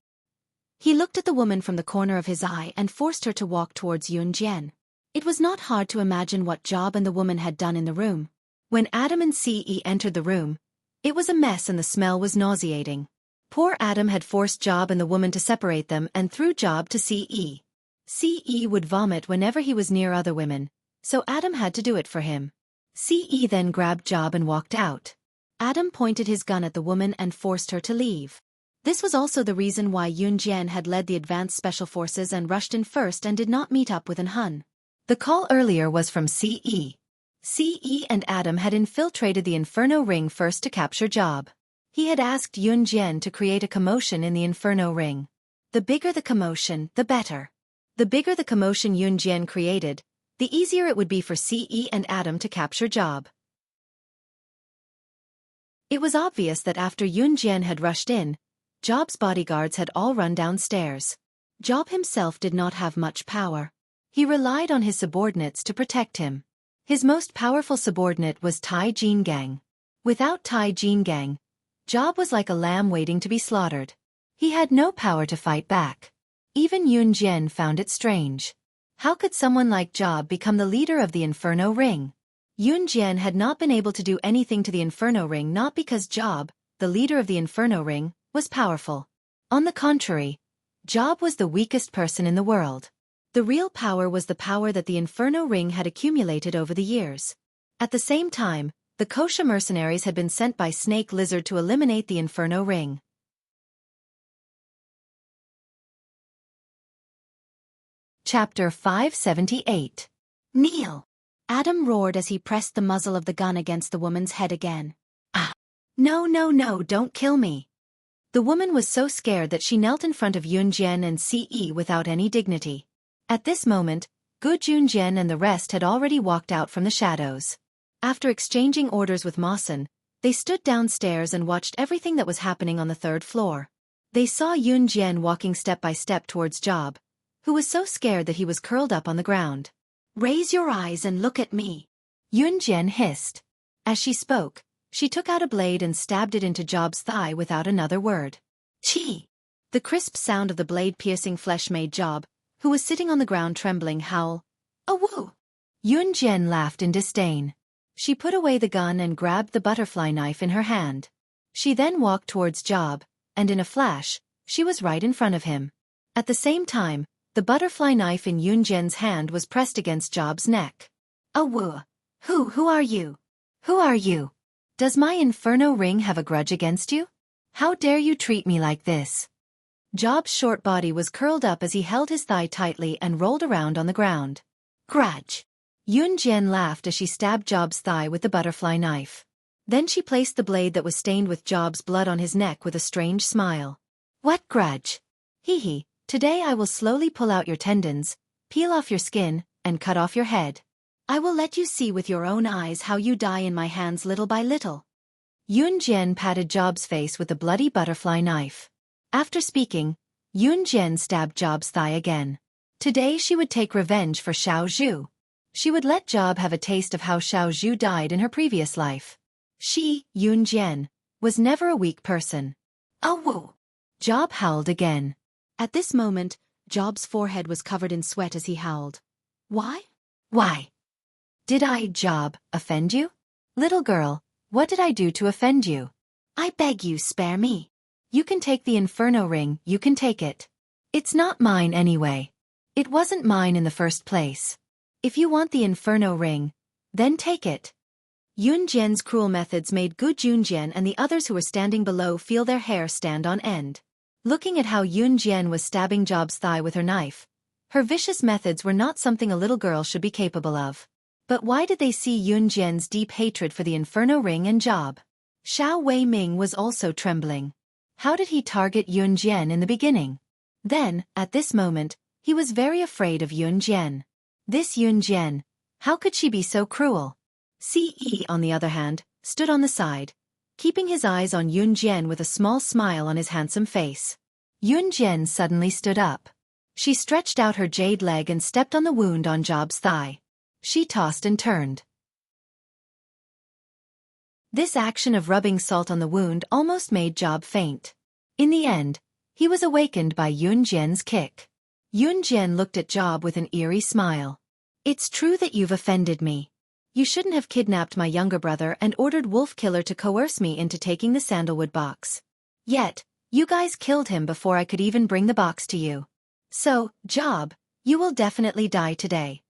He looked at the woman from the corner of his eye and forced her to walk towards Yunjian. It was not hard to imagine what Job and the woman had done in the room. When Adam and Ce entered the room, it was a mess and the smell was nauseating. Poor Adam had forced Job and the woman to separate them and threw Job to Ce. Ce would vomit whenever he was near other women, so Adam had to do it for him. Ce then grabbed Job and walked out. Adam pointed his gun at the woman and forced her to leave. This was also the reason why Yunjian had led the advanced special forces and rushed in first and did not meet up with An Hun. The call earlier was from Ce. Ce and Adam had infiltrated the Inferno Ring first to capture Job. He had asked Yunjian to create a commotion in the Inferno Ring. The bigger the commotion, the better. The bigger the commotion Yunjian created, the easier it would be for Ce and Adam to capture Job. It was obvious that after Yunjian had rushed in, Job's bodyguards had all run downstairs. Job himself did not have much power. He relied on his subordinates to protect him. His most powerful subordinate was Tai Jingang. Without Tai Jingang, Job was like a lamb waiting to be slaughtered. He had no power to fight back. Even Yunjian found it strange. How could someone like Job become the leader of the Inferno Ring? Yunjian had not been able to do anything to the Inferno Ring not because Job, the leader of the Inferno Ring, was powerful. On the contrary, Job was the weakest person in the world. The real power was the power that the Inferno Ring had accumulated over the years. At the same time, the Kosha mercenaries had been sent by Snake Lizard to eliminate the Inferno Ring. Chapter 578. Kneel! Adam roared as he pressed the muzzle of the gun against the woman's head again. Ah! No, don't kill me. The woman was so scared that she knelt in front of Yunjian and Ce without any dignity. At this moment, Gu Junjian and the rest had already walked out from the shadows. After exchanging orders with Mawson, they stood downstairs and watched everything that was happening on the third floor. They saw Yunjian walking step by step towards Job, who was so scared that he was curled up on the ground. Raise your eyes and look at me, Yunjian hissed. As she spoke, she took out a blade and stabbed it into Job's thigh without another word. Chi! The crisp sound of the blade piercing flesh made Job, who was sitting on the ground trembling, howl. Awoo! Yunjian laughed in disdain. She put away the gun and grabbed the butterfly knife in her hand. She then walked towards Job, and in a flash, she was right in front of him. At the same time, the butterfly knife in Yunjian's hand was pressed against Job's neck. Awoo! Who are you? Who are you? Does my Inferno Ring have a grudge against you? How dare you treat me like this? Job's short body was curled up as he held his thigh tightly and rolled around on the ground. Grudge! Yunjian laughed as she stabbed Job's thigh with the butterfly knife. Then she placed the blade that was stained with Job's blood on his neck with a strange smile. What grudge? Hee. Today I will slowly pull out your tendons, peel off your skin, and cut off your head. I will let you see with your own eyes how you die in my hands little by little. Yunjian patted Job's face with the bloody butterfly knife. After speaking, Yunjian stabbed Job's thigh again. Today she would take revenge for Xiao Zhu. She would let Job have a taste of how Xiao Zhu died in her previous life. She, Yunjian, was never a weak person. Awoo! Job howled again. At this moment, Job's forehead was covered in sweat as he howled. Why? Why? Did I, Job, offend you? Little girl, what did I do to offend you? I beg you spare me. You can take the Inferno Ring, you can take it. It's not mine anyway. It wasn't mine in the first place. If you want the Inferno Ring, then take it. Yunjian's cruel methods made Gu Junjian and the others who were standing below feel their hair stand on end. Looking at how Yunjian was stabbing Job's thigh with her knife, her vicious methods were not something a little girl should be capable of. But why did they see Yunjian's deep hatred for the Inferno Ring and Job? Xiao Wei-ming was also trembling. How did he target Yunjian in the beginning? Then, at this moment, he was very afraid of Yunjian. This Yunjian, how could she be so cruel? Ce, on the other hand, stood on the side, keeping his eyes on Yunjian with a small smile on his handsome face. Yunjian suddenly stood up. She stretched out her jade leg and stepped on the wound on Job's thigh. She tossed and turned. This action of rubbing salt on the wound almost made Job faint. In the end, he was awakened by Yun Jian's kick. Yun Jian looked at Job with an eerie smile. It's true that you've offended me. You shouldn't have kidnapped my younger brother and ordered Wolf Killer to coerce me into taking the sandalwood box. Yet, you guys killed him before I could even bring the box to you. So, Job, you will definitely die today.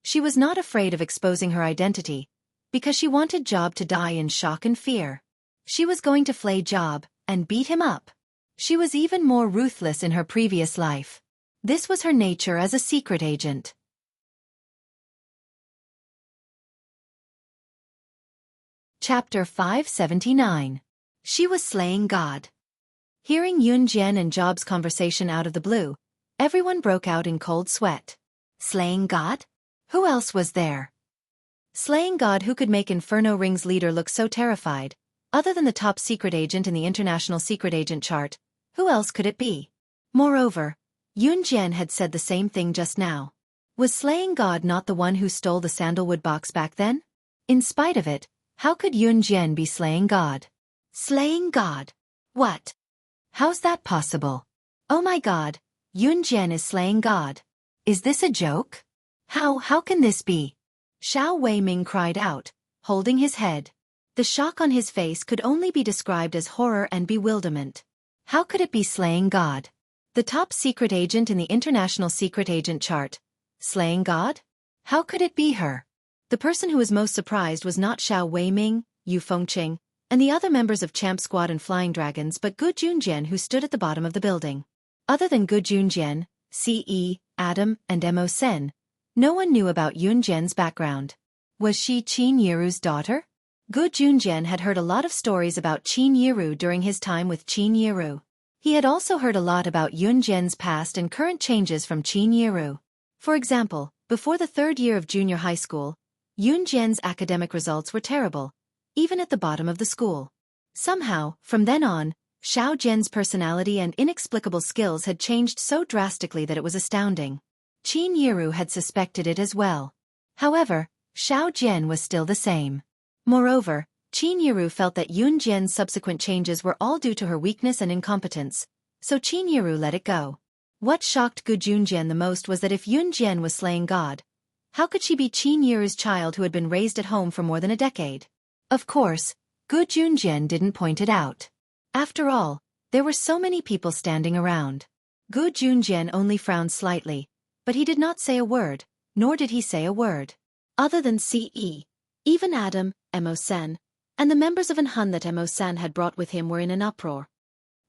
She was not afraid of exposing her identity, because she wanted Job to die in shock and fear. She was going to flay Job and beat him up. She was even more ruthless in her previous life. This was her nature as a secret agent. Chapter 579. She was slaying God. Hearing Yun Jian and Job's conversation out of the blue, everyone broke out in cold sweat. Slaying God? Who else was there? Slaying God who could make Inferno Ring's leader look so terrified? Other than the top secret agent in the International Secret Agent chart, who else could it be? Moreover, Yun Jian had said the same thing just now. Was slaying God not the one who stole the sandalwood box back then? In spite of it, how could Yun Jian be slaying God? Slaying God? What? How's that possible? Oh my God, Yun Jian is slaying God. Is this a joke? How can this be? Xiao Weiming cried out, holding his head. The shock on his face could only be described as horror and bewilderment. How could it be slaying God? The top secret agent in the International Secret Agent chart. Slaying God? How could it be her? The person who was most surprised was not Xiao Weiming, Yu Fengqing, and the other members of Champ Squad and Flying Dragons but Gu Junjian who stood at the bottom of the building. Other than Gu Junjian, Ce, Adam, and Mo Sen, no one knew about Yun Jian's background. Was she Qin Yiru's daughter? Gu Junjian had heard a lot of stories about Qin Yiru during his time with Qin Yiru. He had also heard a lot about Yun Jian's past and current changes from Qin Yiru. For example, before the third year of junior high school, Yun Jian's academic results were terrible, even at the bottom of the school. Somehow, from then on, Xiao Jian's personality and inexplicable skills had changed so drastically that it was astounding. Qin Yiru had suspected it as well. However, Xiao Jian was still the same. Moreover, Qin Yiru felt that Yun Jian's subsequent changes were all due to her weakness and incompetence, so Qin Yiru let it go. What shocked Gu Junjian the most was that if Yun Jian was slaying God, how could she be Qin Yiru's child who had been raised at home for more than a decade? Of course, Gu Junjian didn't point it out. After all, there were so many people standing around. Gu Junjian only frowned slightly, but he did not say a word, nor did he say a word. Other than Ce, even Adam, Mo Sen, and the members of an Hun that Mo Sen had brought with him were in an uproar.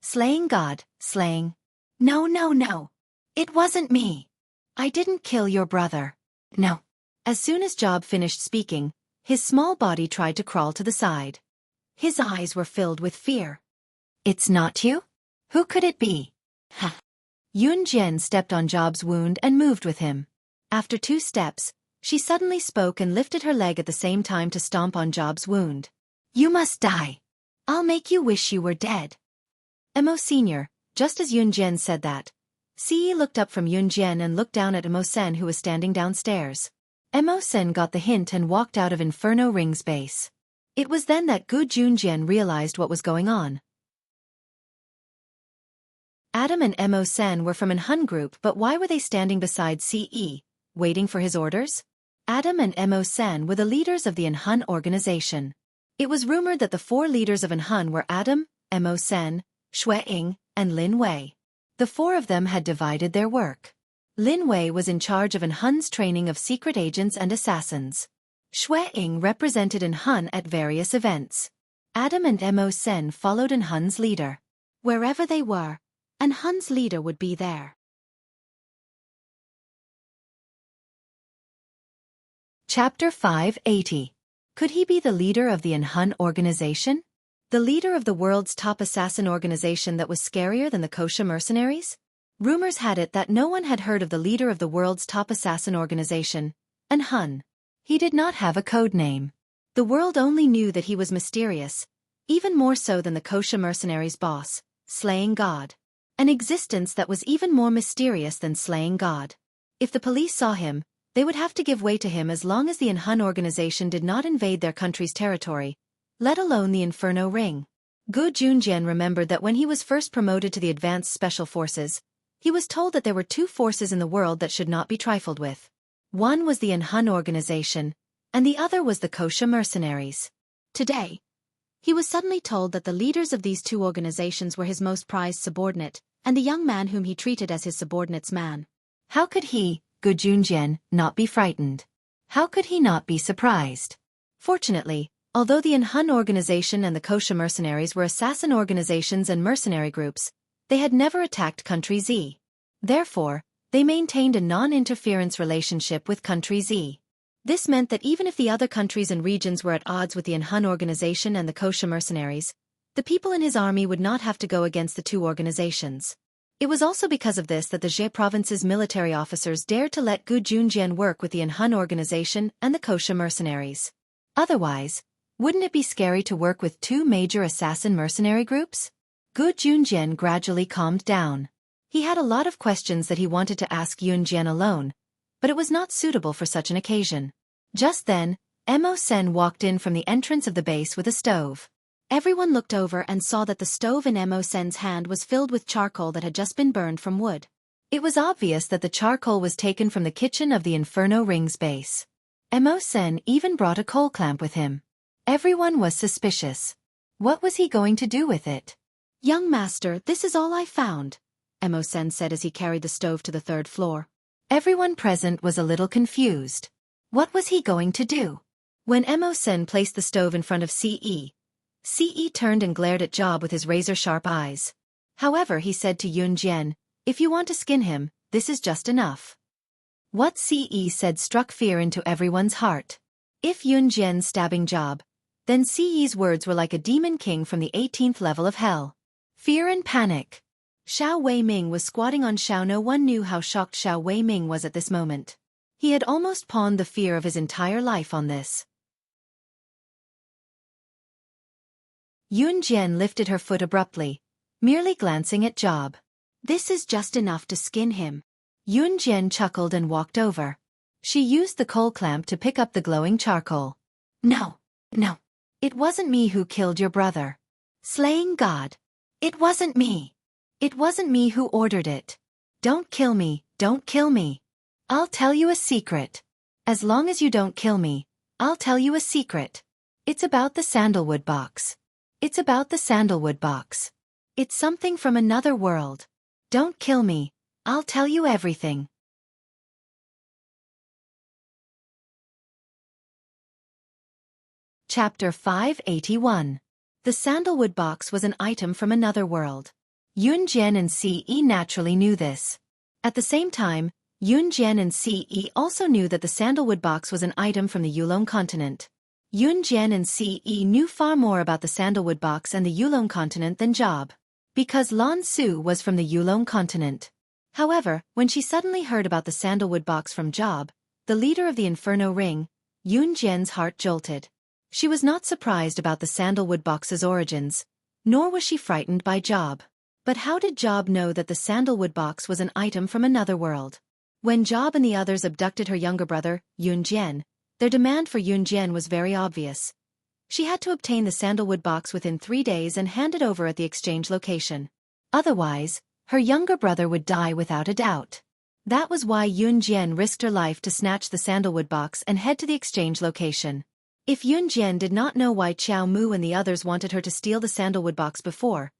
Slaying God, slaying. No. It wasn't me. I didn't kill your brother. No. As soon as Job finished speaking, his small body tried to crawl to the side. His eyes were filled with fear. It's not you? Who could it be? Ha. Yun Jian stepped on Job's wound and moved with him. After 2 steps, she suddenly spoke and lifted her leg at the same time to stomp on Job's wound. You must die. I'll make you wish you were dead. Mo Sr., just as Yun Jian said that, Ce looked up from Yun Jian and looked down at Mo Sen who was standing downstairs. Mo Sen got the hint and walked out of Inferno Ring's base. It was then that Gu Junjian realized what was going on. Adam and Mo Sen were from an Hun group, but why were they standing beside Ce, waiting for his orders? Adam and Mo Sen were the leaders of the Hun organization. It was rumored that the 4 leaders of Hun were Adam, Mo Sen, Shui Ying, and Lin Wei. The 4 of them had divided their work. Lin Wei was in charge of Hun's training of secret agents and assassins. Shui Ying represented Hun at various events. Adam and Mo Sen followed Hun's leader. Wherever they were, Hun's leader would be there. Chapter 580. Could he be the leader of the Hun organization? The leader of the world's top assassin organization that was scarier than the Kosha mercenaries? Rumors had it that no one had heard of the leader of the world's top assassin organization, Hun. He did not have a code name. The world only knew that he was mysterious, even more so than the Kosha mercenaries' boss, slaying God. An existence that was even more mysterious than slaying God. If the police saw him, they would have to give way to him as long as the Hun organization did not invade their country's territory, let alone the Inferno Ring. Gu Junjian remembered that when he was first promoted to the Advanced Special Forces, he was told that there were two forces in the world that should not be trifled with. One was the Enhun organization, and the other was the Kosha mercenaries. Today, he was suddenly told that the leaders of these two organizations were his most prized subordinate, and the young man whom he treated as his subordinate's man. How could he, Gu Junjian, not be frightened? How could he not be surprised? Fortunately, although the Enhun organization and the Kosha mercenaries were assassin organizations and mercenary groups, they had never attacked Country Z. Therefore, they maintained a non-interference relationship with Country Z. This meant that even if the other countries and regions were at odds with the Enhun organization and the Kosha mercenaries, the people in his army would not have to go against the two organizations. It was also because of this that the Jie province's military officers dared to let Gu Junjian work with the Enhun organization and the Kosha mercenaries. Otherwise, wouldn't it be scary to work with two major assassin mercenary groups? Gu Junjian gradually calmed down. He had a lot of questions that he wanted to ask Yunjian alone, but it was not suitable for such an occasion. Just then, Mo Sen walked in from the entrance of the base with a stove. Everyone looked over and saw that the stove in Mo Sen's hand was filled with charcoal that had just been burned from wood. It was obvious that the charcoal was taken from the kitchen of the Inferno Ring's base. Mo Sen even brought a coal clamp with him. Everyone was suspicious. What was he going to do with it? "Young master, this is all I found," Mo Sen said as he carried the stove to the third floor. Everyone present was a little confused. What was he going to do? When Mo Sen placed the stove in front of Ce turned and glared at Job with his razor-sharp eyes. However, he said to Yunjian, "If you want to skin him, this is just enough." What Ce said struck fear into everyone's heart. If Yunjian stabbing Job, then Ce's words were like a demon king from the 18th level of hell. Fear and panic. Xiao Weiming was squatting on Xiao. No one knew how shocked Xiao Weiming was at this moment. He had almost pawned the fear of his entire life on this. Yunjian lifted her foot abruptly, merely glancing at Job. "This is just enough to skin him." Yunjian chuckled and walked over. She used the coal clamp to pick up the glowing charcoal. No. It wasn't me who killed your brother. Slaying God. It wasn't me. It wasn't me who ordered it. Don't kill me, don't kill me. I'll tell you a secret. As long as you don't kill me, I'll tell you a secret. It's about the sandalwood box. It's about the sandalwood box. It's something from another world. Don't kill me, I'll tell you everything. Chapter 581. The sandalwood box was an item from another world. Yunjian and Ce naturally knew this. At the same time, Yunjian and Ce also knew that the sandalwood box was an item from the Yulong continent. Yunjian and Ce knew far more about the sandalwood box and the Yulong continent than Job, because Lan Su was from the Yulong continent. However, when she suddenly heard about the sandalwood box from Job, the leader of the Inferno Ring, Yunjian's heart jolted. She was not surprised about the sandalwood box's origins, nor was she frightened by Job. But how did Job know that the sandalwood box was an item from another world? When Job and the others abducted her younger brother, Yunjian, their demand for Yunjian was very obvious. She had to obtain the sandalwood box within 3 days and hand it over at the exchange location. Otherwise, her younger brother would die without a doubt. That was why Yunjian risked her life to snatch the sandalwood box and head to the exchange location. If Yunjian did not know why Qiao Mu and the others wanted her to steal the sandalwood box before,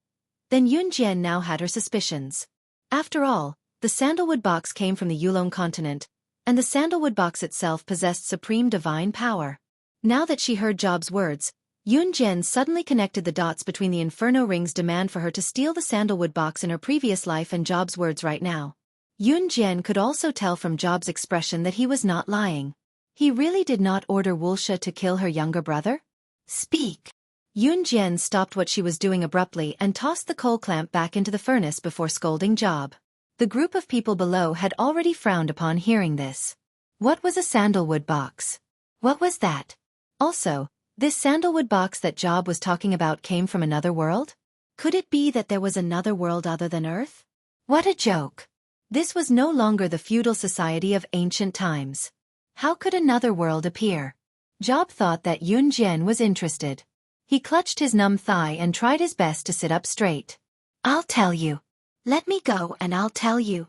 then Yunjian now had her suspicions. After all, the sandalwood box came from the Yulong continent, and the sandalwood box itself possessed supreme divine power. Now that she heard Job's words, Yunjian suddenly connected the dots between the Inferno Ring's demand for her to steal the sandalwood box in her previous life and Job's words right now. Yunjian could also tell from Job's expression that he was not lying. He really did not order Wuxia to kill her younger brother? Speak! Yunjian stopped what she was doing abruptly and tossed the coal clamp back into the furnace before scolding Job. The group of people below had already frowned upon hearing this. What was a sandalwood box? What was that? Also, this sandalwood box that Job was talking about came from another world? Could it be that there was another world other than Earth? What a joke! This was no longer the feudal society of ancient times. How could another world appear? Job thought that Yunjian was interested. He clutched his numb thigh and tried his best to sit up straight. "I'll tell you. Let me go and I'll tell you."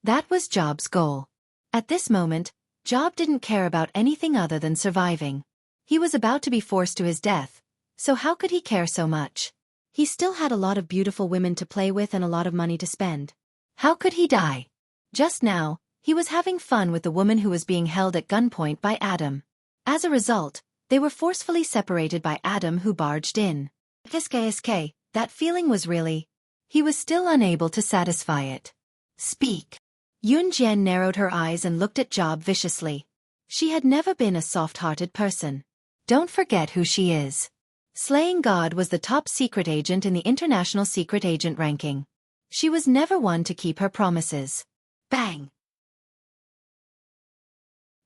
That was Job's goal. At this moment, Job didn't care about anything other than surviving. He was about to be forced to his death, so how could he care so much? He still had a lot of beautiful women to play with and a lot of money to spend. How could he die? Just now, he was having fun with the woman who was being held at gunpoint by Adam. As a result, they were forcefully separated by Adam, who barged in. SKSK, that feeling was really... He was still unable to satisfy it. "Speak." Yun Jian narrowed her eyes and looked at Job viciously. She had never been a soft-hearted person. Don't forget who she is. Slaying God was the top secret agent in the international secret agent ranking. She was never one to keep her promises. Bang!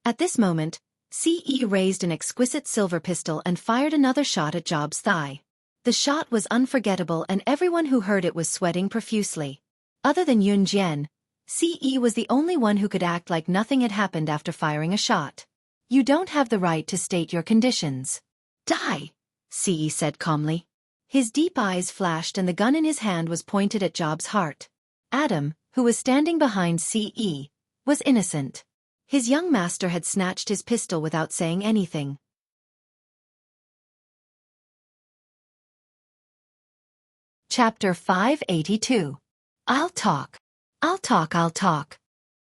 At this moment, CE raised an exquisite silver pistol and fired another shot at Job's thigh. The shot was unforgettable and everyone who heard it was sweating profusely. Other than Yun Jian, CE was the only one who could act like nothing had happened after firing a shot. "You don't have the right to state your conditions." "Die," CE said calmly. His deep eyes flashed and the gun in his hand was pointed at Job's heart. Adam, who was standing behind CE, was innocent. His young master had snatched his pistol without saying anything. Chapter 582. I'll talk. I'll talk, I'll talk.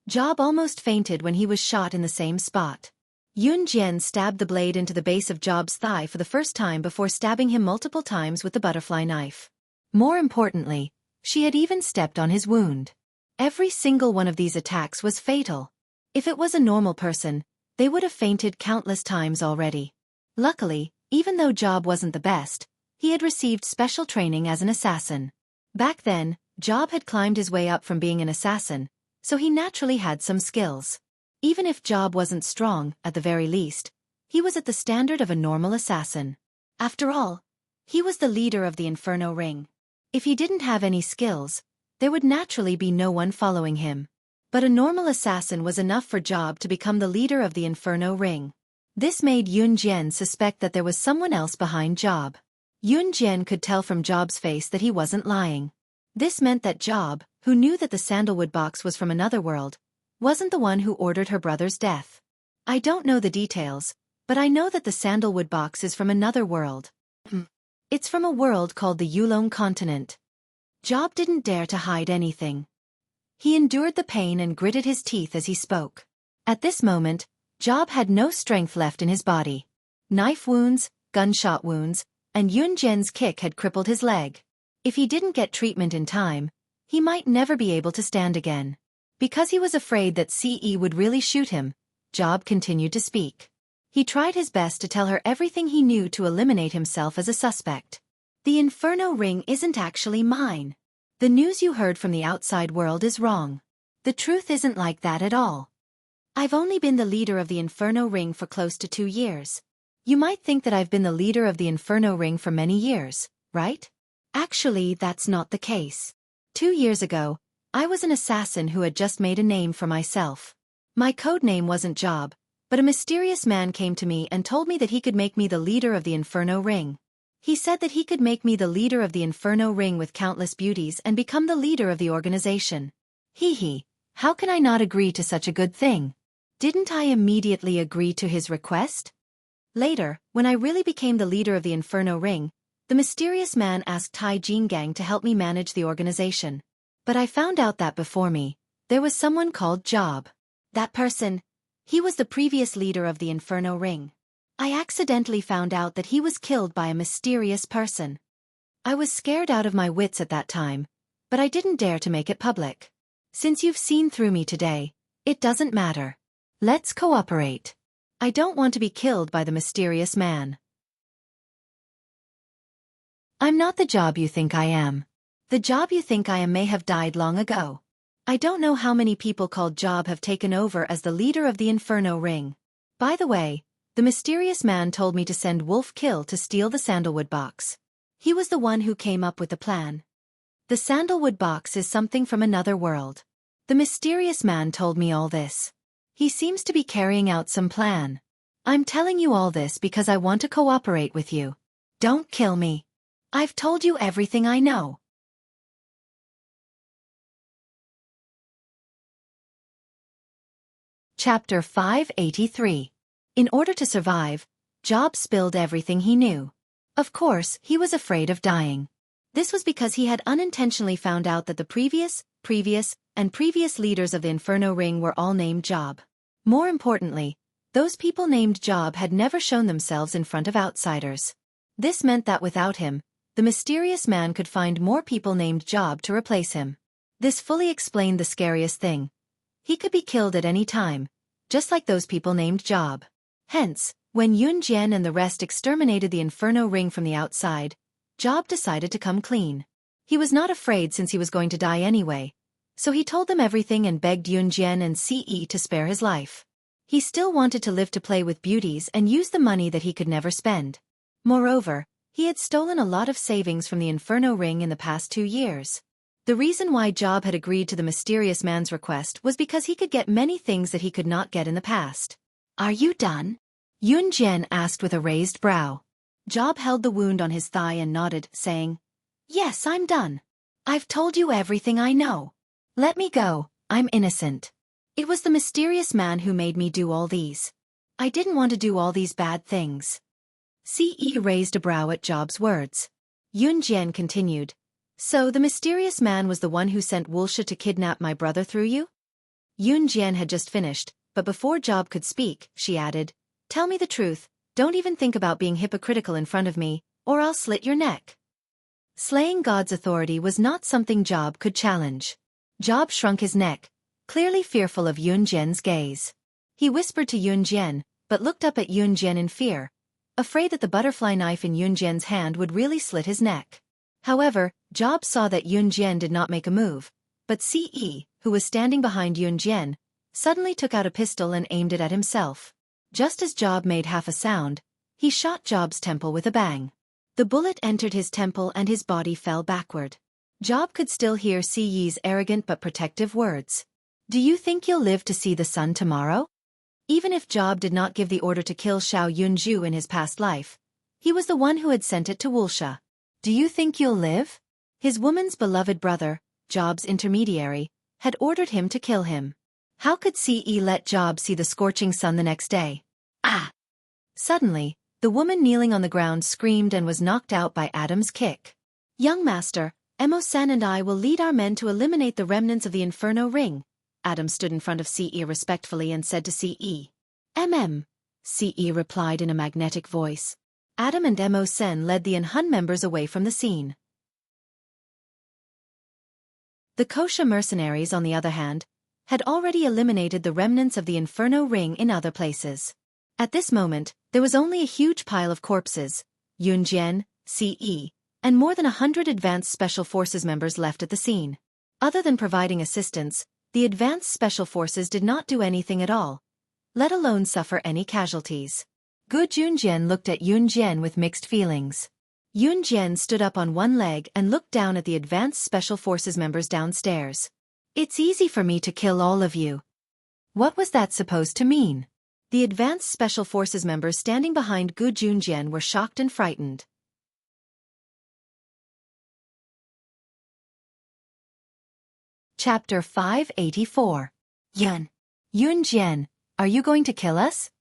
Job almost fainted when he was shot in the same spot. Yun Jian stabbed the blade into the base of Job's thigh for the first time before stabbing him multiple times with the butterfly knife. More importantly, she had even stepped on his wound. Every single one of these attacks was fatal. If it was a normal person, they would have fainted countless times already. Luckily, even though Job wasn't the best, he had received special training as an assassin. Back then, Job had climbed his way up from being an assassin, so he naturally had some skills. Even if Job wasn't strong, at the very least, he was at the standard of a normal assassin. After all, he was the leader of the Inferno Ring. If he didn't have any skills, there would naturally be no one following him. But a normal assassin was enough for Job to become the leader of the Inferno Ring. This made Yun Jian suspect that there was someone else behind Job. Yun Jian could tell from Job's face that he wasn't lying. This meant that Job, who knew that the sandalwood box was from another world, wasn't the one who ordered her brother's death. "I don't know the details, but I know that the sandalwood box is from another world. It's from a world called the Yulong continent." Job didn't dare to hide anything. He endured the pain and gritted his teeth as he spoke. At this moment, Job had no strength left in his body. Knife wounds, gunshot wounds, and Yun Jian's kick had crippled his leg. If he didn't get treatment in time, he might never be able to stand again. Because he was afraid that CE would really shoot him, Job continued to speak. He tried his best to tell her everything he knew to eliminate himself as a suspect. "The Inferno Ring isn't actually mine. The news you heard from the outside world is wrong. The truth isn't like that at all. I've only been the leader of the Inferno Ring for close to 2 years. You might think that I've been the leader of the Inferno Ring for many years, right? Actually, that's not the case. 2 years ago, I was an assassin who had just made a name for myself. My code name wasn't Job, but a mysterious man came to me and told me that he could make me the leader of the Inferno Ring. He said that he could make me the leader of the Inferno Ring with countless beauties and become the leader of the organization. Hee, how can I not agree to such a good thing? Didn't I immediately agree to his request? Later, when I really became the leader of the Inferno Ring, the mysterious man asked Tai Jingang to help me manage the organization. But I found out that before me, there was someone called Job. That person, he was the previous leader of the Inferno Ring. I accidentally found out that he was killed by a mysterious person. I was scared out of my wits at that time, but I didn't dare to make it public. Since you've seen through me today, it doesn't matter. Let's cooperate. I don't want to be killed by the mysterious man. I'm not the Job you think I am. The Job you think I am may have died long ago. I don't know how many people called Job have taken over as the leader of the Inferno Ring. By the way, the mysterious man told me to send Wolf Kill to steal the sandalwood box. He was the one who came up with the plan. The sandalwood box is something from another world. The mysterious man told me all this. He seems to be carrying out some plan. I'm telling you all this because I want to cooperate with you. Don't kill me. I've told you everything I know. Chapter 583. In order to survive, Job spilled everything he knew. Of course, he was afraid of dying. This was because he had unintentionally found out that the previous leaders of the Inferno Ring were all named Job. More importantly, those people named Job had never shown themselves in front of outsiders. This meant that without him, the mysterious man could find more people named Job to replace him. This fully explained the scariest thing. He could be killed at any time, just like those people named Job. Hence, when Yun Jian and the rest exterminated the Inferno Ring from the outside, Job decided to come clean. He was not afraid since he was going to die anyway, so he told them everything and begged Yun Jian and Ce to spare his life. He still wanted to live to play with beauties and use the money that he could never spend. Moreover, he had stolen a lot of savings from the Inferno Ring in the past 2 years. The reason why Job had agreed to the mysterious man's request was because he could get many things that he could not get in the past. Are you done? Yun Jian asked with a raised brow. Job held the wound on his thigh and nodded, saying, Yes, I'm done. I've told you everything I know. Let me go, I'm innocent. It was the mysterious man who made me do all these. I didn't want to do all these bad things. Ce raised a brow at Job's words. Yun Jian continued, So the mysterious man was the one who sent Wuxia to kidnap my brother through you? Yun Jian had just finished, but before Job could speak, she added, Tell me the truth, don't even think about being hypocritical in front of me, or I'll slit your neck. Slaying God's authority was not something Job could challenge. Job shrunk his neck, clearly fearful of Yun Jian's gaze. He whispered to Yun Jian, but looked up at Yun Jian in fear, afraid that the butterfly knife in Yun Jian's hand would really slit his neck. However, Job saw that Yun Jian did not make a move, but Ce, who was standing behind Yun Jian, suddenly took out a pistol and aimed it at himself. Just as Job made half a sound, he shot Job's temple with a bang. The bullet entered his temple and his body fell backward. Job could still hear Ce's arrogant but protective words. Do you think you'll live to see the sun tomorrow? Even if Job did not give the order to kill Xiao Yunju in his past life, he was the one who had sent it to Wuxia. Do you think you'll live? His woman's beloved brother, Job's intermediary, had ordered him to kill him. How could Ce let Job see the scorching sun the next day? Ah! Suddenly, the woman kneeling on the ground screamed and was knocked out by Adam's kick. Young master, Emo-san and I will lead our men to eliminate the remnants of the Inferno Ring. Adam stood in front of Ce respectfully and said to Ce. Ce replied in a magnetic voice. Adam and Emo-sen led the Hun members away from the scene. The Kosha mercenaries, on the other hand, had already eliminated the remnants of the Inferno Ring in other places. At this moment, there was only a huge pile of corpses, Yun Jian, Ce, and more than 100 Advanced Special Forces members left at the scene. Other than providing assistance, the Advanced Special Forces did not do anything at all, let alone suffer any casualties. Gu Junjian looked at Yun Jian with mixed feelings. Yun Jian stood up on one leg and looked down at the Advanced Special Forces members downstairs. It's easy for me to kill all of you. What was that supposed to mean? The Advanced Special Forces members standing behind Gu Junjian were shocked and frightened. Chapter 584. Yun Jian, are you going to kill us?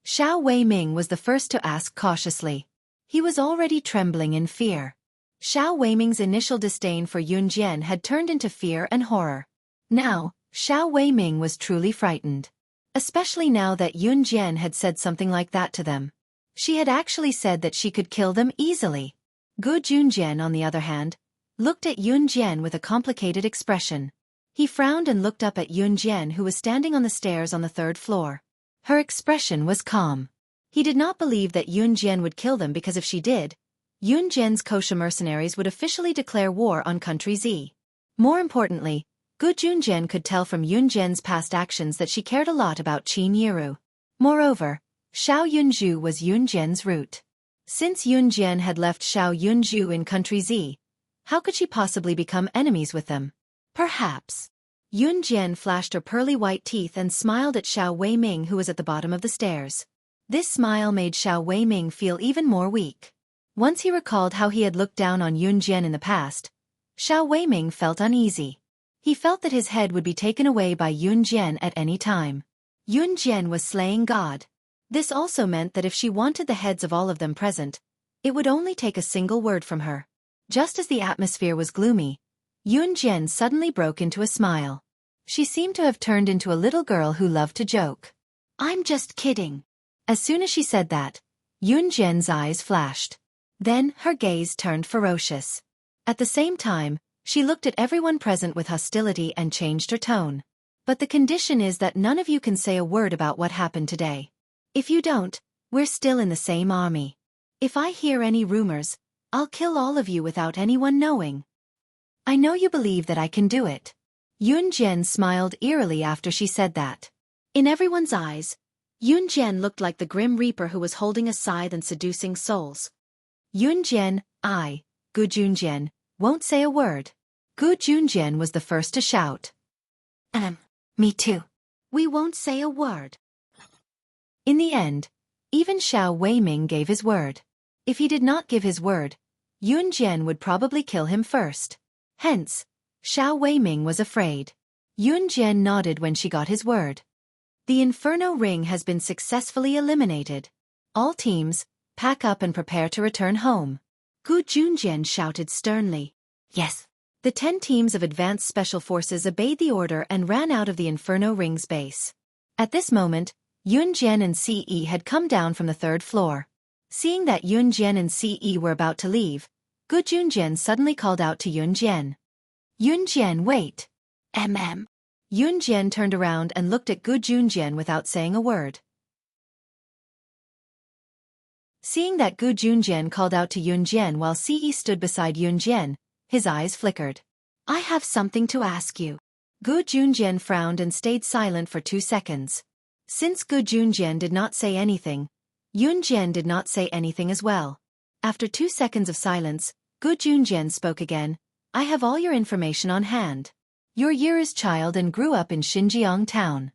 Xiao Weiming was the first to ask cautiously. He was already trembling in fear. Xiao Weiming's initial disdain for Yun Jian had turned into fear and horror. Now, Xiao Weiming was truly frightened. Especially now that Yun Jian had said something like that to them. She had actually said that she could kill them easily. Gu Junjian, on the other hand, looked at Yun Jian with a complicated expression. He frowned and looked up at Yun Jian, who was standing on the stairs on the 3rd floor. Her expression was calm. He did not believe that Yun Jian would kill them because if she did, Yun Jian's Kosha mercenaries would officially declare war on Country Z. More importantly, Gu Junjian could tell from Yun Jian's past actions that she cared a lot about Qin Yiru. Moreover, Xiao Yunju was Yun Jian's root. Since Yun Jian had left Xiao Yunju in Country Z, how could she possibly become enemies with them? Perhaps. Yun Jian flashed her pearly white teeth and smiled at Xiao Weiming, who was at the bottom of the stairs. This smile made Xiao Weiming feel even more weak. Once he recalled how he had looked down on Yun Jian in the past, Xiao Weiming felt uneasy. He felt that his head would be taken away by Yun Jian at any time. Yun Jian was slaying God. This also meant that if she wanted the heads of all of them present, it would only take a single word from her. Just as the atmosphere was gloomy, Yun Jian suddenly broke into a smile. She seemed to have turned into a little girl who loved to joke. "I'm just kidding." As soon as she said that, Yun Jian's eyes flashed. Then her gaze turned ferocious. At the same time, she looked at everyone present with hostility and changed her tone. "But the condition is that none of you can say a word about what happened today. If you don't, we're still in the same army. If I hear any rumors, I'll kill all of you without anyone knowing. I know you believe that I can do it." Yun Jian smiled eerily after she said that. In everyone's eyes, Yun Jian looked like the Grim Reaper who was holding a scythe and seducing souls. Yun Jian, Gu Junjian, won't say a word. Gu Junjian was the first to shout. Me too. We won't say a word. In the end, even Xiao Weiming gave his word. If he did not give his word, Yun Jian would probably kill him first. Hence, Xiao Weiming was afraid. Yun Jian nodded when she got his word. The Inferno Ring has been successfully eliminated. All teams, pack up and prepare to return home. Gu Junjian shouted sternly. Yes. The 10 teams of Advanced Special Forces obeyed the order and ran out of the Inferno Ring's base. At this moment, Yun Jian and Ce had come down from the 3rd floor. Seeing that Yun Jian and Ce were about to leave, Gu Junjian suddenly called out to Yun Jian. "Yun Jian, wait." Yun Jian turned around and looked at Gu Junjian without saying a word. Seeing that Gu Junjian called out to Yun Jian while Ce stood beside Yun Jian, his eyes flickered. "I have something to ask you." Gu Junjian frowned and stayed silent for 2 seconds. Since Gu Junjian did not say anything, Yun Jian did not say anything as well. After 2 seconds of silence, Gu Junjian spoke again. "I have all your information on hand. You're Yiru's child and grew up in Xinjiang town.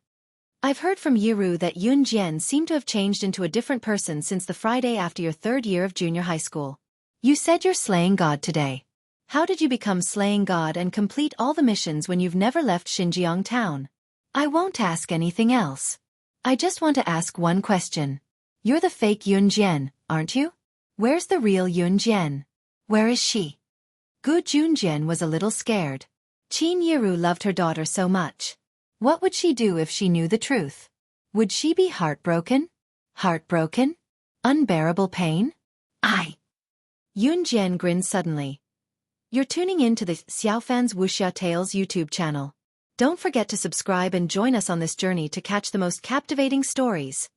I've heard from Yiru that Yun Jian seemed to have changed into a different person since the Friday after your 3rd year of junior high school. You said you're slaying God today. How did you become slaying God and complete all the missions when you've never left Xinjiang town? I won't ask anything else. I just want to ask one question. You're the fake Yun Jian, aren't you? Where's the real Yun Jian? Where is she?" Gu Junjian was a little scared. Qin Yiru loved her daughter so much. What would she do if she knew the truth? Would she be heartbroken? Heartbroken? Unbearable pain? Yun Jian grinned suddenly. You're tuning in to the Xiaofan's Wuxia Tales YouTube channel. Don't forget to subscribe and join us on this journey to catch the most captivating stories.